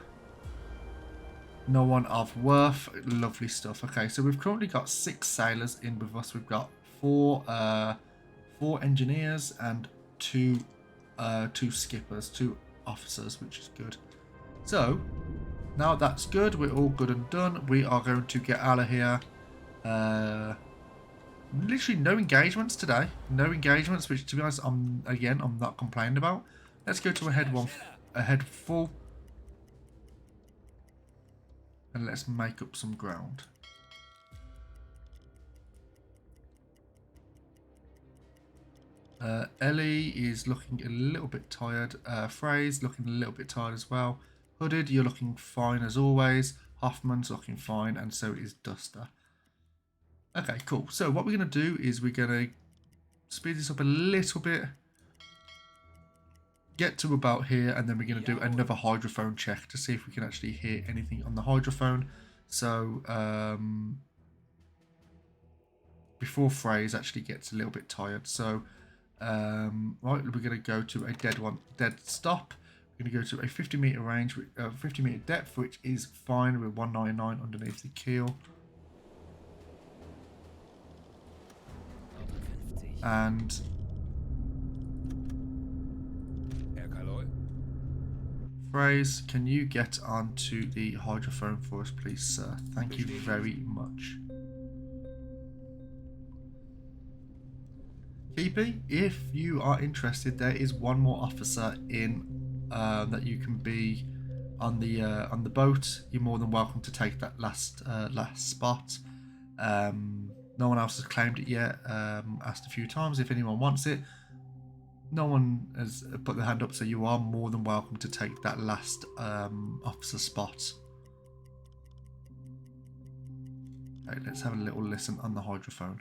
A: No one of worth. Lovely stuff. Okay, so we've currently got 6 sailors in with us. We've got 4 engineers and 2 skippers, 2 officers, which is good. So now that's good. We're all good and done. We are going to get out of here. Literally no engagements today. No engagements, which to be honest, I'm not complaining about. Let's go to a head full. And let's make up some ground. Ellie is looking a little bit tired. Frey's looking a little bit tired as well. Hooded, you're looking fine as always. Hoffman's looking fine, and so is Duster. Okay, cool. So what we're going to do is we're going to speed this up a little bit. Get to about here, and then we're going to do another hydrophone check to see if we can actually hear anything on the hydrophone. So before Frey's actually gets a little bit tired. So right, we're going to go to a dead stop. We're going to go to a 50-meter range, 50-meter depth, which is fine with 199 underneath the keel. And Phrase, can you get onto the hydrophone for us, please, sir? Thank you very much. Keepy, if you are interested, there is one more officer in that you can be on the boat, you're more than welcome to take that last spot. No one else has claimed it yet. Asked a few times if anyone wants it. No one has put their hand up, so you are more than welcome to take that last officer spot. Okay, let's have a little listen on the hydrophone.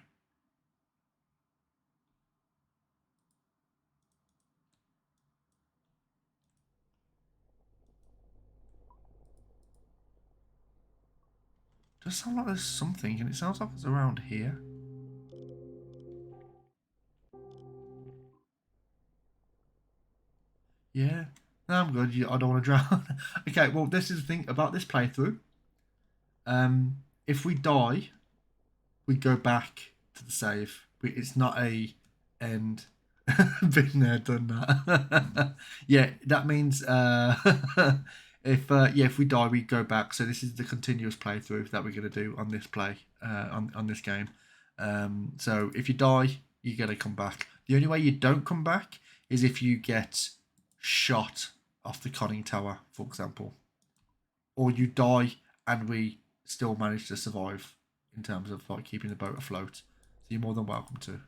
A: Does sound like there's something, and it sounds like it's around here. Yeah, no, I'm good. I don't want to drown. Okay, well, this is the thing about this playthrough. If we die, we go back to the save. It's not a end. Been there, done that. Yeah, that means if we die, we go back. So this is the continuous playthrough that we're gonna do on this on this game. So if you die, you gotta come back. The only way you don't come back is if you get shot off the conning tower, for example, or you die and we still manage to survive in terms of like keeping the boat afloat. So you're more than welcome to.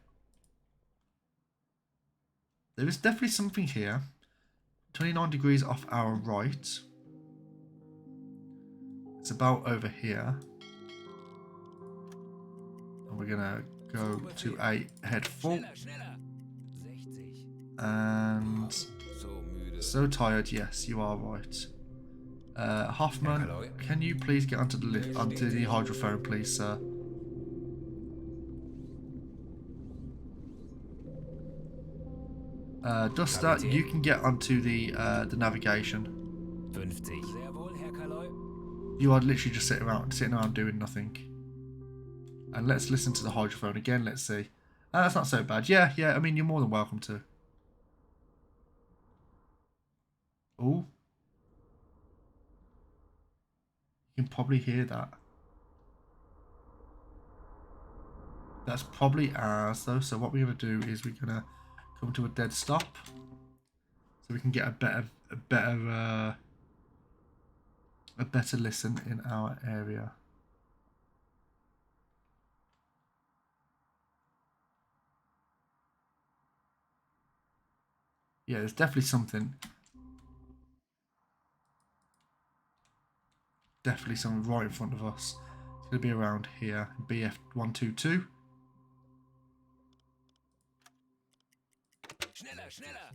A: There is definitely something here. 29 degrees off our right. It's about over here. And we're gonna go to a head full. And so tired, yes, you are right. Hoffman, can you please get onto the hydrophone, please, sir? Duster, you can get onto the navigation.
B: 50. Sehr wohl, Herr Kaloi.
A: You are literally just sitting around doing nothing. And let's listen to the hydrophone again. Let's see. That's not so bad. Yeah. I mean, you're more than welcome to. Oh. You can probably hear that. That's probably ours, though. So what we're going to do is we're going to come to a dead stop. So we can get a better listen in our area. Yeah, there's definitely something. Definitely something right in front of us. It's going to be around here. BF122.
B: Schneller, schneller.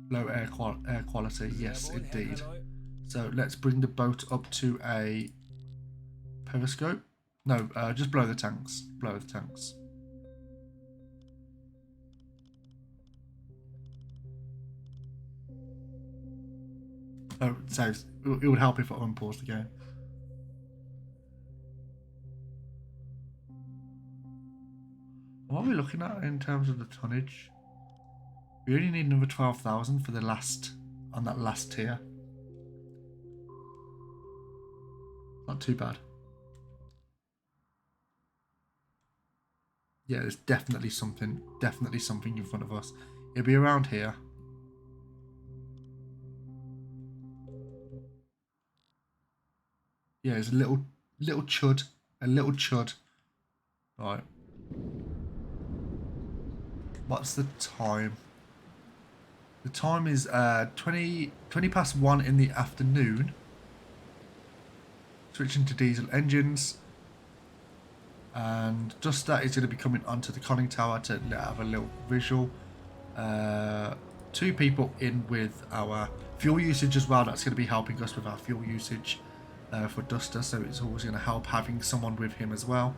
A: Low air quality. Yes, indeed. So let's bring the boat up to a periscope. No, just blow the tanks. Blow the tanks. Oh, it saves. It would help if I unpause the game. What are we looking at in terms of the tonnage? We only need another 12,000 for the last, on that last tier. Not too bad. Yeah, there's definitely something in front of us. It'll be around here. Yeah, there's a little chud. Right. What's the time? The time is 20 past 1 in the afternoon. Switching to diesel engines. And just that is going to be coming onto the conning tower to have a little visual. 2 people in with our fuel usage as well. That's going to be helping us with our fuel usage for Duster. So it's always going to help having someone with him as well.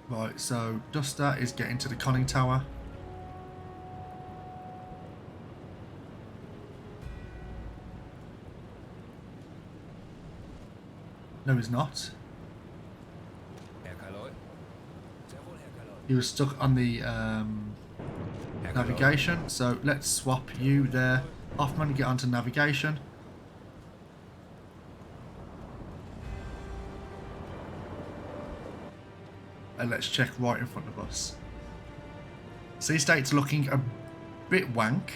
A: Right, so Duster is getting to the conning tower. No, he's not. He was stuck on the navigation, so let's swap you there. Hoffman, get onto navigation. And let's check right in front of us. Sea state's looking a bit wank.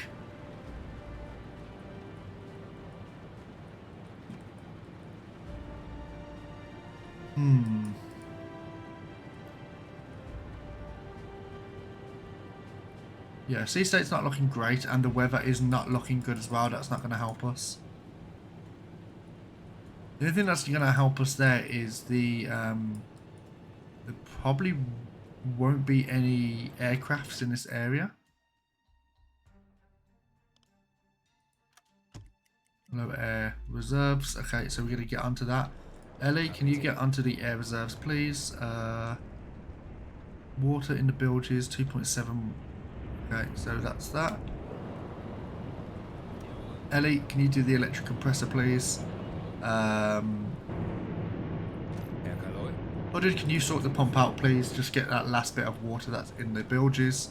A: Yeah, sea state's not looking great, and the weather is not looking good as well. That's not going to help us. The only thing that's going to help us there is there probably won't be any aircrafts in this area. Low air reserves. Okay, so we're going to get onto that. Ellie, can you get onto the air reserves, please? Water in the bilges, 2.7. Okay, so that's that. Ellie, can you do the electric compressor, please? Hooded, can you sort the pump out, please? Just get that last bit of water that's in the bilges.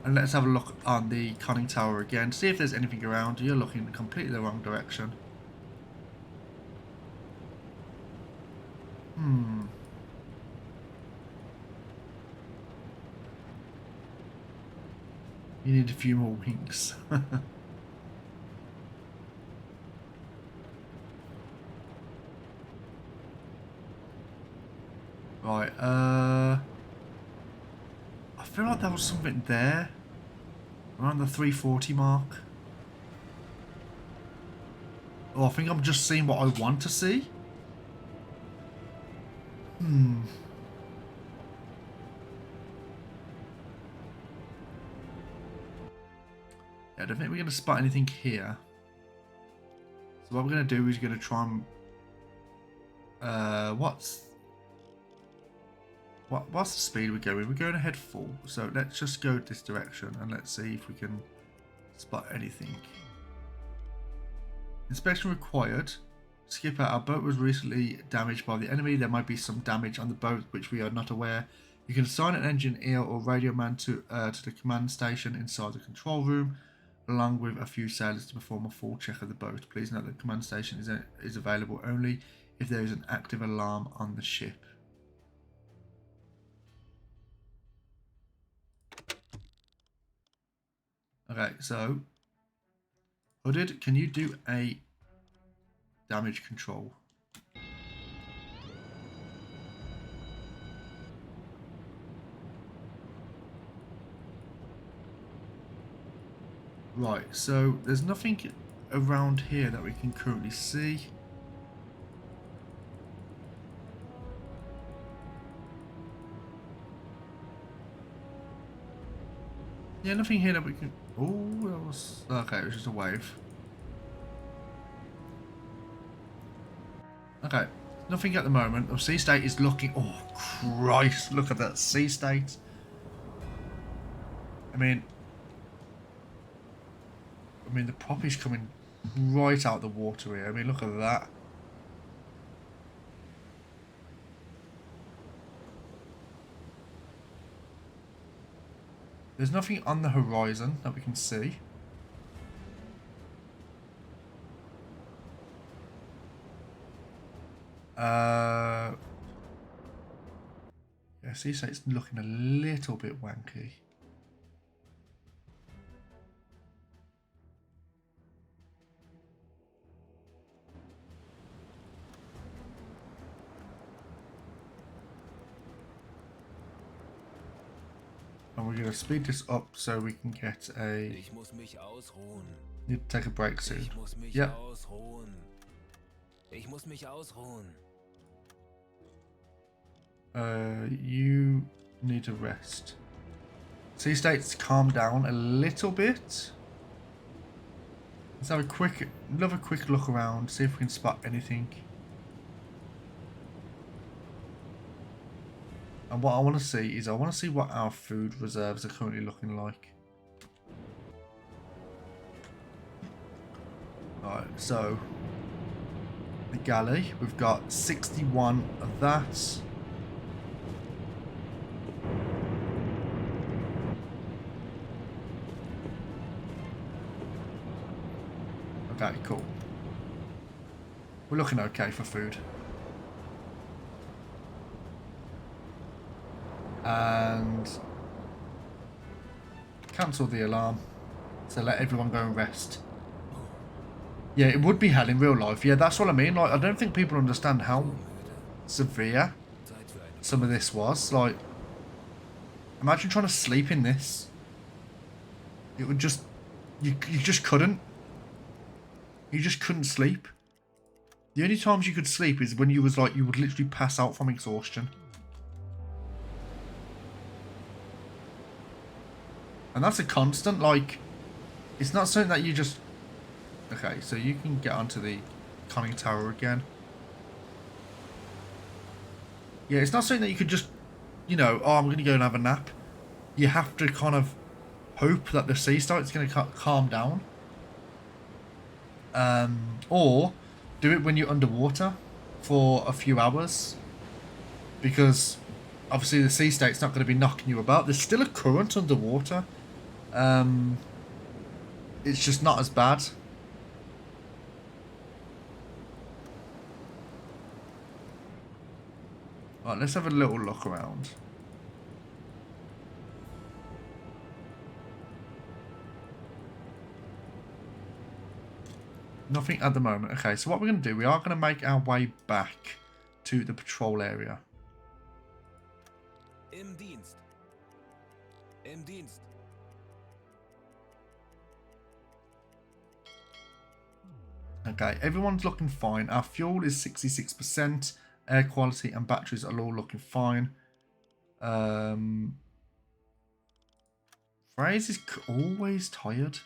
A: And let's have a look on the conning tower again. See if there's anything around. You're looking in completely the wrong direction. You need a few more winks. Right, I feel like there was something there. Around the 340 mark. Oh, I think I'm just seeing what I want to see. Yeah, I don't think we're going to spot anything here. So what we're going to do is going to try and... what's the speed we're going? We're going ahead full. So let's just go this direction and let's see if we can spot anything. Inspection required. Skipper, our boat was recently damaged by the enemy. There might be some damage on the boat which we are not aware. You can assign an engineer or radio man to the command station inside the control room, along with a few sailors to perform a full check of the boat. Please note that the command station is available only if there is an active alarm on the ship. Okay, so Hooded, can you do a damage control? Right, so there's nothing around here that we can currently see. Yeah, nothing here that we can... Oh, that was... Okay, it was just a wave. Okay, nothing at the moment. The sea state is looking... Oh, Christ, look at that sea state. I mean, the prop is coming right out of the water here. I mean, look at that. There's nothing on the horizon that we can see. Yeah, sea state's looking a little bit wanky. And we're going to speed this up so we can get a...
B: Ich muss mich ausruhen.
A: Need to take a break soon.
B: Ich muss mich
A: Yep.
B: ausruhen. Ich muss mich ausruhen.
A: You need to rest. Sea states calm down a little bit. Let's have another quick look around, see if we can spot anything. And what I want to see is what our food reserves are currently looking like. Right, so the galley, we've got 61 of that. Okay, cool. We're looking okay for food. And cancel the alarm. So let everyone go and rest. Yeah, it would be hell in real life. Yeah, that's what I mean. Like, I don't think people understand how severe
B: Zeit für eine
A: some of this was. Like, imagine trying to sleep in this. It would just... You just couldn't. You just couldn't sleep. The only times you could sleep is when you was like, you would literally pass out from exhaustion. And that's a constant, like, it's not something that you just... Okay, so you can get onto the conning tower again. Yeah, it's not something that you could just, you know, oh, I'm going to go and have a nap. You have to kind of hope that the sea starts going to calm down. Or do it when you're underwater for a few hours. Because obviously the sea state's not going to be knocking you about. There's still a current underwater. It's just not as bad. Right, let's have a little look around. Nothing at the moment. Okay, so what we're going to do, we are going to make our way back to the patrol area.
B: Im Dienst. Im Dienst.
A: Okay, everyone's looking fine. Our fuel is 66%. Air quality and batteries are all looking fine. Phrase is always tired.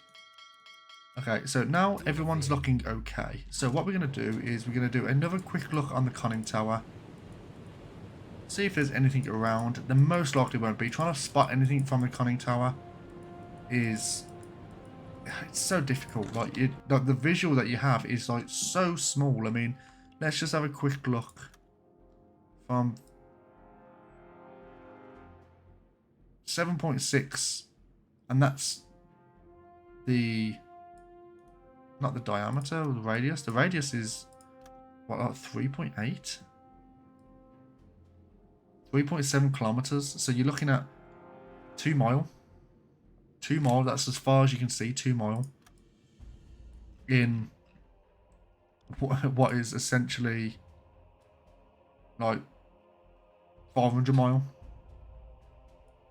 A: Okay, so now everyone's looking okay. So what we're going to do is we're going to do another quick look on the conning tower. See if there's anything around. There most likely won't be. Trying to spot anything from the conning tower is... It's so difficult. Like, the visual that you have is like so small. I mean, let's just have a quick look from 7.6, and that's the... Not the diameter or the radius. The radius is, what, like 3.8? 3.7 kilometers. So you're looking at 2 mile. 2 mile, that's as far as you can see, 2 mile. In what is essentially like 500 mile.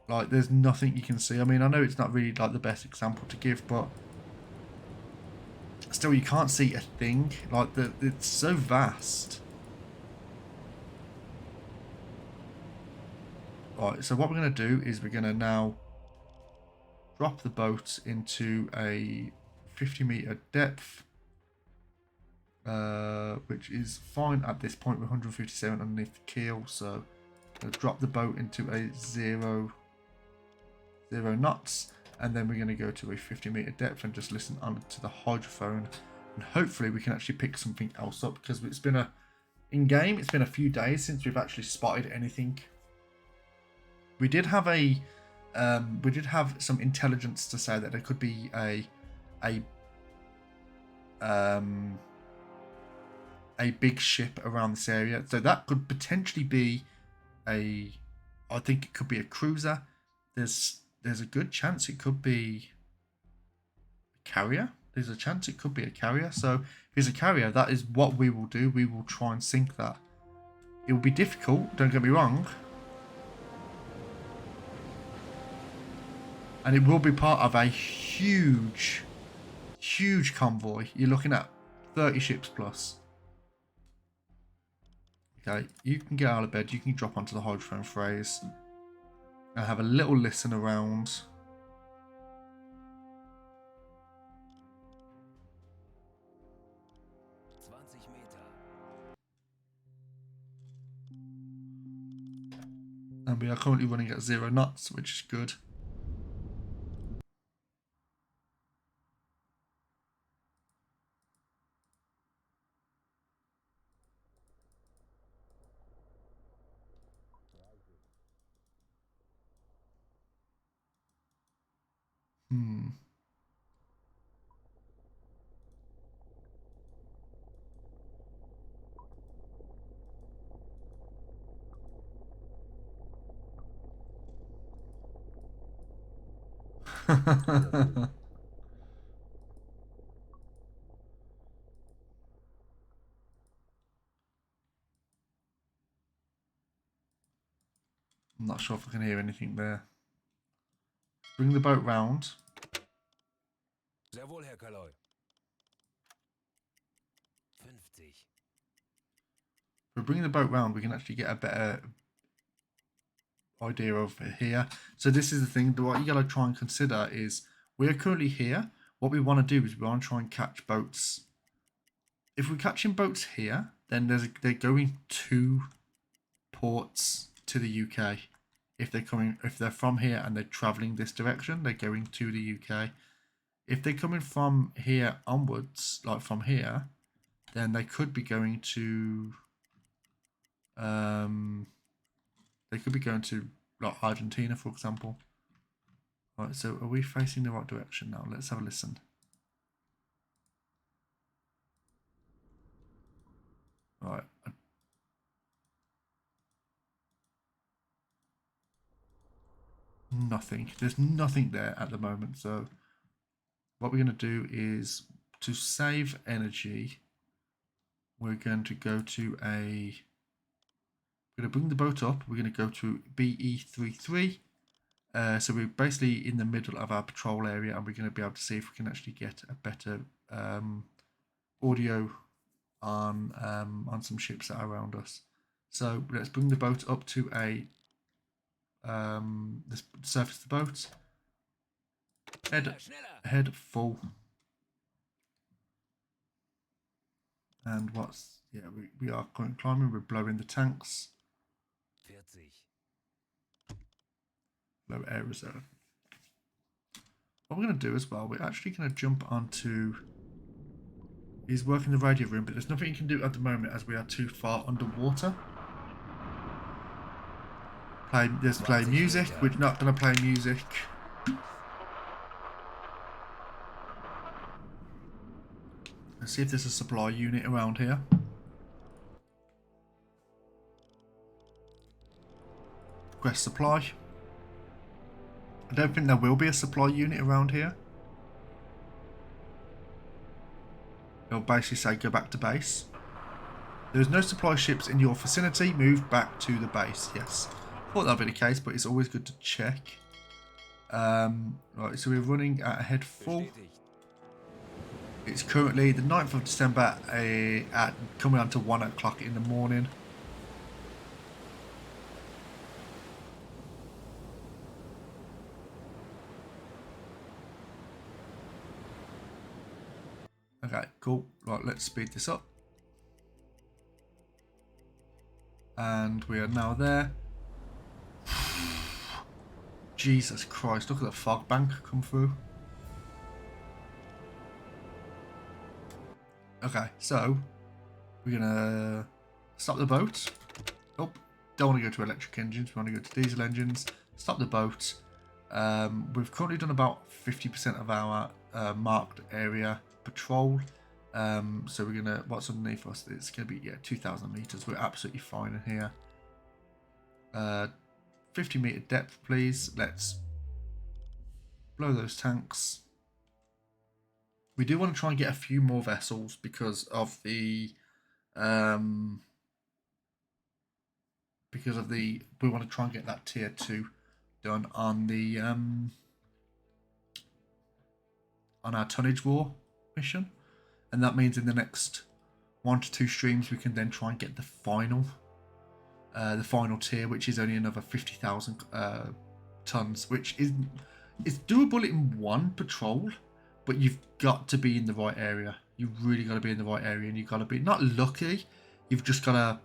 A: Like, there's nothing you can see. I mean, I know it's not really like the best example to give, but still, you can't see a thing. Like, it's so vast. Right, so what we're going to do is we're going to now drop the boat into a 50-meter depth, which is fine at this point with 157 underneath the keel. So I'm going to drop the boat into a 0 knots. And then we're going to go to a 50-meter depth and just listen onto the hydrophone. And hopefully we can actually pick something else up, because it's been in-game, it's been a few days since we've actually spotted anything. We did have some intelligence to say that there could be a big ship around this area. So that could potentially be I think it could be a cruiser. There's a good chance it could be a carrier. There's a chance it could be a carrier. So if it's a carrier, that is what we will do. We will try and sink that. It will be difficult, don't get me wrong. And it will be part of a huge convoy. You're looking at 30 ships plus. Okay, you can get out of bed. You can drop onto the hydrophone phrase. And have a little listen around. And we are currently running at 0 knots, which is good. I'm not sure if I can hear anything there. Bring the boat round.
B: Sehr wohl, Herr Kaloy. 50.
A: If we bring the boat round, we can actually get a better idea of here. So this is the thing. What you gotta try and consider is we're currently here. What we want to do is we want to try and catch boats. If we're catching boats here, then they're going to ports to the UK. If they're from here and they're traveling this direction, they're going to the UK. If they're coming from here onwards, like from here, then they could be going to like Argentina, for example. Right, so are we facing the right direction now? Let's have a listen. Right. Nothing. There's nothing there at the moment. So what we're going to do is, to save energy, we're going to go to we're going to bring the boat up. We're going to go to BE33. So we're basically in the middle of our patrol area, and we're going to be able to see if we can actually get a better audio on some ships that are around us. So let's bring the boat up to let's surface the boat. Head full. And we are currently climbing. We're blowing the tanks.
B: 40.
A: Low air reserve. What we're going to do as well, we're actually going to jump onto. He's working the radio room, but there's nothing you can do at the moment as we are too far underwater. Play music. We're not going to play music. Let's see if there's a supply unit around here. Request supply. I don't think there will be a supply unit around here. It'll basically say go back to base. There is no supply ships in your vicinity. Move back to the base. Yes. Thought that would be the case, but it's always good to check. Right, so we're running at a head full. It's currently the 9th of December at coming on to 1 o'clock in the morning. Okay, cool. Right, let's speed this up. And we are now there. Jesus Christ, look at the fog bank come through. Okay, so we're gonna stop the boat. Oh, don't want to go to electric engines, we want to go to diesel engines. Stop the boat. We've currently done about 50% of our marked area patrol. So we're gonna, what's underneath us? It's gonna be 2,000 meters. We're absolutely fine in here. 50 meter depth, please. Let's blow those tanks. We do want to try and get a few more vessels because of the we want to try and get that tier 2 done on the on our tonnage war mission, and that means in the next 1 to 2 streams we can then try and get the final tier, which is only another 50,000 tons, which it's doable in one patrol, but you've got to be in the right area. You've really got to be in the right area, and you've got to be not lucky. You've just got to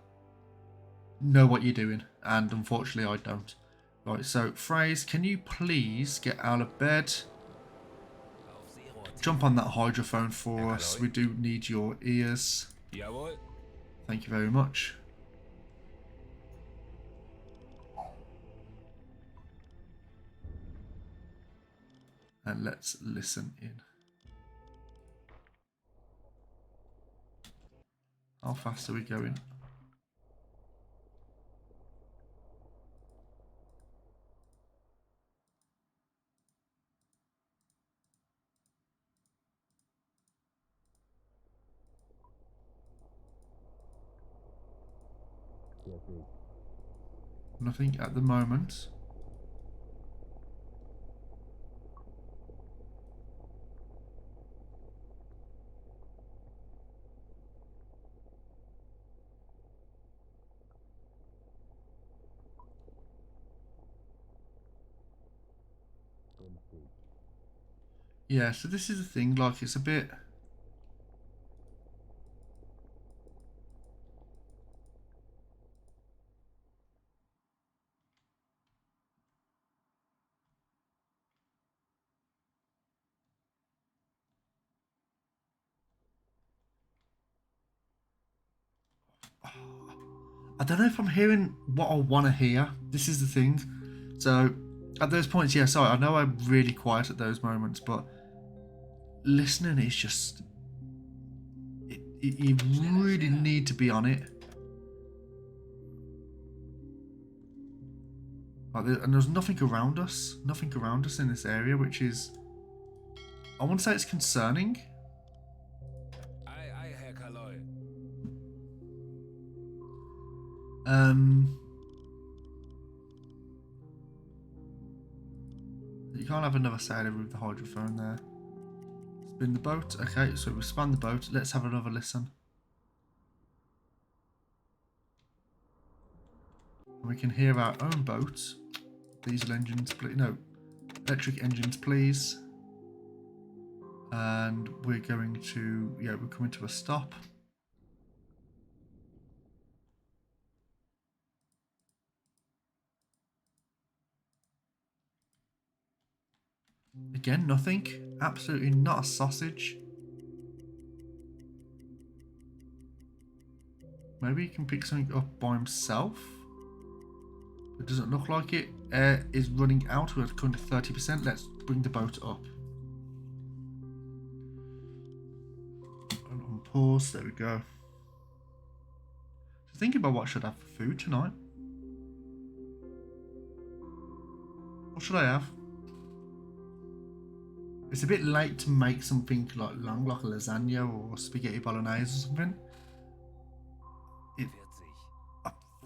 A: know what you're doing, and unfortunately I don't. Right, so Phrase, can you please get out of bed? Jump on that hydrophone for us. We do need your ears.
B: Jawohl.
A: Thank you very much. And let's listen in. How fast are we going? Nothing at the moment. Yeah, so this is the thing, like, it's a bit... I don't know if I'm hearing what I want to hear. This is the thing. So, at those points, yeah, sorry, I know I'm really quiet at those moments, but listening is just... you really need to be on it. Like, and there's nothing around us. Nothing around us in this area, which is... I want to say it's concerning.
B: Aye, aye, Herr Kaloy.
A: You can't have another sailor with the hydrophone there. Spin the boat. Okay, so we spun the boat. Let's have another listen. And we can hear our own boat. Diesel engines, please. No, electric engines, please. And we're going to, yeah, we're coming to a stop. Again, nothing. Absolutely not a sausage. Maybe he can pick something up by himself. It doesn't look like it. Air is running out. We're currently 30%. Let's bring the boat up. And on pause. There we go. So thinking about what I should have for food tonight. What should I have? It's a bit late to make something like long, like a lasagna or spaghetti bolognese or something.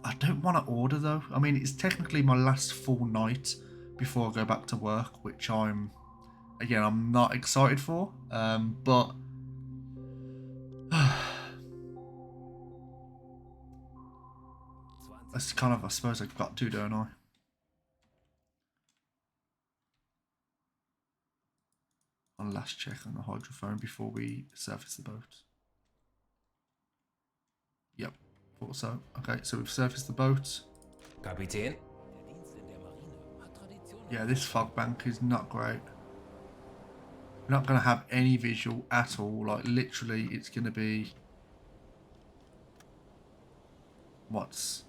A: I don't want to order though. I mean, it's technically my last full night before I go back to work, which I'm not excited for. But that's kind of, I suppose I've got to, don't I? One last check on the hydrophone before we surface the boat. Yep, thought so. Okay, so we've surfaced the boat.
B: Kapitän?
A: Yeah, this fog bank is not great. We're not going to have any visual at all. Like, literally, it's going to be... What's...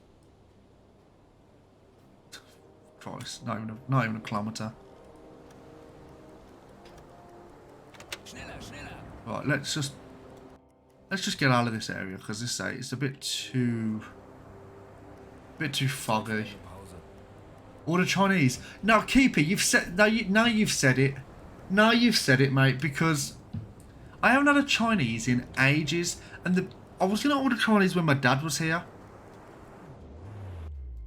A: Christ, not even a kilometre. Right, let's just get out of this area, because this it's a bit too foggy. Order Chinese. Now, Keeper, you've said now you've said it. Now you've said it, mate. Because I haven't had a Chinese in ages, and I was gonna order Chinese when my dad was here,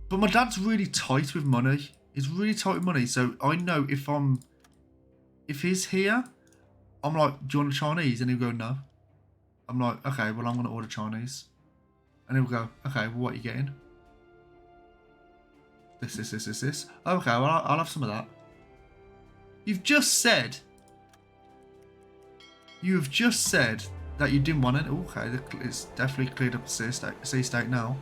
A: but my dad's really tight with money. He's really tight with money, so I know if he's here, I'm like, do you want a Chinese? And he'll go, no. I'm like, okay, well, I'm going to order Chinese. And he'll go, okay, well, what are you getting? This. Okay, well, I'll have some of that. You've just said that you didn't want it. Okay, it's definitely cleared up the sea state now.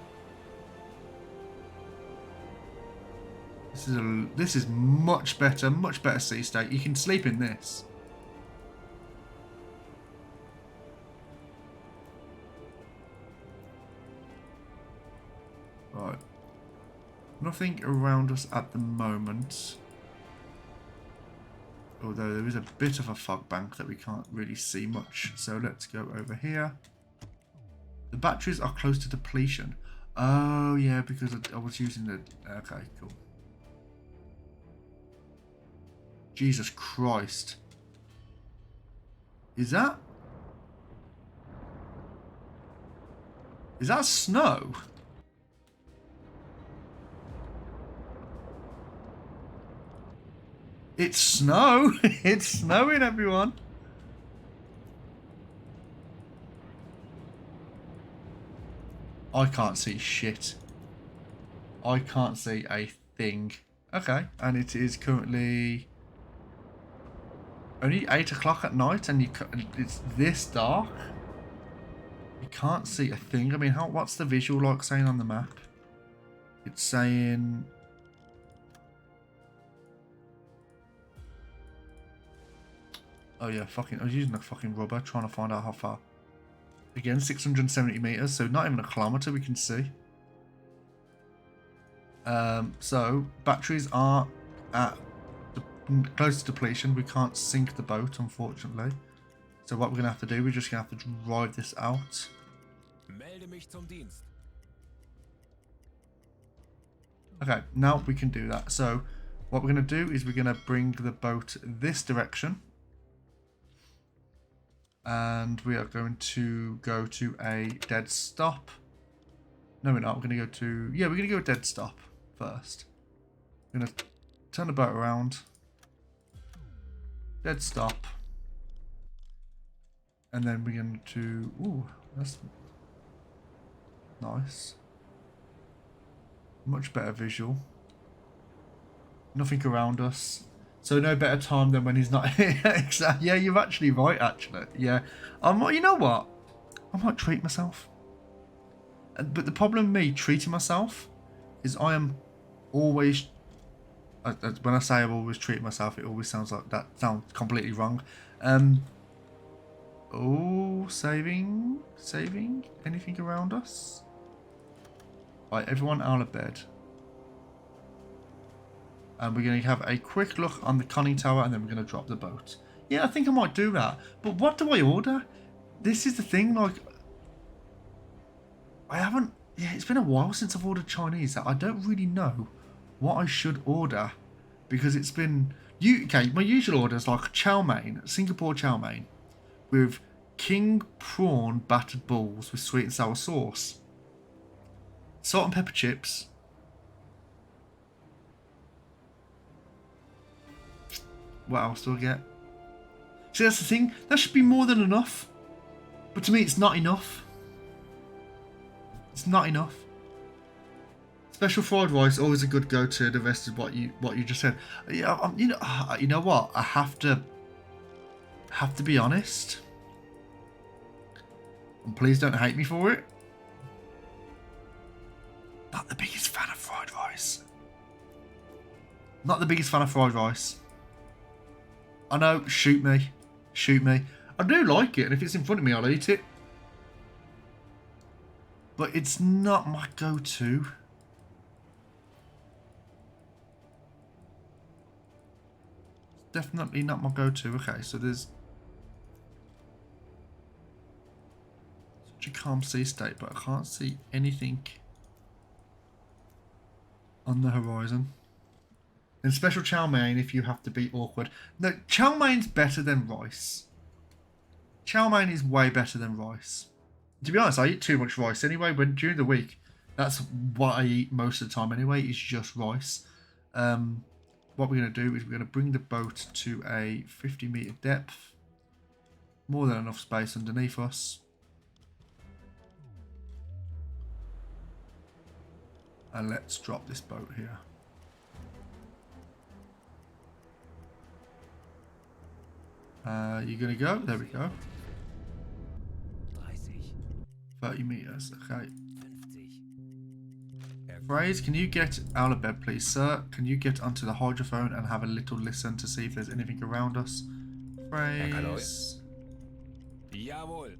A: This is much better sea state. You can sleep in this. Right. Nothing around us at the moment. Although there is a bit of a fog bank that we can't really see much. So let's go over here. The batteries are close to depletion. Oh, yeah, because I was using the... Okay, cool. Jesus Christ. Is that snow? It's snow. It's snowing, everyone. I can't see shit. I can't see a thing. Okay, and it is currently only 8 o'clock at night, and it's this dark. You can't see a thing. I mean, what's the visual like saying on the map? It's saying... Oh yeah, fucking... I was using a fucking rubber trying to find out how far. Again, 670 meters, so not even a kilometer we can see. So, batteries are at close to depletion. We can't sink the boat, unfortunately. So what we're going to have to do, we're just going to have to drive this out.
B: Melde mich zum Dienst.
A: Okay, now we can do that. So what we're going to do is we're going to bring the boat this direction. And we are going to go to a dead stop. No, we're not. We're going to go to... Yeah, we're going to go dead stop first. We're going to turn the boat around. Dead stop. And then we're going to... Ooh, that's nice. Much better visual. Nothing around us. So no better time than when he's not here. Exactly. Yeah, you're actually right, actually. Yeah. You know what? I might treat myself. But the problem with me treating myself is I am always... when I say I always treat myself, it always sounds like that sounds completely wrong. Oh, saving? Anything around us? Right, everyone out of bed. And we're going to have a quick look on the conning tower, and then we're going to drop the boat. Yeah, I think I might do that. But what do I order? This is the thing, like... I haven't... Yeah, it's been a while since I've ordered Chinese. I don't really know what I should order. Because it's been... Okay, my usual order is like chow mein, Singapore chow mein, with king prawn battered balls with sweet and sour sauce. Salt and pepper chips. What else do I get? See, that's the thing. That should be more than enough. But to me, it's not enough. It's not enough. Special fried rice, always a good go-to. The rest is what you just said. Yeah, you know what? I have to be honest. And please don't hate me for it. Not the biggest fan of fried rice. Not the biggest fan of fried rice. I know, shoot me. Shoot me. I do like it, and if it's in front of me, I'll eat it. But it's not my go-to. Definitely not my go-to. Okay, so there's such a calm sea state, but I can't see anything on the horizon. And special chow mein if you have to be awkward. No, chow mein's better than rice. Chow mein is way better than rice. To be honest, I eat too much rice anyway. When during the week, that's what I eat most of the time anyway. Is just rice. What we're going to do is we're going to bring the boat to a 50-meter depth. More than enough space underneath us. And let's drop this boat here. You're going to go? There we go. 30 meters. Okay. Phrase, can you get out of bed, please, sir? Can you get onto the hydrophone and have a little listen to see if there's anything around us? Phrase.
B: Jawohl.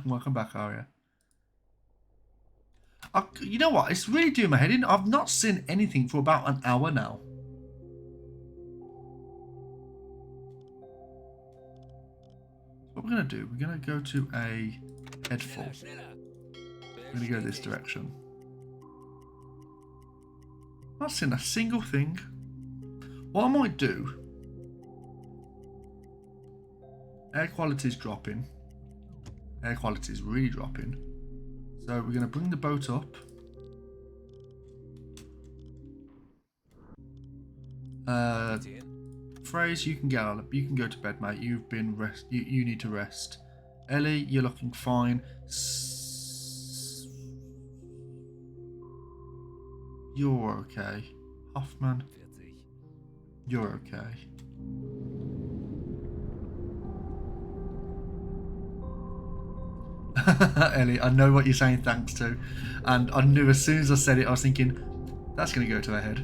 A: Welcome back, Arya. You know what? It's really doing my head in. I've not seen anything for about an hour now. What we're going to do, we're going to go to a head full.
B: Schneller, schneller.
A: We're going to go this direction. Not seeing a single thing. What I might do, air quality is dropping. Air quality is really dropping. So we're going to bring the boat up. Phrase, you can get on. You can go to bed, mate. You've been rest. You need to rest. Ellie, you're looking fine. You're okay. Hoffman,
B: 40.
A: you're okay. Ellie, I know what you're saying thanks to. And I knew as soon as I said it, I was thinking, that's going to go to her head.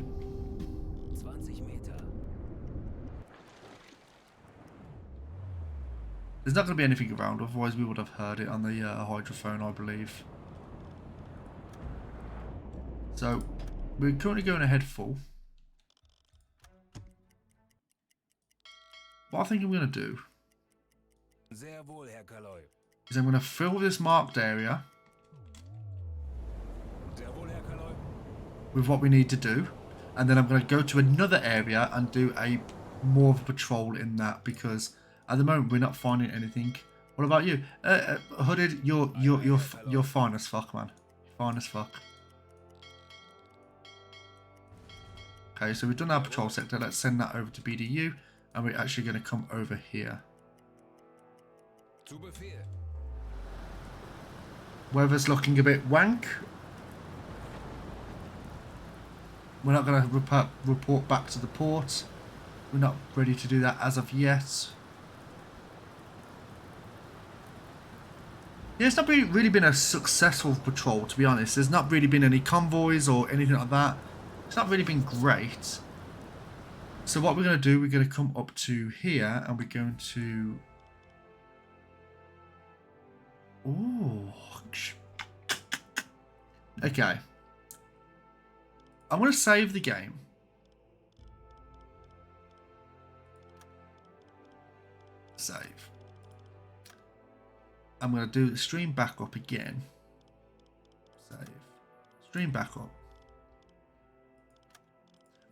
B: 20 Meter.
A: There's not going to be anything around, otherwise we would have heard it on the hydrophone, I believe. So, we're currently going ahead full. What I think I'm going to do
B: Sehr wohl, Herr Kaloy.
A: is I'm going to fill this marked area
B: Sehr wohl, Herr Kaloy.
A: with what we need to do, and then I'm going to go to another area and do a more of a patrol in that, because at the moment we're not finding anything. What about you, Hooded? You're fine as fuck, man. Fine as fuck. Okay, so we've done our patrol sector. Let's send that over to BDU, and we're actually going to come over here.
B: Zu Befehl.
A: Weather's looking a bit wank. We're not going to report back to the port. We're not ready to do that as of yet. Yeah, it's not really been a successful patrol, to be honest. There's not really been any convoys or anything like that. It's not really been great. So what we're going to do, we're going to come up to here, and we're going to... Ooh. Okay. I'm going to save the game. Save. I'm going to do the stream backup again. Save. Stream backup.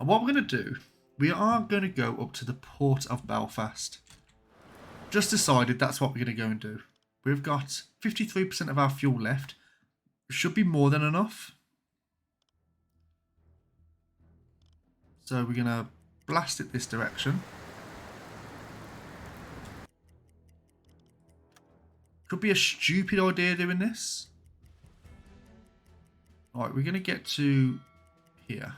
A: And what we're going to do, we are going to go up to the port of Belfast. Just decided that's what we're going to go and do. We've got 53% of our fuel left. Should be more than enough. So we're going to blast it this direction. Could be a stupid idea doing this. Alright, we're going to get to here.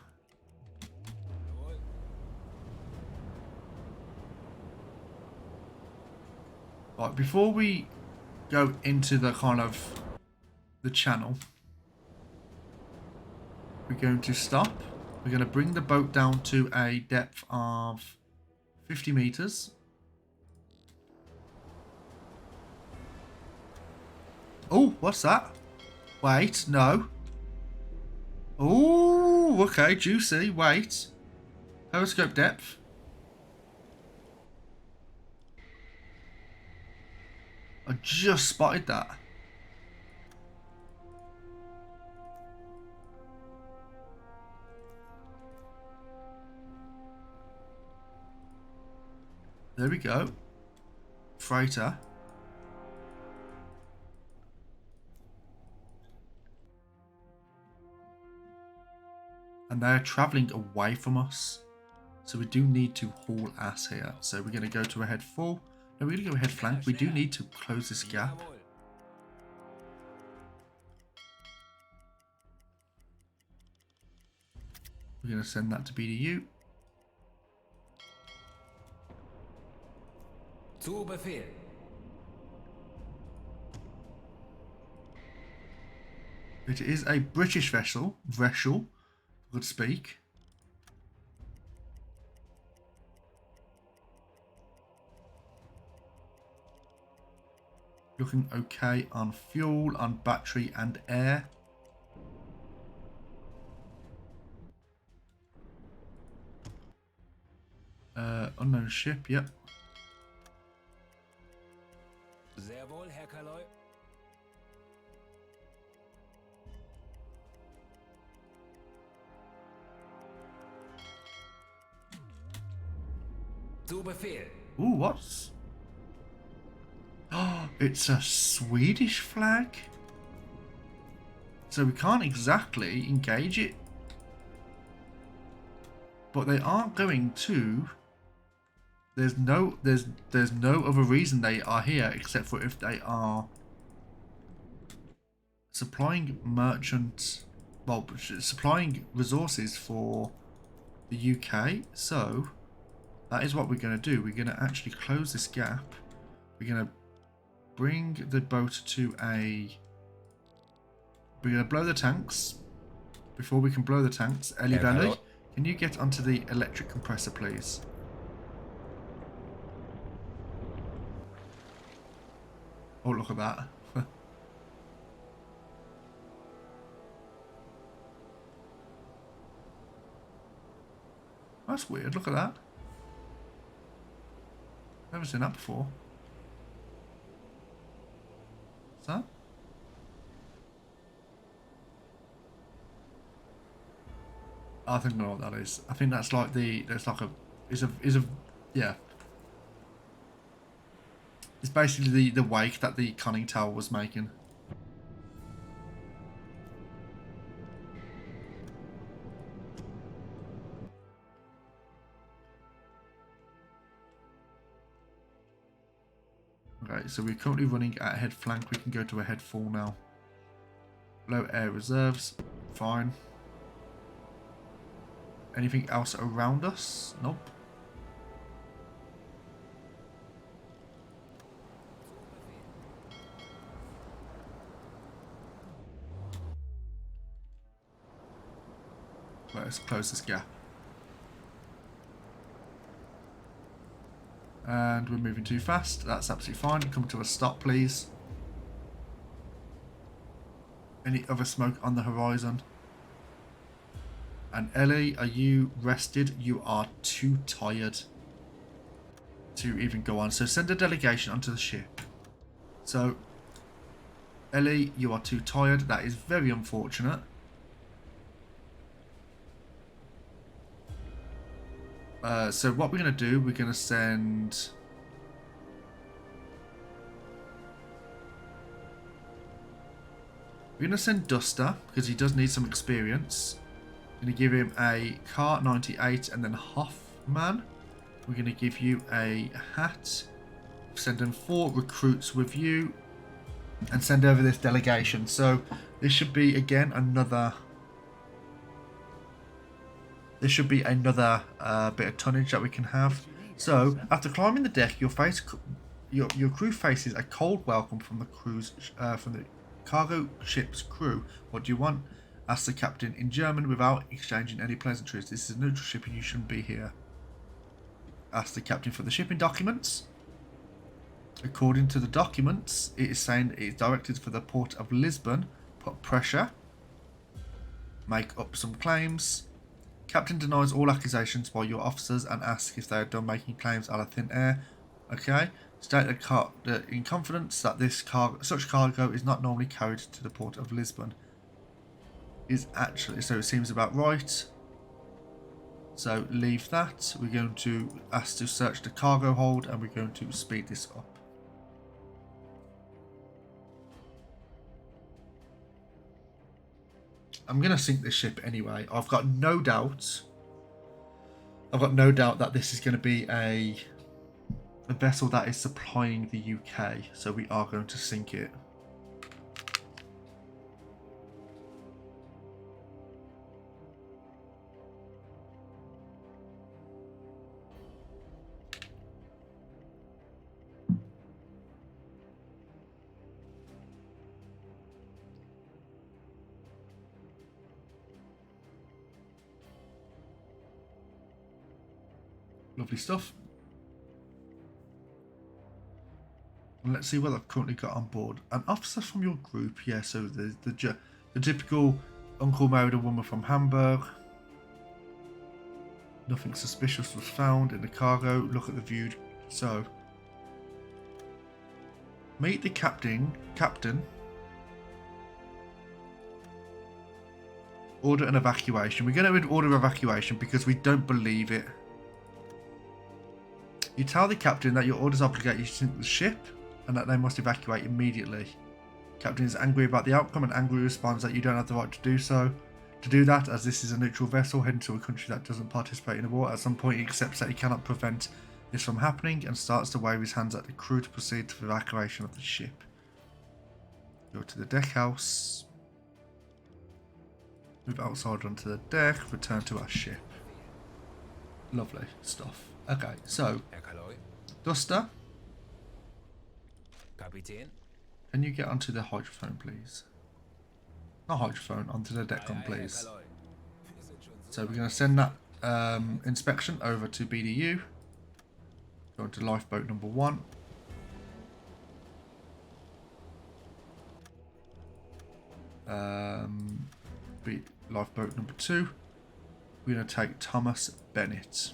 B: Jawohl.
A: Right, before we go into the kind of the channel, we're going to stop. We're going to bring the boat down to a depth of 50 meters. Oh, what's that? Wait, no. Oh, okay, juicy. Wait. Periscope depth. I just spotted that. There we go. Freighter. And they're travelling away from us. So we do need to haul ass here. So we're going to go to a head full. No, we're going to go ahead flank. We do need to close this gap.
B: Jawohl.
A: We're going to send that to BDU.
B: Zu Befehl.
A: It is a British vessel, would speak. Looking okay on fuel, on battery and air. Unknown ship, yep.
B: Sehr wohl, Herr Kaloy. Zu Befehl.
A: Ooh, what's... Oh, it's a Swedish flag? So we can't exactly engage it. But they aren't going to. There's no other reason they are here except for if they are supplying supplying resources for the UK. So that is what we're going to do. We're going to actually close this gap. We're going to bring the boat to a... We're going to blow the tanks. Before we can blow the tanks, Ellie Belly, can you get onto the electric compressor, please? Oh, look at that. That's weird. Look at that. Never seen that before. What's that? I think I know what that is. I think that's like yeah. It's basically the wake that the conning tower was making. Okay, so we're currently running at head flank. We can go to a head full now. Low air reserves. Fine. Anything else around us? Nope. Let's close this gap. And we're moving too fast. That's absolutely fine. Come to a stop, please. Any other smoke on the horizon? And Ellie, are you rested? You are too tired to even go on. So send a delegation onto the ship. So, Ellie, you are too tired. That is very unfortunate. So what we're going to do, we're going to send... We're going to send Duster, because he does need some experience. We're going to give him a Car 98 and then Hoffman. We're going to give you a hat. Send in 4 recruits with you. And send over this delegation. So this should be, again, another... There should be another bit of tonnage that we can have. So, after climbing the deck, your crew faces a cold welcome from the cargo ship's crew. What do you want? Asked the captain in German without exchanging any pleasantries. This is a neutral ship and you shouldn't be here. Asked the captain for the shipping documents. According to the documents, it is saying it is directed for the port of Lisbon. Put pressure. Make up some claims. Captain denies all accusations by your officers and asks if they are done making claims out of thin air. Okay. State in confidence that such cargo is not normally carried to the port of Lisbon. Is actually, so it seems about right. So leave that. We're going to ask to search the cargo hold and we're going to speed this up. I'm going to sink this ship anyway. I've got no doubt that this is going to be a vessel that is supplying the UK. So we are going to sink it. Lovely stuff. And let's see what I've currently got on board. An officer from your group, yeah. So the typical uncle married a woman from Hamburg. Nothing suspicious was found in the cargo. Look at the view. So Meet the captain. Order an evacuation. We're going to order evacuation because we don't believe it. You tell the captain that your orders obligate you to sink the ship and that they must evacuate immediately. Captain is angry about the outcome and angrily responds that you don't have the right to do so. To do that, as this is a neutral vessel heading to a country that doesn't participate in the war, at some point he accepts that he cannot prevent this from happening and starts to wave his hands at the crew to proceed to the evacuation of the ship. Go to the deck house. Move outside onto the deck, return to our ship. Lovely stuff. Okay, so
B: Herr Kaloi.
A: Duster,
B: Kapitän.
A: can you get onto the hydrophone, please? Not hydrophone, onto the deck
B: Herr
A: please.
B: Kaloi. Wir sind schon
A: So we're going to send that inspection over to BDU. Go into lifeboat number 1. Lifeboat number 2. We're going to take Thomas Bennett.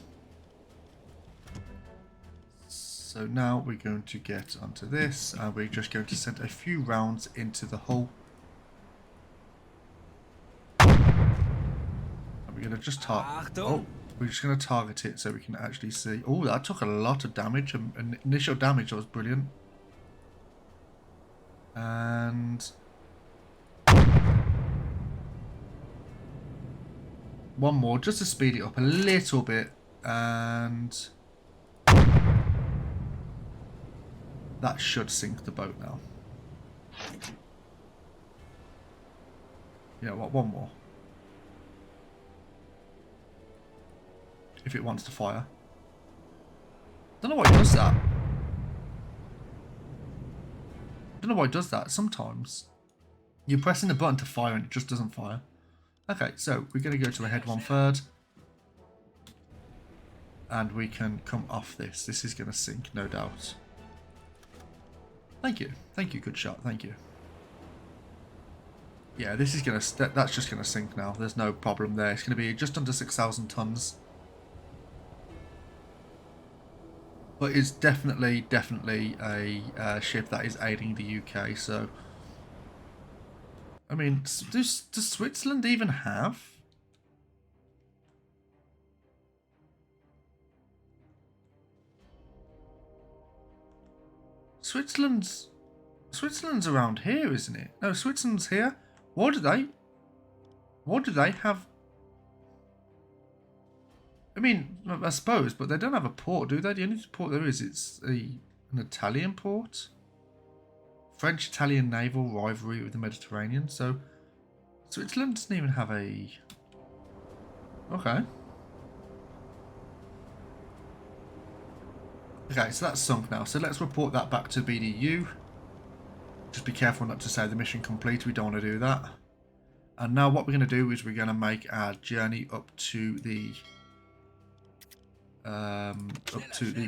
A: So now we're going to get onto this and we're just going to send a few rounds into the hull. And we're going to just target. Oh, we're just going to target it so we can actually see. Oh, that took a lot of damage. Initial damage, that was brilliant. And one more just to speed it up a little bit, and that should sink the boat now. You know what, one more. If it wants to fire. Don't know why it does that. Don't know why it does that. Sometimes you're pressing the button to fire and it just doesn't fire. Okay, so we're going to go to a head 1/3. And we can come off this. This is going to sink, no doubt. Thank you. Thank you, good shot. Thank you. Yeah, this is going to... That's just going to sink now. There's no problem there. It's going to be just under 6,000 tons. But it's definitely a ship that is aiding the UK, so... I mean, does Switzerland even have... Switzerland's around here, isn't it? No, Switzerland's here. What do they have? I mean, I suppose, but they don't have a port, do they? The only port there is, it's an Italian port. French-Italian naval rivalry with the Mediterranean. So, Switzerland doesn't even have a... Okay. Okay, so that's sunk now. So let's report that back to BDU. Just be careful not to say the mission complete. We don't want to do that. And now what we're going to do is we're going to make our journey up to the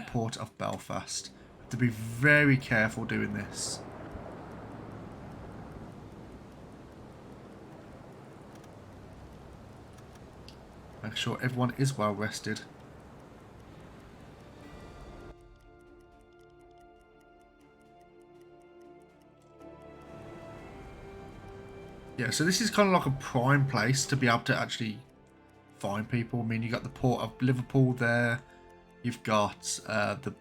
A: port of Belfast. Have to be very careful doing this. Make sure everyone is well rested. Yeah, so this is kind of like a prime place to be able to actually find people. I mean, you got the port of Liverpool there. You've got the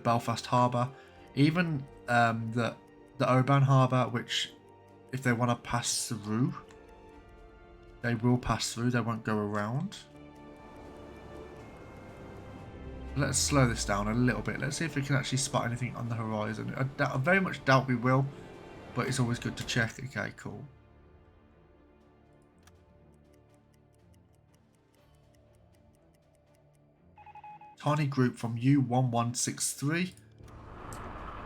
A: Belfast Harbour. Even the Oban Harbour, which if they want to pass through, they will pass through. They won't go around. Let's slow this down a little bit. Let's see if we can actually spot anything on the horizon. I very much doubt we will, but it's always good to check. Okay, cool. Tiny group from U1163.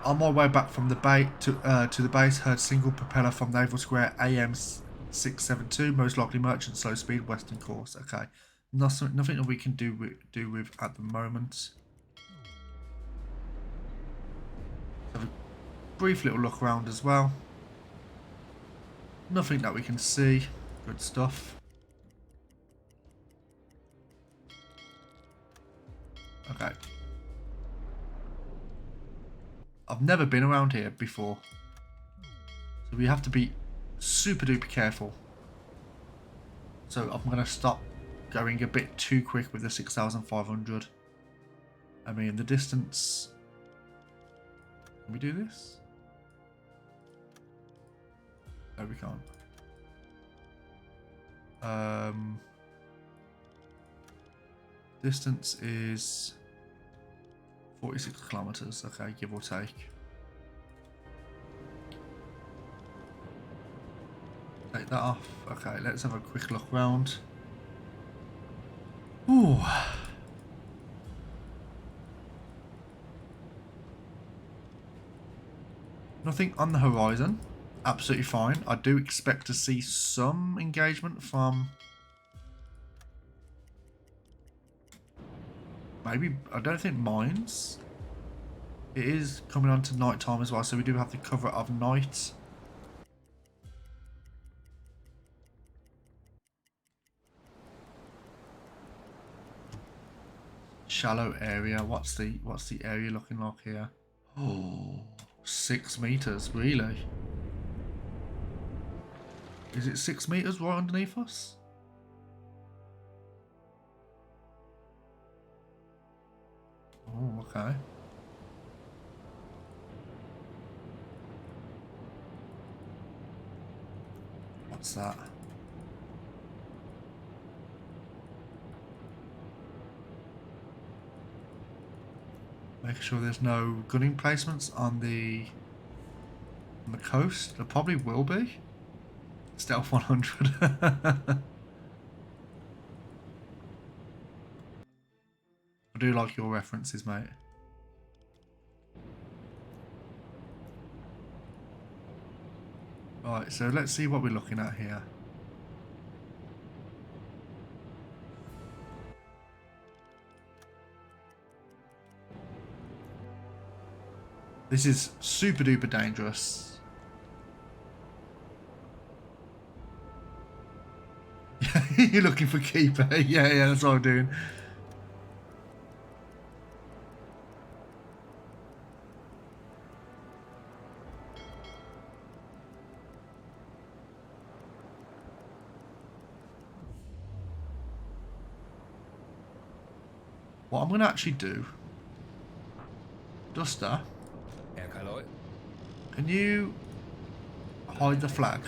A: On my way back from the bay to the base, heard single propeller from Naval Square AM672, most likely merchant, slow speed, western course. Okay, nothing that we can do with at the moment. Have a brief little look around as well. Nothing that we can see. Good stuff. Okay. I've never been around here before. So we have to be super duper careful. So I'm going to stop going a bit too quick with the 6,500. I mean, the distance... Can we do this? No, we can't. Distance is 46 kilometers. Okay, give or take. Take that off. Okay, let's have a quick look round. Ooh. Nothing on the horizon. Absolutely fine. I do expect to see some engagement from... Maybe, I don't think mines. It is coming on to night time as well, so we do have the cover of night. Shallow area. What's the area looking like here? Oh, 6 meters, really? Is it 6 meters right underneath us? Oh, okay. What's that? Make sure there's no gunning placements on the coast. There probably will be. Stealth 100. I do like your references, mate. Right, so let's see what we're looking at here. This is super duper dangerous. You're looking for keeper. Yeah, that's what I'm doing. What I'm going to actually do, Duster,
B: Herr Kaloy?
A: can you hide the flag?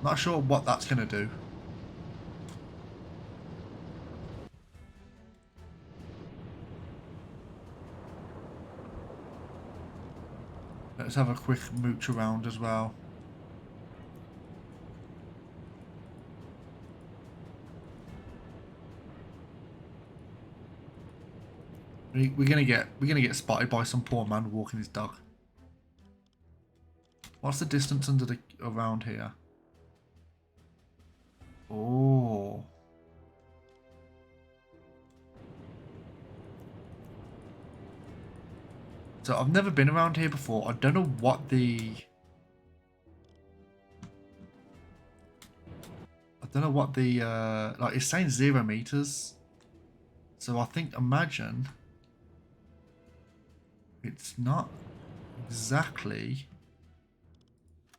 A: Not sure what that's going to do. Let's have a quick mooch around as well. We're gonna get spotted by some poor man walking his dog. What's the distance around here? Oh. So I've never been around here before. I don't know what the... like it's saying 0 meters. So I think, imagine it's not exactly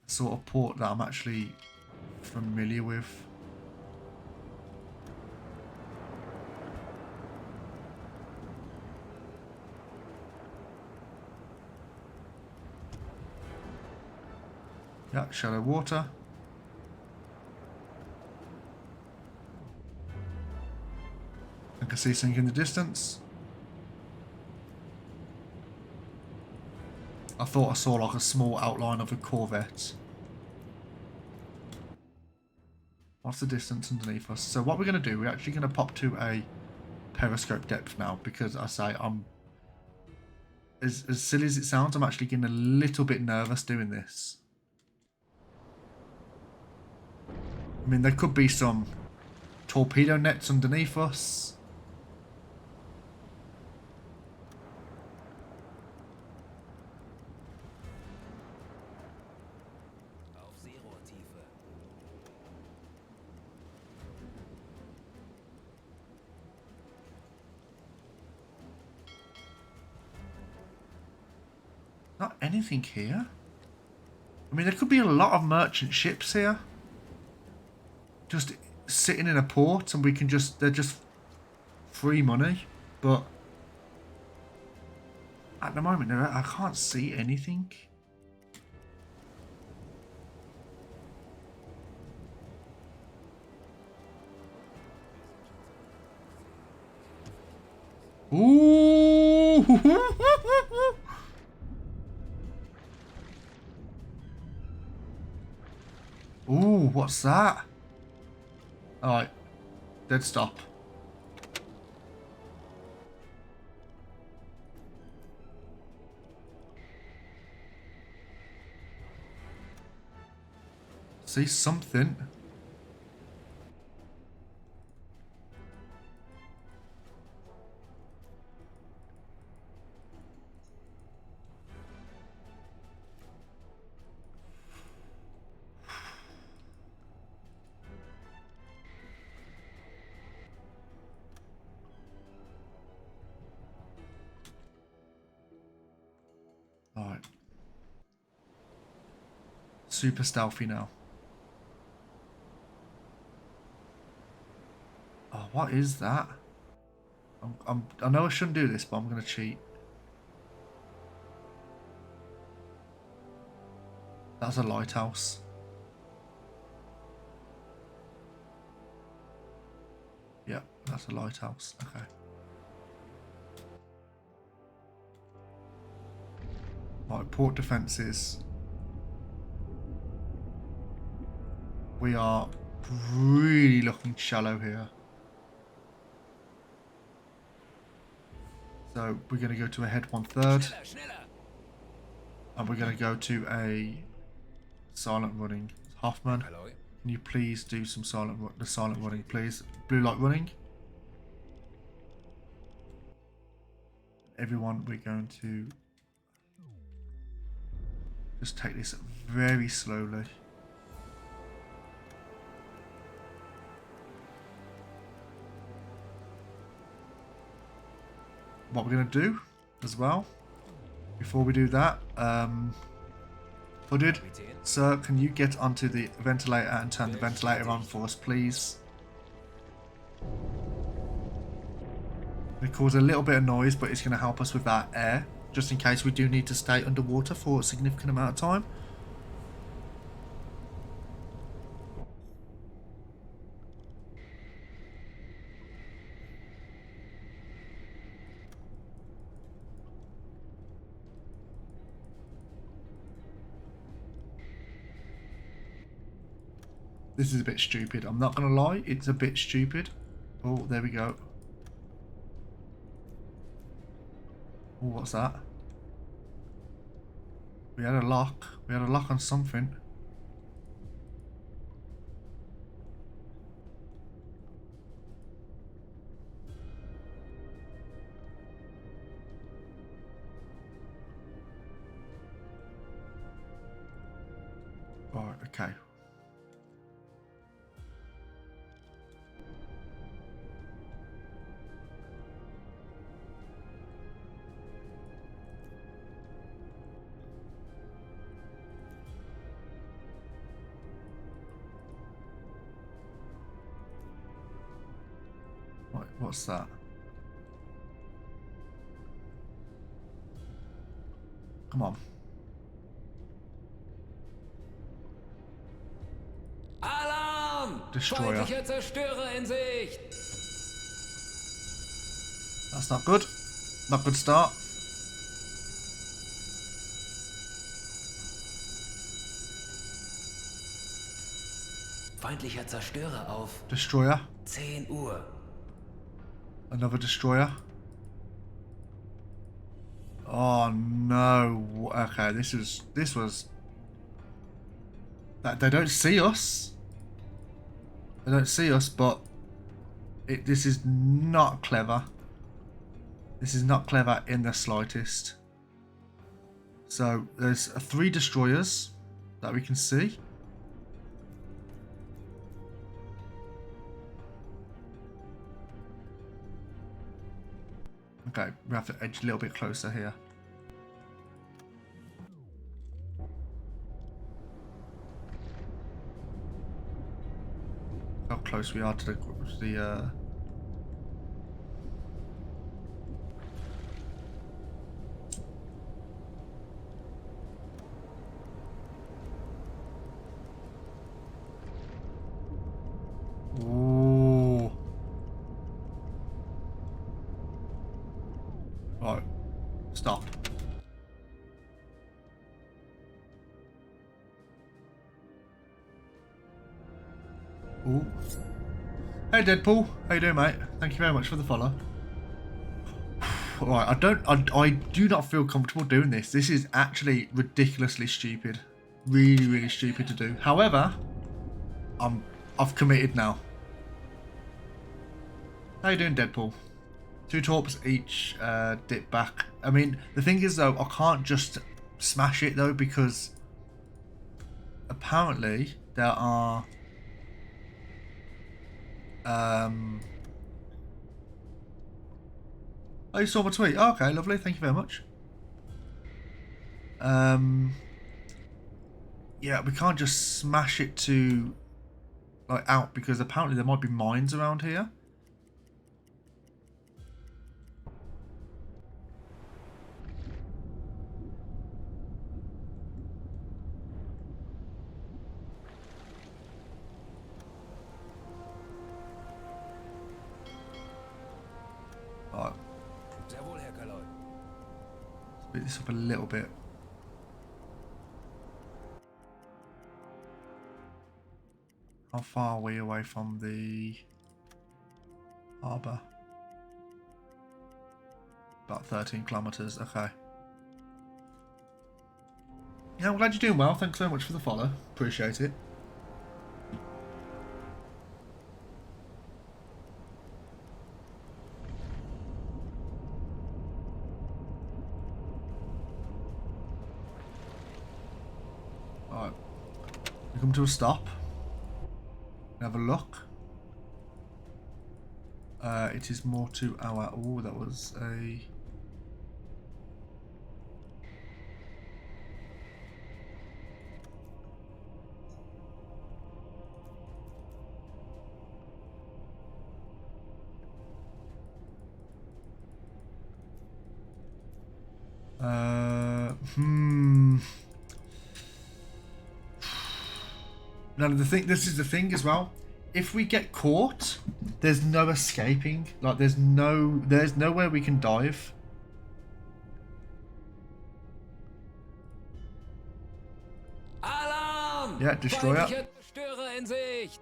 A: the sort of port that I'm actually familiar with. Yeah, shallow water. I can see something in the distance. I thought I saw like a small outline of a Corvette. What's the distance underneath us? So what we're going to do, we're actually going to pop to a periscope depth now, because I say I'm... As silly as it sounds, I'm actually getting a little bit nervous doing this. I mean, there could be some torpedo nets underneath us.
B: Auf Seerohrtiefe.
A: Not anything here. I mean, there could be a lot of merchant ships here. Just sitting in a port and we can just... They're just free money. But at the moment, I can't see anything. Ooh! Ooh, what's that? Alright. Dead stop. See something. Alright. Super stealthy now. Oh, what is that? I know I shouldn't do this, but I'm going to cheat. That's a lighthouse. Yep, that's a lighthouse. Okay. Right, port defences. We are really looking shallow here. So we're going to go to a head 1/3.
B: Schneller, schneller.
A: And we're going to go to a silent running. Hoffman,
B: Hello.
A: can you please do some silent running, please? Blue light running. Everyone, we're going to just take this very slowly. What we're going to do as well, before we do that, Hooded, sir, can you get onto the ventilator and turn the ventilator on for us, please? It causes a little bit of noise, but it's going to help us with that air, just in case we do need to stay underwater for a significant amount of time. This is a bit stupid. I'm not going to lie. It's a bit stupid. Oh, there we go. Oh, what's that? We had a lock. We had a lock on something. Right, okay. What's that? Come on.
B: Alarm!
A: Destroyer.
B: Feindlicher Zerstörer in Sicht!
A: That's not good. Not good start.
B: Feindlicher Zerstörer auf
A: Destroyer.
B: 10 Uhr.
A: Another destroyer. Oh no. Okay, this was that they don't see us. They don't see us, but this is not clever. This is not clever in the slightest. So there's 3 destroyers that we can see. Okay, we have to edge a little bit closer here. how close we are to the Ooh. Right. Stop. Ooh. Hey Deadpool, how you doing, mate? Thank you very much for the follow. Right, I do not feel comfortable doing this. This is actually ridiculously stupid. Really, really stupid to do. However, I've committed now. How you doing, Deadpool? 2 torps each dip back. I mean, the thing is though, I can't just smash it though, because apparently there are oh, you saw my tweet. Oh, okay, lovely. Thank you very much. Yeah, we can't just smash it to like out, because apparently there might be mines around here. Alright,
B: Sehr wohl, Herr Kaloy.
A: speed this up a little bit. How far are we away from the harbour? About 13 kilometres, okay. Yeah, I'm glad you're doing well. Thanks so much for the follow. Appreciate it. Alright. We come to a stop. Have a look. It is more to our... Oh, that was a... Now this is the thing as well. If we get caught, there's no escaping. Like there's nowhere we can dive.
B: Alarm!
A: Yeah, Destroyer.
B: Feindlicher Zerstörer in Sicht!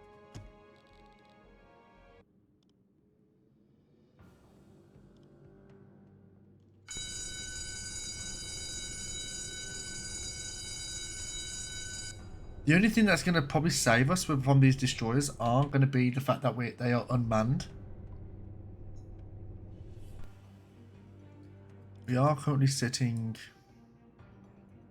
A: The only thing that's going to probably save us from these destroyers are going to be the fact that they are unmanned. We are currently sitting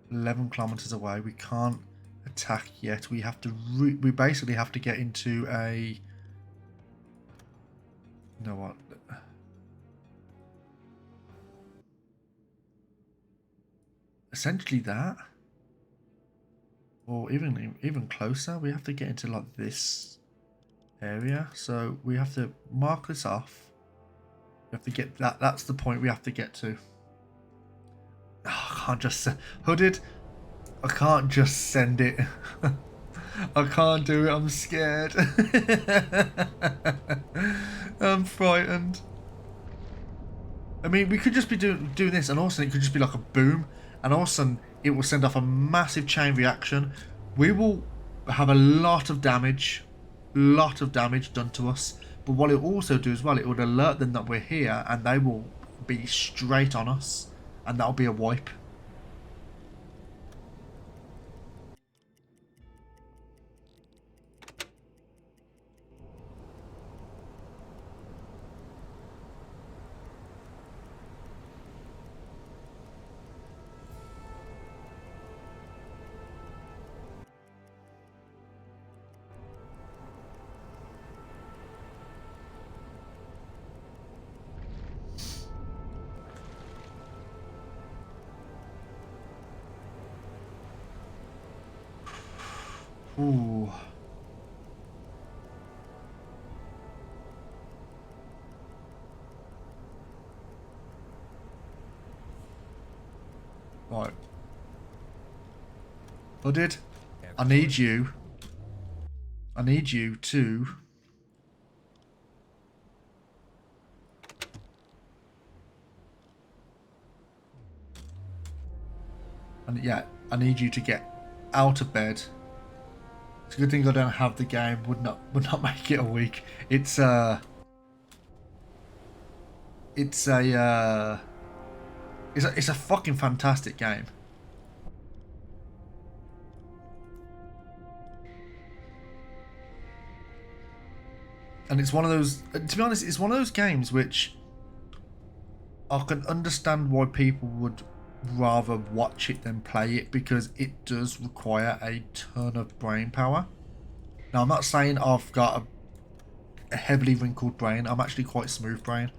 A: 11 kilometers away. We can't attack yet. We have to. We basically have to get into a. You know what? Essentially that. Or even closer, we have to get into like this area. So we have to mark this off. We have to get that. That's the point we have to get to. Oh, I can't just hooded. I can't just send it. I can't do it. I'm scared. I'm frightened. I mean, we could just be doing this, and also it could just be like a boom, and all of a sudden it will send off a massive chain reaction. We will have a lot of damage done to us. But what it will also do as well, it would alert them that we're here, and they will be straight on us, and that'll be a wipe. Ooh. Budded, I need you. I need you to... And yeah, I need you to get out of bed. It's a good thing I don't have the game. Would not make it a week. It's a fucking fantastic game. And it's one of those, to be honest, it's one of those games which I can understand why people would rather watch it than play it, because it does require a ton of brain power. Now, I'm not saying I've got a heavily wrinkled brain. I'm actually quite smooth brain.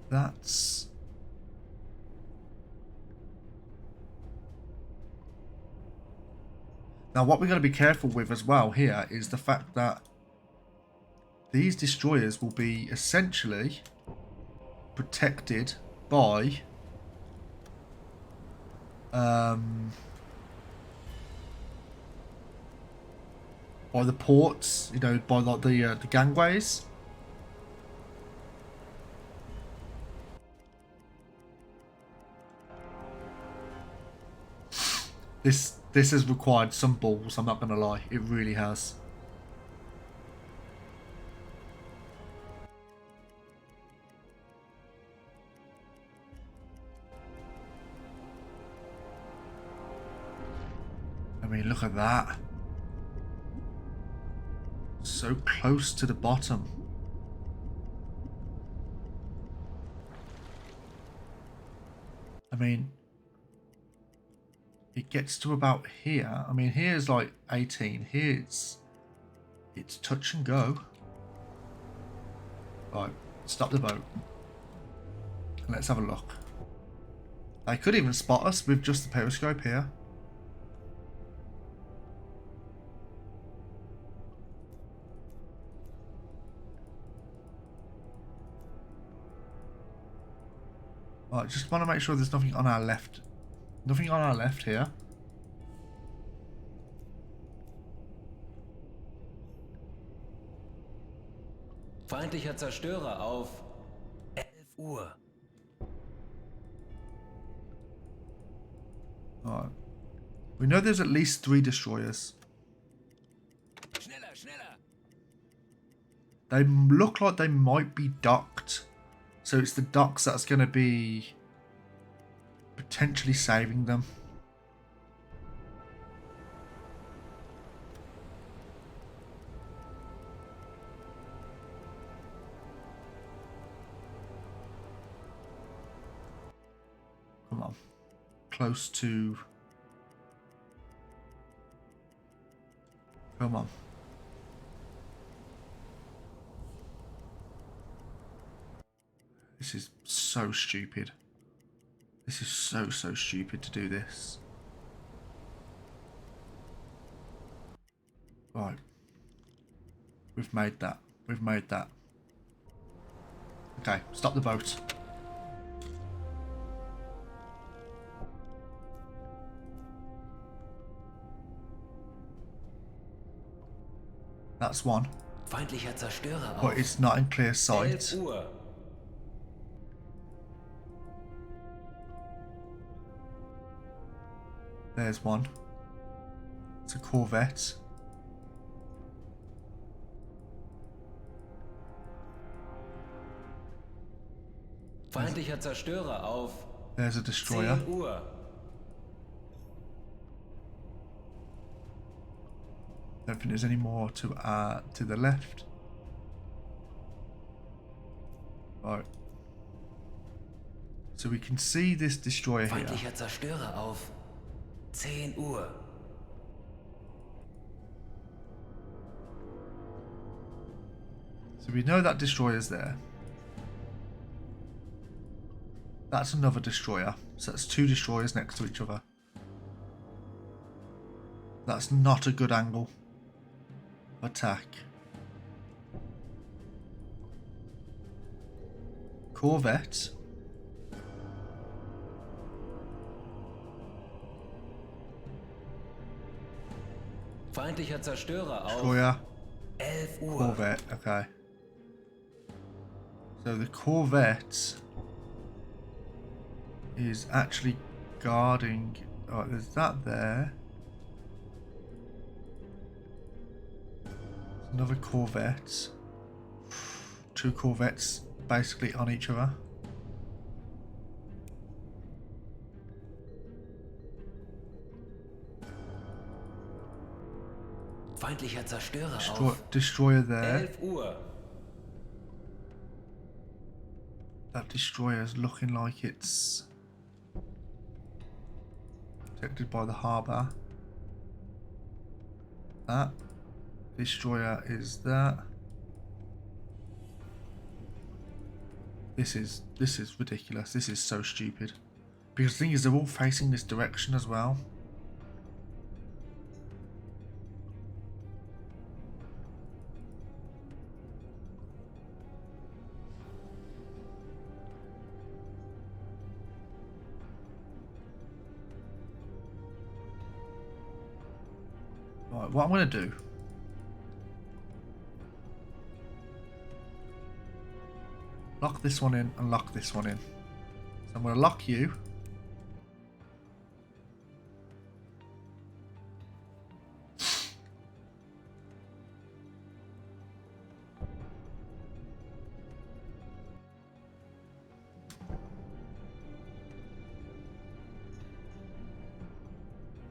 A: That's... Now, what we're going to be careful with as well here is the fact that these destroyers will be essentially protected by the ports, you know, by like the gangways. This has required some balls, I'm not going to lie. It really has. I mean, look at that. So close to the bottom. I mean... It gets to about here. I mean, here's like 18. Here's... It's touch and go. Right, stop the boat. And let's have a look. They could even spot us with just the periscope here. Right, just want to make sure there's nothing on our left. Nothing on our left here.
B: Feindlicher Zerstörer auf 11 Uhr.
A: Alright. We know there's at least 3 destroyers.
B: Schneller, schneller.
A: They look like they might be docked. So it's the docks that's going to be potentially saving them. Come on. Close to... Come on. This is so stupid. This is so stupid to do this. Right. We've made that. We've made that. Okay, stop the boat. That's one.
B: Feindlicher Zerstörer auf
A: But it's not in clear sight.
B: 11 Uhr.
A: There's one. It's a Corvette.
B: Feindlicher Zerstörer auf
A: There's a destroyer.
B: 10 Uhr.
A: Don't think there's any more to the left. Right. So we can see this destroyer here.
B: Feindlicher Zerstörer auf 10 Uhr.
A: So we know that destroyer's there. That's another destroyer. So that's 2 destroyers next to each other. That's not a good angle. Attack. Corvette.
B: Feindlicher Zerstörer auf
A: Destroyer.
B: 11 Uhr.
A: Corvette, okay. So the Corvette is actually guarding. Oh, there's that there. There's another Corvette. Two Corvettes basically on each other.
B: Feindlicher Zerstörer auf
A: Destroyer there.
B: 11 Uhr.
A: That destroyer is looking like it's protected by the harbour. That destroyer is that. This is ridiculous. This is so stupid. Because the thing is, they're all facing this direction as well. Right, what I'm going to do. Lock this one in and lock this one in. So I'm going to lock you.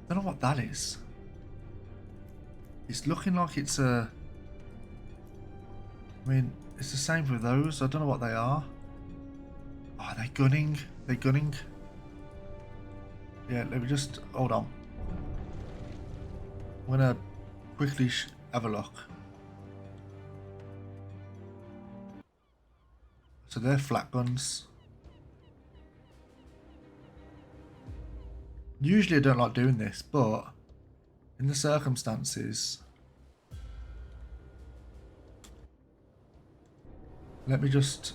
A: I don't know what that is. It's looking like it's a... I mean, it's the same for those. I don't know what they are. Oh, they're gunning. They're gunning. Yeah, let me just... Hold on. I'm going to quickly have a look. So they're flat guns. Usually I don't like doing this, but in the circumstances, let me just...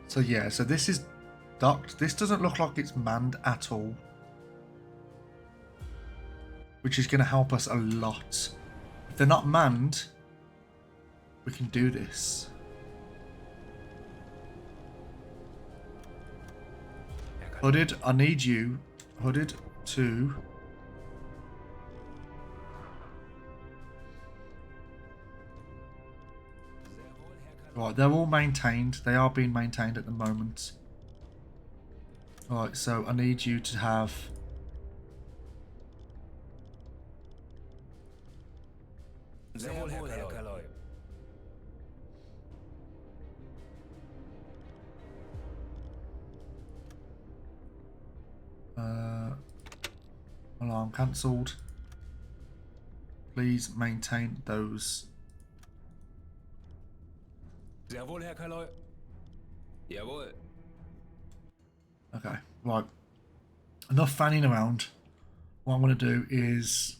A: So yeah, so this is docked. This doesn't look like it's manned at all, which is going to help us a lot. If they're not manned, we can do this. Hooded, I need you, Hooded, to... Right, they're all maintained. They are being maintained at the moment. Right, so I need you to have...
B: Sehr wohl, Herr Kaloi.
A: Alarm cancelled. Please maintain those.
B: Sehr wohl, Herr Kaloi. Jawohl.
A: Okay, right. Enough fanning around. What I'm going to do is...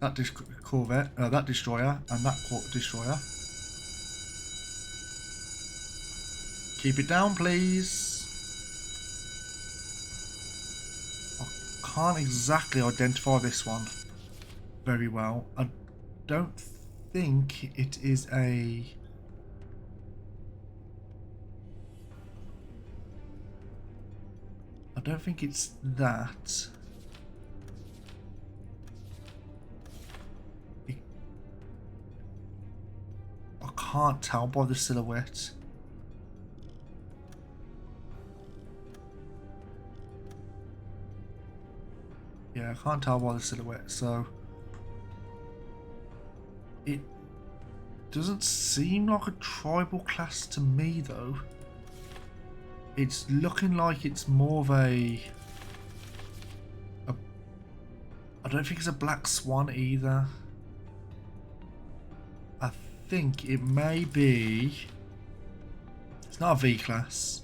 A: that Corvette, that destroyer, and that destroyer. Keep it down, please. I can't exactly identify this one very well. I don't think it is a... I don't think it's that. I can't tell by the silhouette. Yeah, I can't tell by the silhouette, so it doesn't seem like a tribal class to me though. It's looking like it's more of a I don't think it's a Black Swan either. I think it may be... It's not a V-class.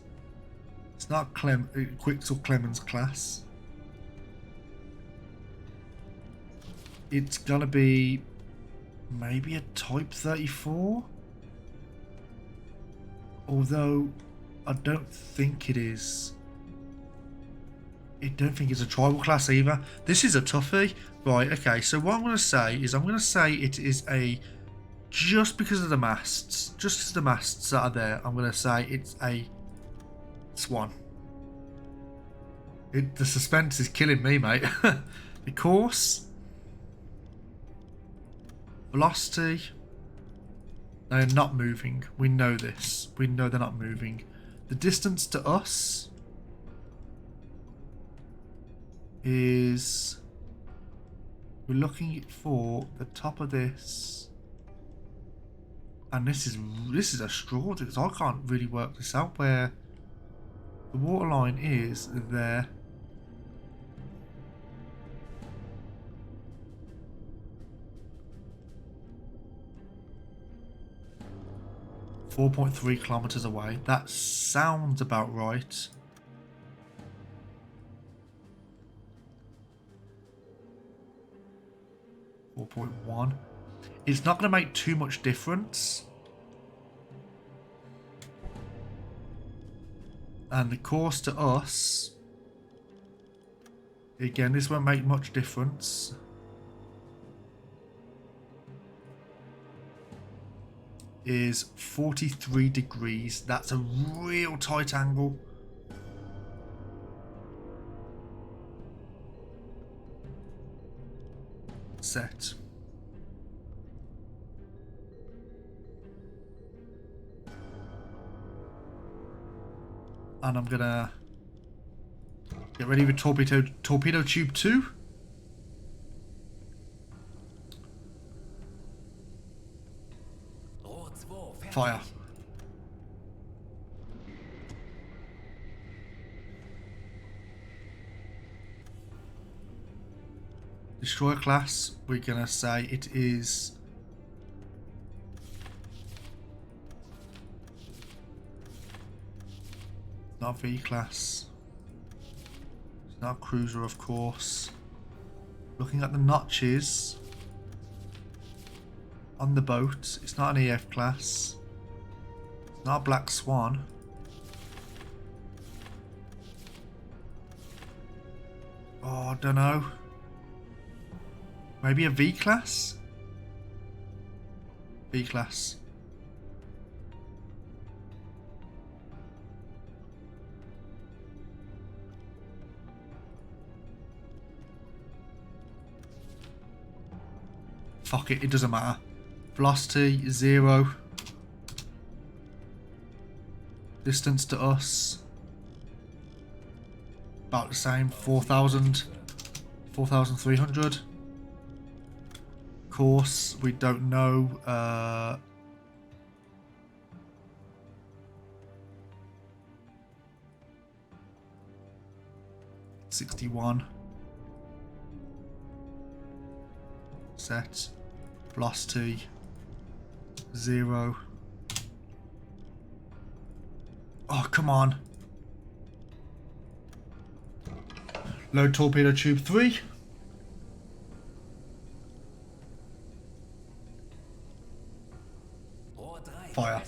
A: It's not Quixel Clemens class. It's gonna be maybe a Type 34? Although, I don't think it is. I don't think it's a tribal class either. This is a toughie. Right, okay, so what I'm going to say is I'm going to say it is a... Just because of the masts. Just because of the masts that are there, I'm going to say it's a Swan. The suspense is killing me, mate. The course. Velocity. They're not moving. We know this. We know they're not moving. The distance to us is... We're looking for the top of this. And this is a straw because I can't really work this out where the waterline is there. .3 kilometers away. That sounds about right. .1. It's not going to make too much difference. And the course to us, again, this won't make much difference. Is 43 degrees. That's a real tight angle. Set. And I'm gonna get ready with torpedo tube 2. Fire. Destroyer class, we're gonna say it is not V class. It's not a cruiser, of course. Looking at the notches on the boat, it's not an EF class. It's not a Black Swan. Oh, I don't know. Maybe a V class? V class. Fuck it, it doesn't matter. Velocity, 0. Distance to us, about the same, 4,300. Course, we don't know. 61. Set. Velocity, 0. Oh, come on. Load torpedo tube 3. Fire.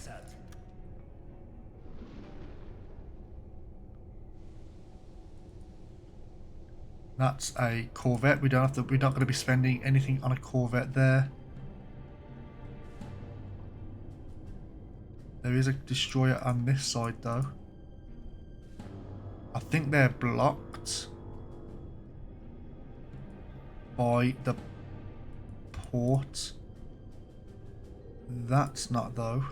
A: That's a Corvette. We don't have to. We're not going to be spending anything on a Corvette there. There is a destroyer on this side though. I think they're blocked by the port. That's not though.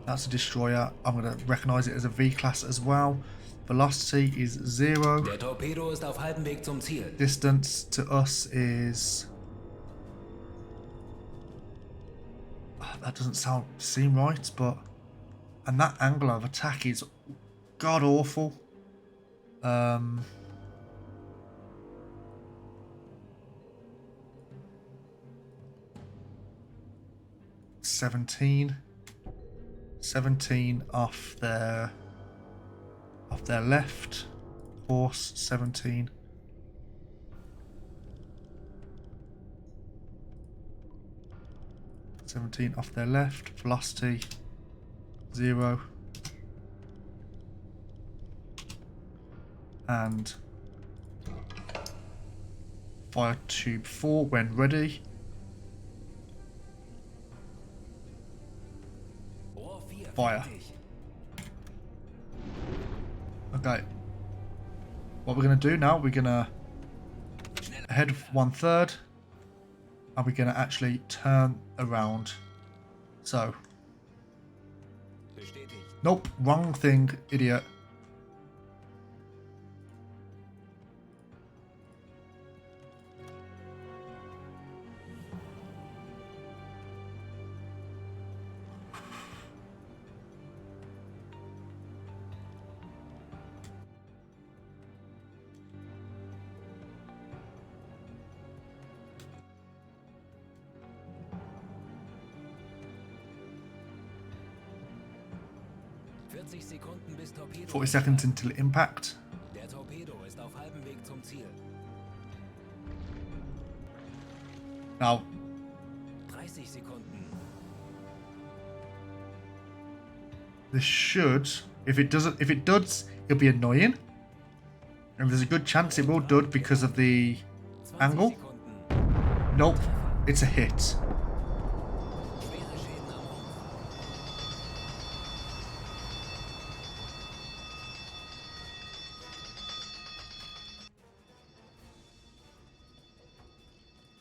A: That's a destroyer. I'm going to recognize it as a V-class as well. Velocity is 0.
B: Der Torpedo ist auf halbem Weg zum Ziel.
A: Distance to us is... that doesn't seem right, but... And that angle of attack is god awful. 17. 17 off their left. Horse 17. Off their left. Velocity 0. And fire tube 4 when ready.
B: Rohr 4
A: Fire.
B: fertig.
A: Okay. What we're gonna do now, we're gonna head 1/3 and we're gonna actually turn around. So,
B: Bestätigt.
A: nope, wrong thing, idiot.
B: Sekunden bis Torpedo.
A: 40 seconds until impact.
B: Der Torpedo ist auf halbem Weg zum Ziel.
A: Now,
B: 30 Sekunden.
A: this should, if it does, it'll be annoying. And there's a good chance it will dud because of the
B: 20
A: angle.
B: Sekunden.
A: Nope, it's a hit.
B: Schwere Schäden am Rumpf.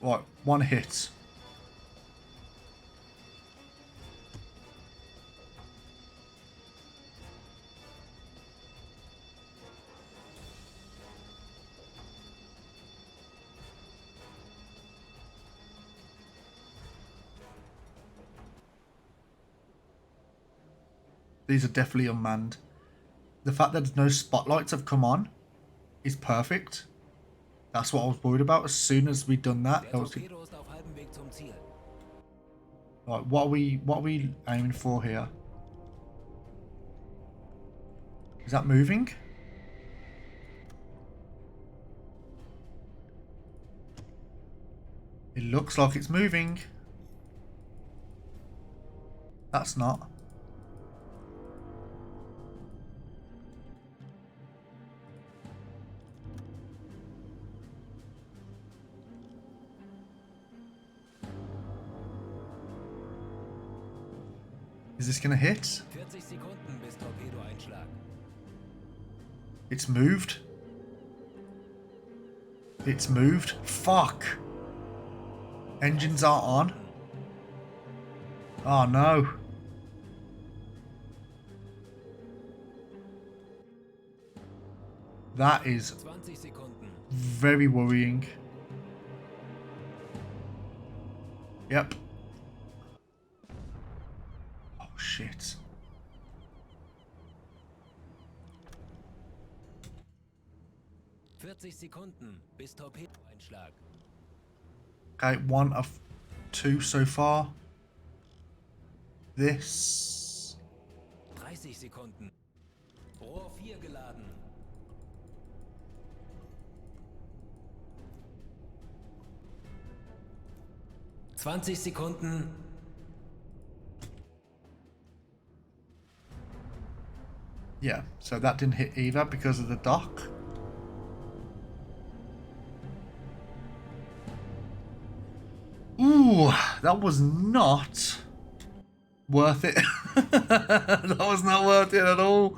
A: Right, one hit. These are definitely unmanned. The fact that there's no spotlights have come on is perfect. That's what I was worried about. As soon as we'd done that,
B: Der
A: that was
B: Torpedo ist auf halbem Weg zum Ziel.
A: right. What are we aiming for here? Is that moving? It looks like it's moving. That's not. Is this gonna hit?
B: 40 Sekunden bis Torpedo-Einschlag.
A: It's moved. It's moved. Fuck. Engines are on. Oh no. That is
B: 20 Sekunden.
A: very worrying. Yep. Oh shit.
B: Sekunden bis Torpedo-Einschlag.
A: Okay, 1 of 2 so far. This.
B: 30 Sekunden. Rohr 4 geladen. ...20 Sekunden.
A: Yeah, so that didn't hit either because of the dock. Ooh, that was not worth it. That was not worth it at all.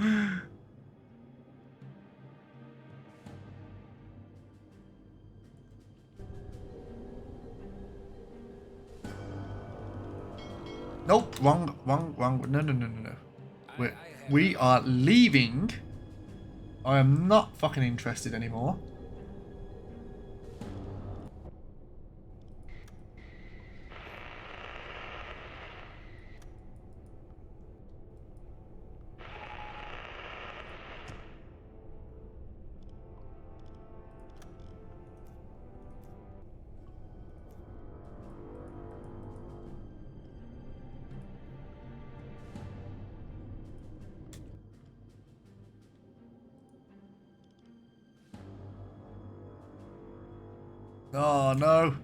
A: Nope, wrong. No. We are leaving. I am not fucking interested anymore. Oh no.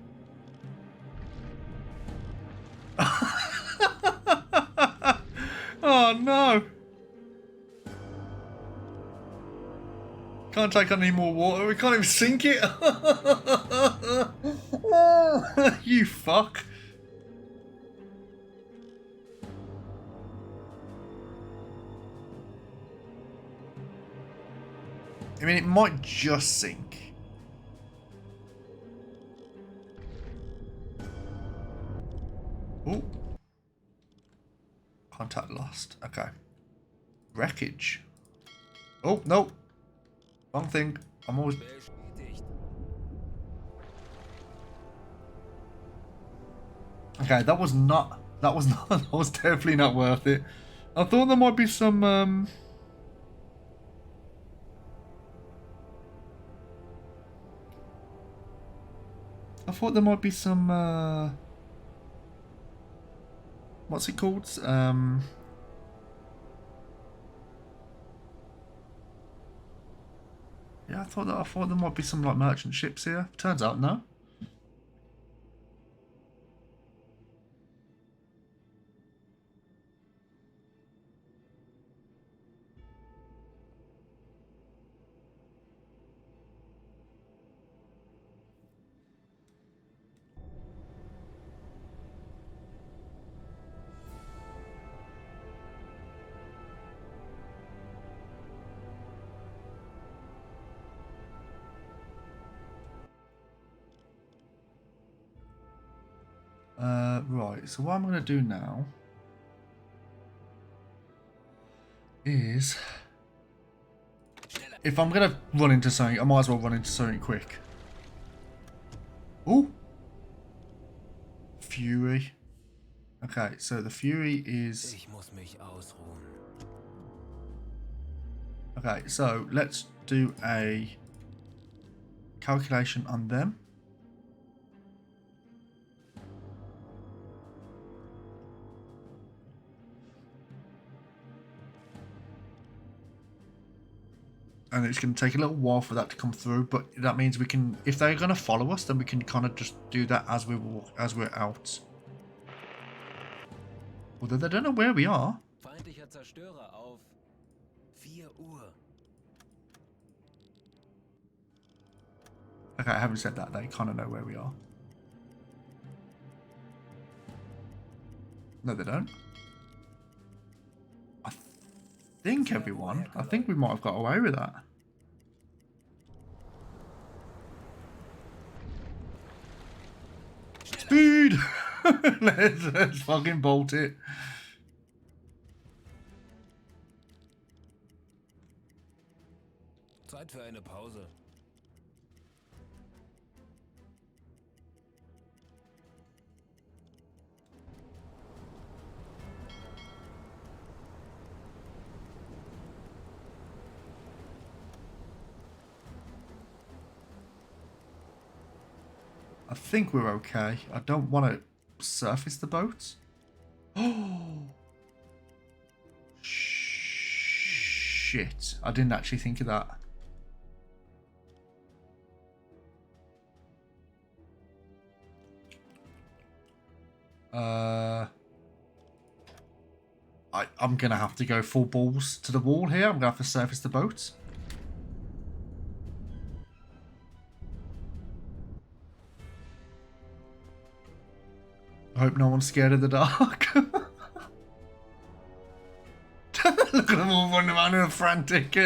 A: Oh no. Can't take on any more water. We can't even sink it. You fuck. I mean, it might just sink. Oh. Contact lost. Okay. Wreckage. Oh, no. Wrong thing. I'm always...
B: Bestätigt.
A: Okay, that was not... That was not... That was definitely not worth it. I thought there might be some... I thought there might be some... What's it called? Yeah, I thought there might be some like merchant ships here. Turns out no. Right, so what I'm going to do now is, if I'm going to run into something, I might as well run into something quick. Ooh! Fury. Okay, so the Fury is...
B: Ich muss mich ausruhen.
A: Okay, so let's do a calculation on them. And it's going to take a little while for that to come through, but that means we can, if they're going to follow us, then we can kind of just do that as we walk, as we're out. Although they don't know where we are.
B: Feindlicher Zerstörer auf 4 Uhr.
A: Okay, I haven't said that. They kind of know where we are. No, they don't. I think everyone. I think we might have got away with that. Speed! let's fucking bolt it.
B: Zeit für eine Pause.
A: I think we're okay. I don't want to surface the boat. Oh! Shit. I didn't actually think of that. I'm going to have to go full balls to the wall here. I'm going to have to surface the boat. I hope no one's scared of the dark. Look at them all running around in a frantic.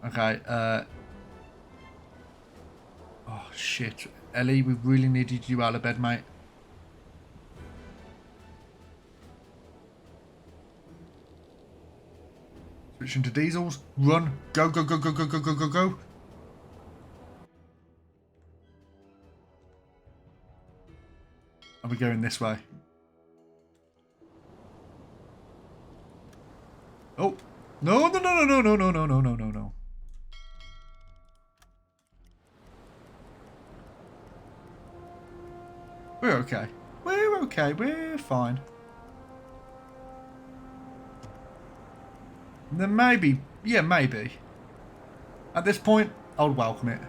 A: Okay, oh shit. Ellie, we really needed you out of bed, mate. Switch into diesels. Run. Go, go, go, go, go, go, go, go, go. Are we going this way? Oh. No, no, no, no, no, no, no, no, no, no, no. We're okay. We're okay. We're fine. Then maybe, yeah, maybe. At this point, I would welcome it.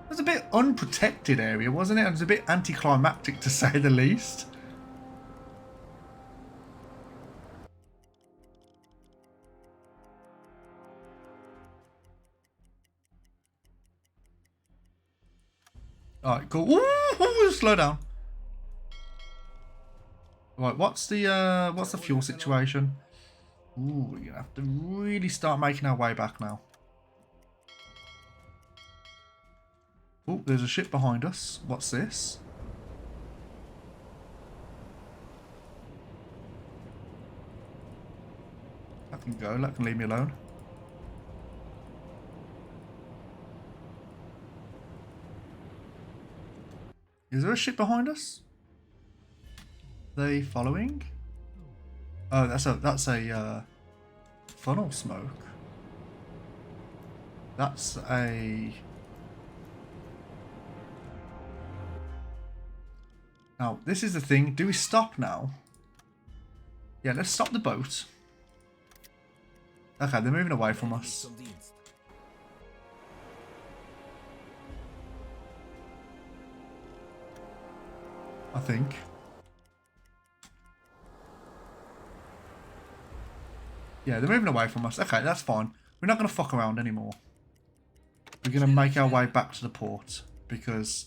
A: It was a bit unprotected area, wasn't it? It was a bit anticlimactic, to say the least. Alright, cool. Ooh, slow down. Right, what's the fuel situation? Ooh, we're gonna have to really start making our way back now. Oh, there's a ship behind us. What's this? That can go. That can leave me alone. Is there a ship behind us? They following? Oh, that's a funnel smoke. That's a. Now, this is the thing. Do we stop now? Yeah, let's stop the boat. Okay, they're moving away from us.
B: Zum Dienst.
A: I think. Yeah, they're moving away from us. Okay, that's fine. We're not going to fuck around anymore. We're going to make our way back to the port because...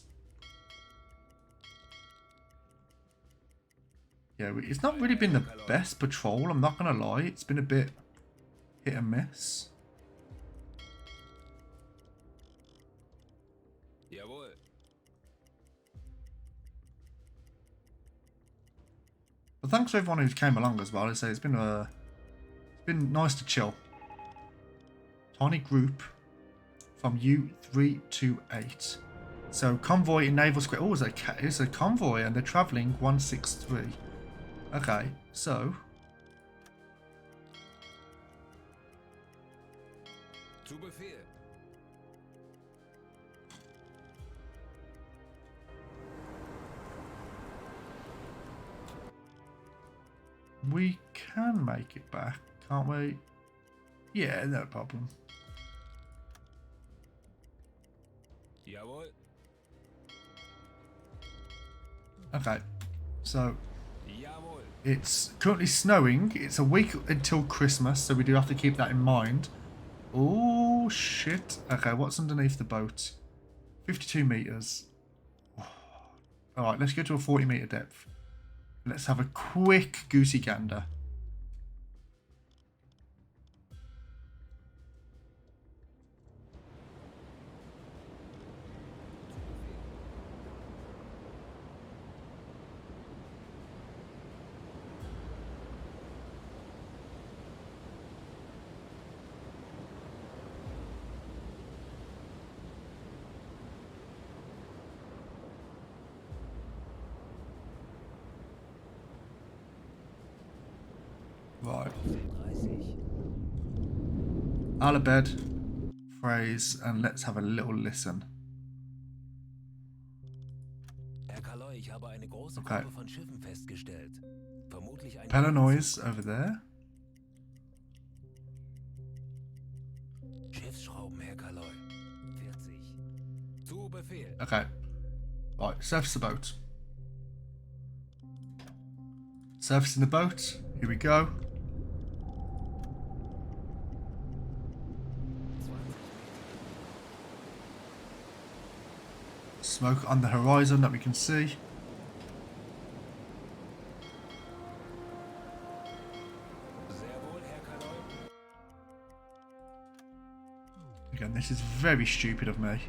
A: Yeah, it's not really been the best patrol, I'm not going to lie. It's been a bit hit and miss.
B: Jawohl.
A: But thanks to everyone who came along as well. I say it's been nice to chill. Tiny group from U328. So convoy in Naval Square. Oh, it's a convoy and they're travelling 163. Okay, so
B: Zu Befehl.
A: we can make it back, can't we? Yeah, no problem.
B: Jawohl.
A: Okay, so
B: Jawohl.
A: it's currently snowing. It's a week until Christmas, so we do have to keep that in mind. Oh, shit. Okay, what's underneath the boat? 52 meters. Alright, let's go to a 40-meter depth. Let's have a quick goosey gander. Right. Out of bed, phrase, and let's have a little listen.
B: Herr Kaloi, ich habe eine große
A: Okay.
B: Gruppe von Schiffen festgestellt. Vermutlich ein
A: Propeller noise over there.
B: Schiffsschrauben, Herr Kaloi. 40. Zu Befehl.
A: Okay. Right, surface the boat. Surfacing the boat. Here we go.
B: 20.
A: Smoke on the horizon that we can see.
B: Sehr wohl, Herr Kaloi.
A: Again, this is very stupid of me.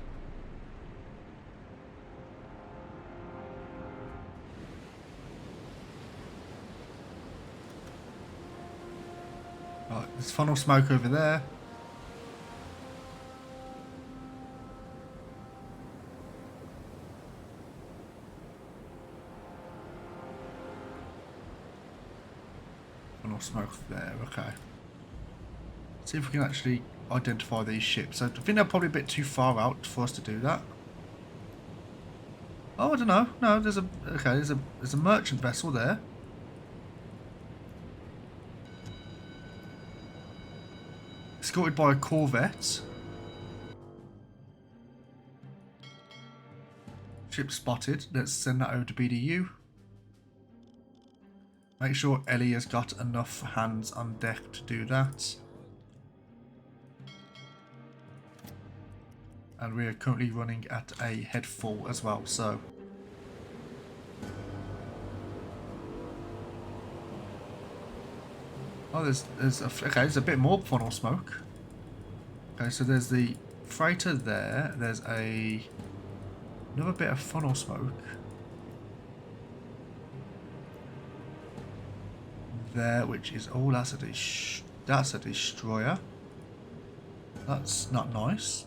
A: Right, there's funnel smoke over there. Funnel smoke there, okay. See if we can actually identify these ships. I think they're probably a bit too far out for us to do that. Oh, I don't know. No, there's a okay. There's a merchant vessel there. Escorted by a corvette. Ship spotted. Let's send that over to BDU. Make sure Ellie has got enough hands on deck to do that. And we are currently running at a head full as well, so. Oh, there's a bit more funnel smoke. Okay, so there's the freighter there. There's another bit of funnel smoke. There, which is that's a destroyer. That's not nice.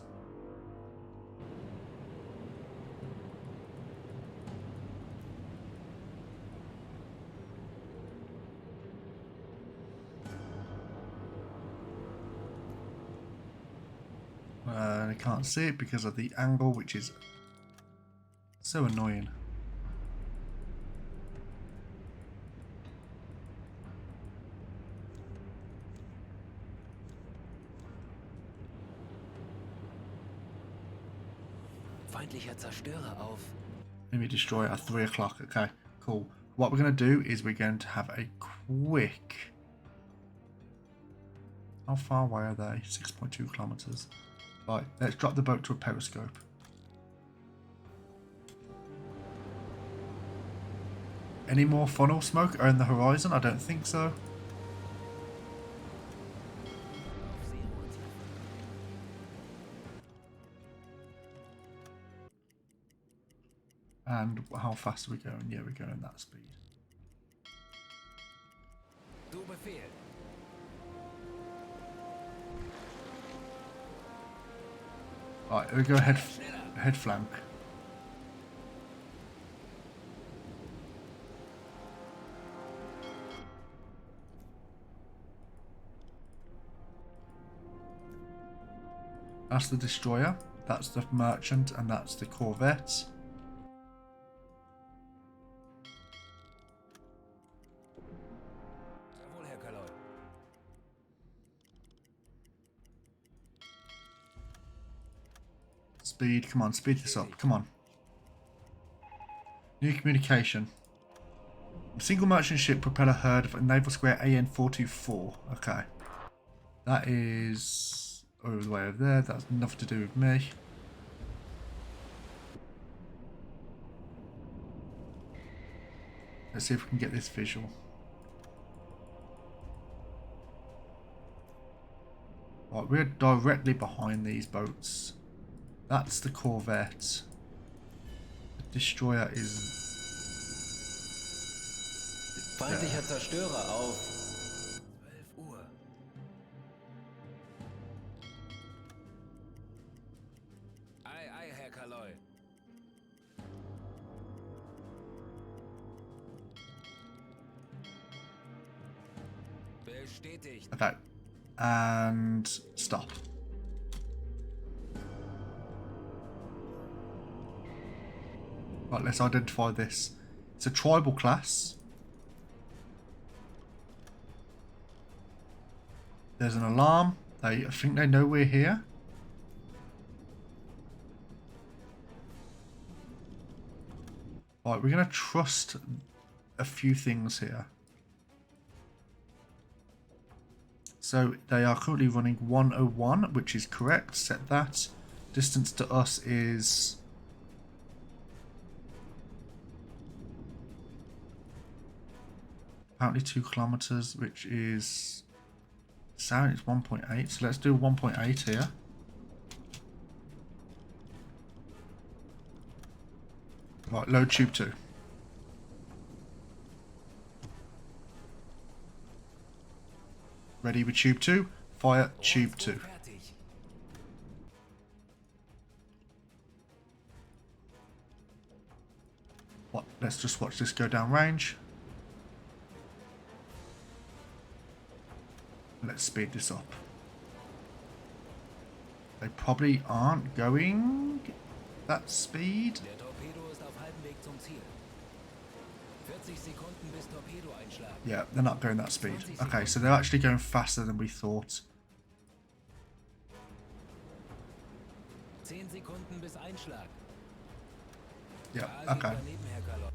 A: I can't see it because of the angle, which is so annoying.
B: Feindlicher Zerstörer auf.
A: Enemy destroyer at 3 o'clock. Okay, cool. What we're going to do is we're going to have a quick... How far away are they? 6.2 kilometers. Right, let's drop the boat to a periscope. Any more funnel smoke on the horizon? I don't think so. And how fast are we going? Yeah, we're going that speed.
B: Du Befehl.
A: Right, we go head flank. That's the destroyer, that's the merchant, and that's the corvette.
B: Jawohl, Herr Kaloy.
A: Speed, come on, speed this up, come on. New communication. Single merchant ship propeller heard of Naval Square AN 424. Okay. That is over the way over there. That's nothing to do with me. Let's see if we can get this visual. Right, we're directly behind these boats. That's the corvette. The destroyer is...
B: Feindlicher Zerstörer auf. 12 Uhr. Ei, ei, Herr Kaloy. Bestätigt.
A: Okay. And stop. Right, let's identify this. It's a tribal class. There's an alarm. I think they know we're here. Right, we're going to trust a few things here. So they are currently running 101, which is correct. Set that. Distance to us is... apparently 2 kilometers, which is... sound it's 1.8. So let's do 1.8 here. Right, load tube 2. Ready with tube 2. Fire tube 2.
B: Fertig.
A: What? Let's just watch this go down range. Let's speed this up. They probably aren't going that speed.
B: Der Torpedo ist auf halbem 20 Sekunden bis Torpedoeinschlag.
A: Yeah, they're not going that speed. Okay, so they're actually going faster than we thought.
B: 10 Sekunden bis Einschlag.
A: Yeah,
B: Da geht
A: okay.
B: daneben, Herr Kalot.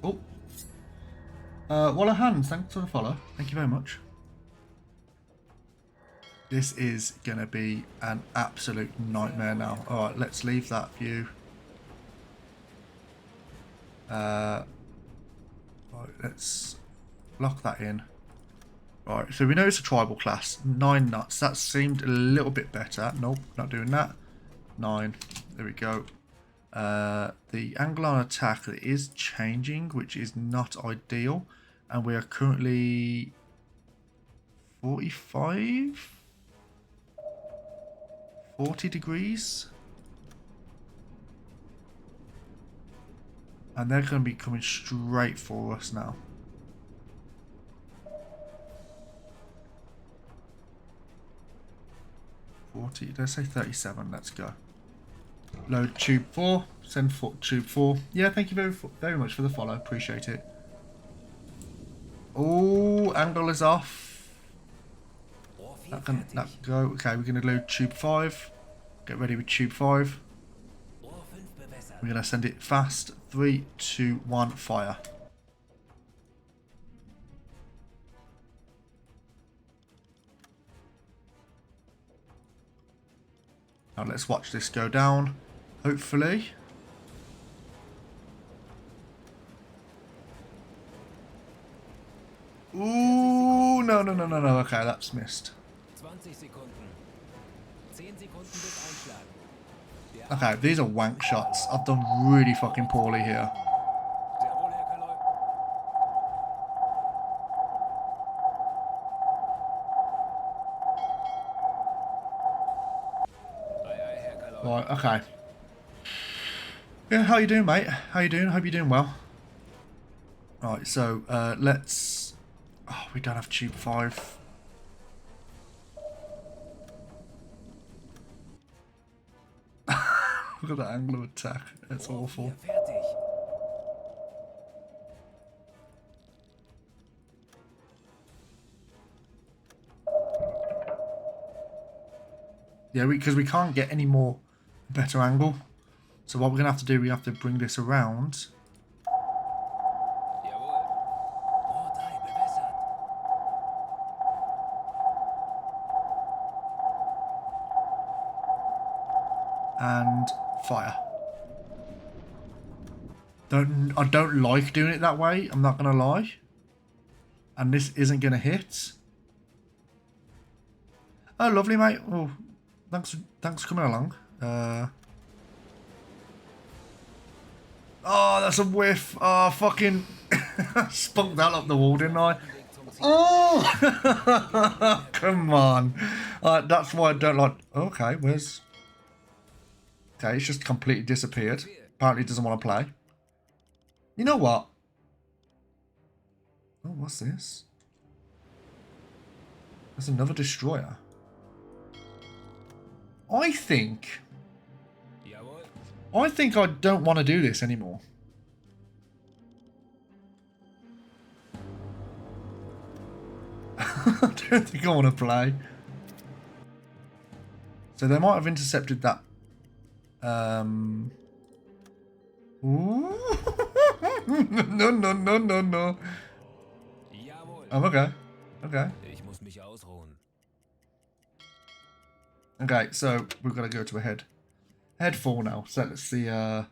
A: Oh. Waller Hands, thanks for the follow. Thank you very much. This is going to be an absolute nightmare now. Alright, let's leave that view. Right, let's lock that in. Right, so we know it's a tribal class. 9 knots. That seemed a little bit better. Nope, not doing that. 9. There we go. The angle on attack is changing, which is not ideal. And we are currently 45? 40 degrees. And they're going to be coming straight for us now. Let's say 37. Let's go. Load tube 4. Send tube 4. Yeah, thank you very much for the follow. Appreciate it. Oh, angle is off. That can go. Okay, we're going to load tube 5. Get ready with tube 5. We're going to send it fast. 3, 2, 1, fire. Now let's watch this go down. Hopefully. Ooh, no. Okay, that's missed.
B: 20 Sekunden. 10 Sekunden bis Einschlag.
A: Okay, these are wank shots. I've done really fucking poorly here.
B: Sehr wohl, Herr Kalot. Aye, aye, Herr Kalot.
A: Right, okay. Yeah, how you doing, mate? How you doing? Hope you're doing well. Right, so let's... Oh, we don't have tube 5. Look at that angle of attack. It's awful.
B: Fertig.
A: Yeah, because we can't get any more better angle. So what we're going to have to do, we have to bring this around.
B: Jawohl. Mordei bewässert.
A: And fire. I don't like doing it that way, I'm not going to lie. And this isn't going to hit. Oh, lovely, mate. Oh, thanks for coming along. Oh, that's a whiff. Oh, fucking spunked that up the wall, didn't I? Oh, come on. That's why I don't like... Okay, where's... Okay, it's just completely disappeared. Apparently it doesn't want to play. You know what? Oh, what's this? There's another destroyer. I think I don't want to do this anymore. I don't think I want to play. So they might have intercepted that. Ooh. No.
B: Jawohl.
A: Okay. Okay.
B: Ich muss mich ausruhen.
A: Okay, so we've got to go to a head. Head 4 now. So let's see.
B: Zu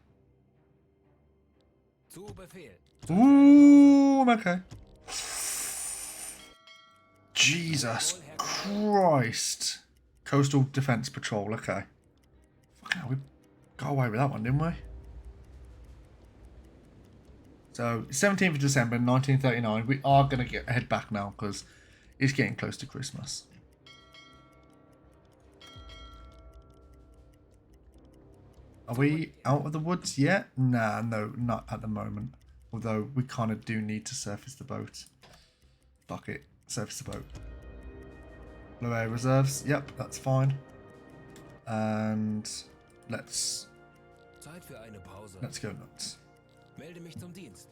B: Befehl.
A: Ooh, okay. Jesus Christ. Coastal Defense Patrol, okay. Fucking hell, we got away with that one, didn't we? So, 17th of December, 1939. We are going to head back now because it's getting close to Christmas. Are we out of the woods yet? Nah, no, not at the moment. Although we kind of do need to surface the boat. Fuck it, surface the boat. Low air reserves, yep, that's fine. And let's
B: Zeit für eine Pause.
A: go nuts.
B: Melde mich zum Dienst.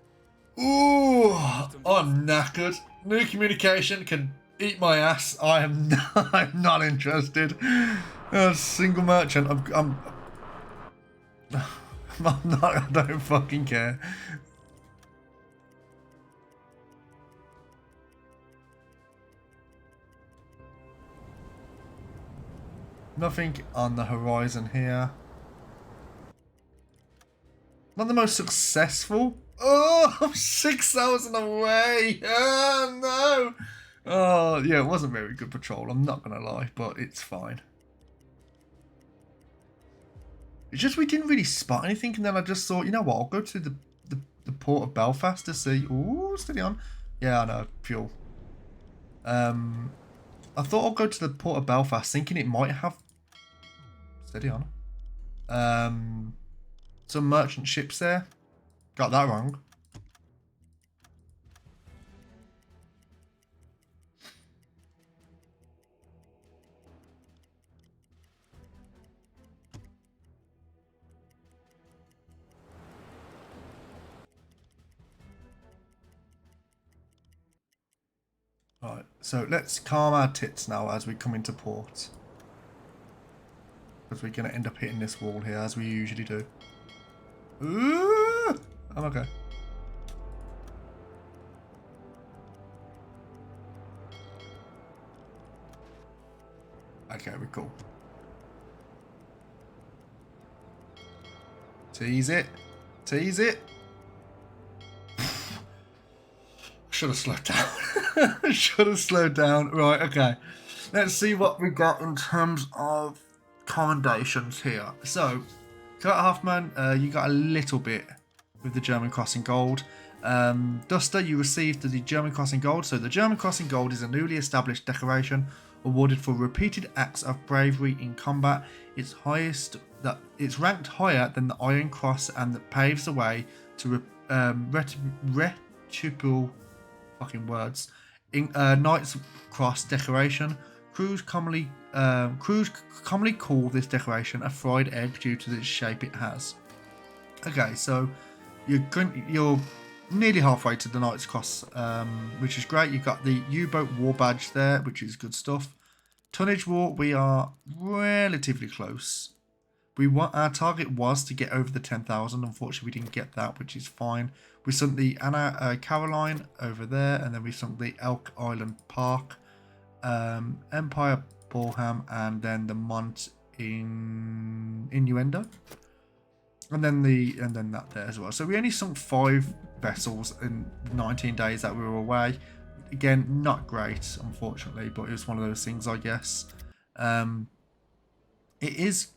A: Ooh, I'm knackered. New communication can eat my ass. I am not, I'm not interested. Single merchant. I'm not. I don't fucking care. Nothing on the horizon here. Not the most successful. Oh, I'm 6,000 away. Oh, no. Oh, yeah, it wasn't very good patrol. I'm not going to lie, but it's fine. It's just we didn't really spot anything, and then I just thought, you know what, I'll go to the port of Belfast to see. Ooh, steady on. Yeah, I know, fuel. I thought I'll go to the port of Belfast, thinking it might have. Steady on. Some merchant ships there. Got that wrong. Right, so let's calm our tits now as we come into port. Because we're going to end up hitting this wall here, as we usually do. Ooh! I'm okay. Okay, we're cool. Tease it. Tease it. Should have slowed down. Should have slowed down. Right, okay. Let's see what we got in terms of commendations here. So, Kurt Hoffman, you got a little bit with the German Crossing Gold. Duster, you received the German Crossing Gold. So the German Crossing Gold is a newly established decoration awarded for repeated acts of bravery in combat. It's ranked higher than the Iron Cross, and that paves the way to reputable Knight's Cross decoration. Crews commonly call this decoration a fried egg due to the shape it has. Okay, so you're nearly halfway to the Knight's Cross, which is great. You've got the U-boat war badge there, which is good stuff. Tonnage war, we are relatively close. Our target was to get over the 10,000. Unfortunately, we didn't get that, which is fine. We sunk the Anna Caroline over there, and then we sunk the Elk Island Park, Empire Borham, and then the Mont in Innuendo, and then that there as well. So we only sunk 5 vessels in 19 days that we were away. Again, not great, unfortunately, but it was one of those things, I guess. It is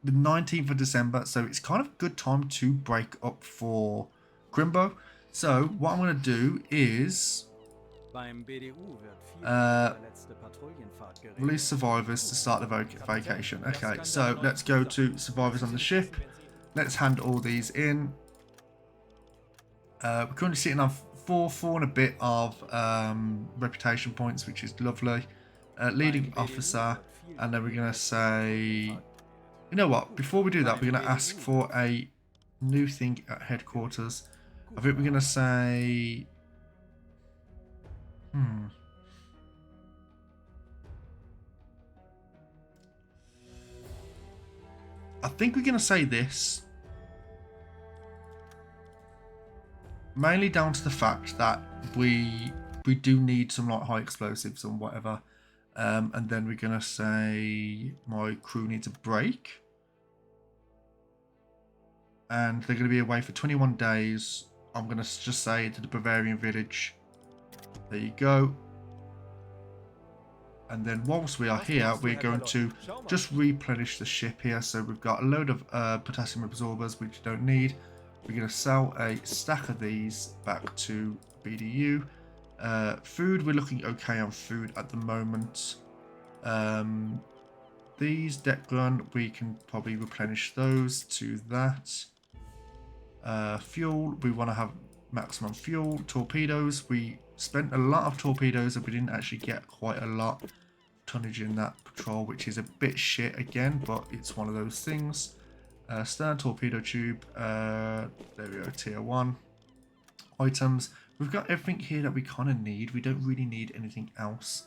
A: the 19th of December, so it's kind of a good time to break up for Grimbo. So what I'm going to do is release survivors to start the vacation. Okay, so let's go to survivors on the ship. Let's hand all these in. We're currently sitting on 4 and a bit of reputation points, which is lovely. Leading officer, and then we're going to say, you know what, before we do that, we're going to ask for a new thing at headquarters. I think we're going to say, I think we're going to say this. Mainly down to the fact that we do need some like high explosives and whatever. And then we're going to say my crew needs a break. And they're going to be away for 21 days. I'm going to just say to the Bavarian village, there you go. And then whilst we are here, we're going to just replenish the ship here. So we've got a load of potassium absorbers, which we don't need. We're going to sell a stack of these back to BDU. Food, we're looking okay on food at the moment. These deck run, we can probably replenish those to that. Fuel, we want to have maximum fuel. Torpedoes, we spent a lot of torpedoes and we didn't actually get quite a lot tonnage in that patrol, which is a bit shit again, but it's one of those things. Stern torpedo tube, there we go, tier 1. items. We've got everything here that we kind of need. We don't really need anything else.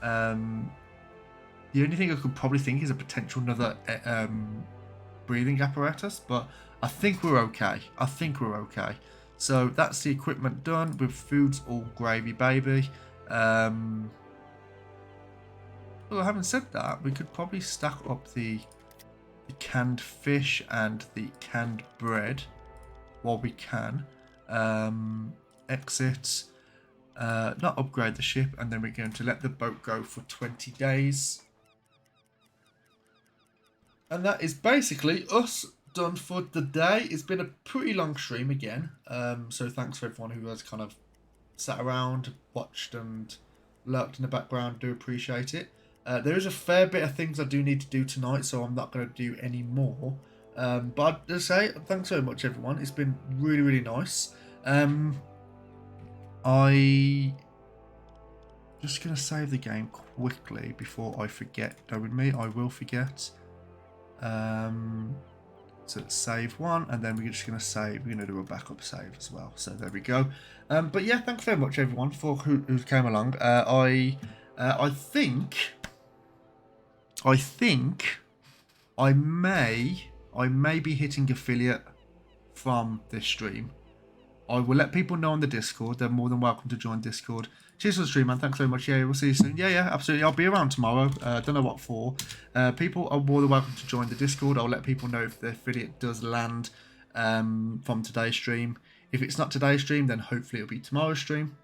A: The only thing I could probably think is a potential another breathing apparatus, but I think we're okay. I think we're okay. So that's the equipment done. With food's all gravy, baby. Well, having said that, we could probably stack up the canned fish and the canned bread while we can. Exit. Not upgrade the ship, and then we're going to let the boat go for 20 days. And that is basically us done for the day. It's been a pretty long stream again. So thanks for everyone who has kind of sat around, watched and lurked in the background. Do appreciate it. There is a fair bit of things I do need to do tonight, so I'm not going to do any more. But I'd just say thanks so much, everyone. It's been really, really nice. I just going to save the game quickly before I forget. Bear with me, I will forget. So let's save one, and then we're just going to save. We're going to do a backup save as well. So there we go. But yeah, thanks very much, everyone, for who came along. I think I may be hitting affiliate from this stream. I will let people know on the Discord. They're more than welcome to join Discord. Cheers for the stream, man. Thanks very much. Yeah, we'll see you soon. Yeah, absolutely. I'll be around tomorrow. Don't know what for. People are more than welcome to join the Discord. I'll let people know if the affiliate does land from today's stream. If it's not today's stream, then hopefully it'll be tomorrow's stream.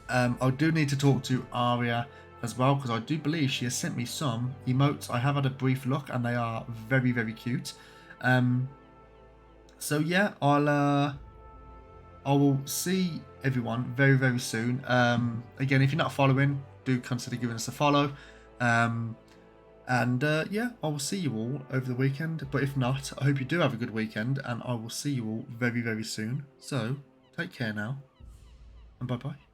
A: I do need to talk to Aria as well, because I do believe she has sent me some emotes. I have had a brief look, and they are very, very cute. So yeah, I will see everyone very, very soon. Again, if you're not following, do consider giving us a follow. Yeah, I will see you all over the weekend. But if not, I hope you do have a good weekend, and I will see you all very, very soon. So, take care now, and bye-bye.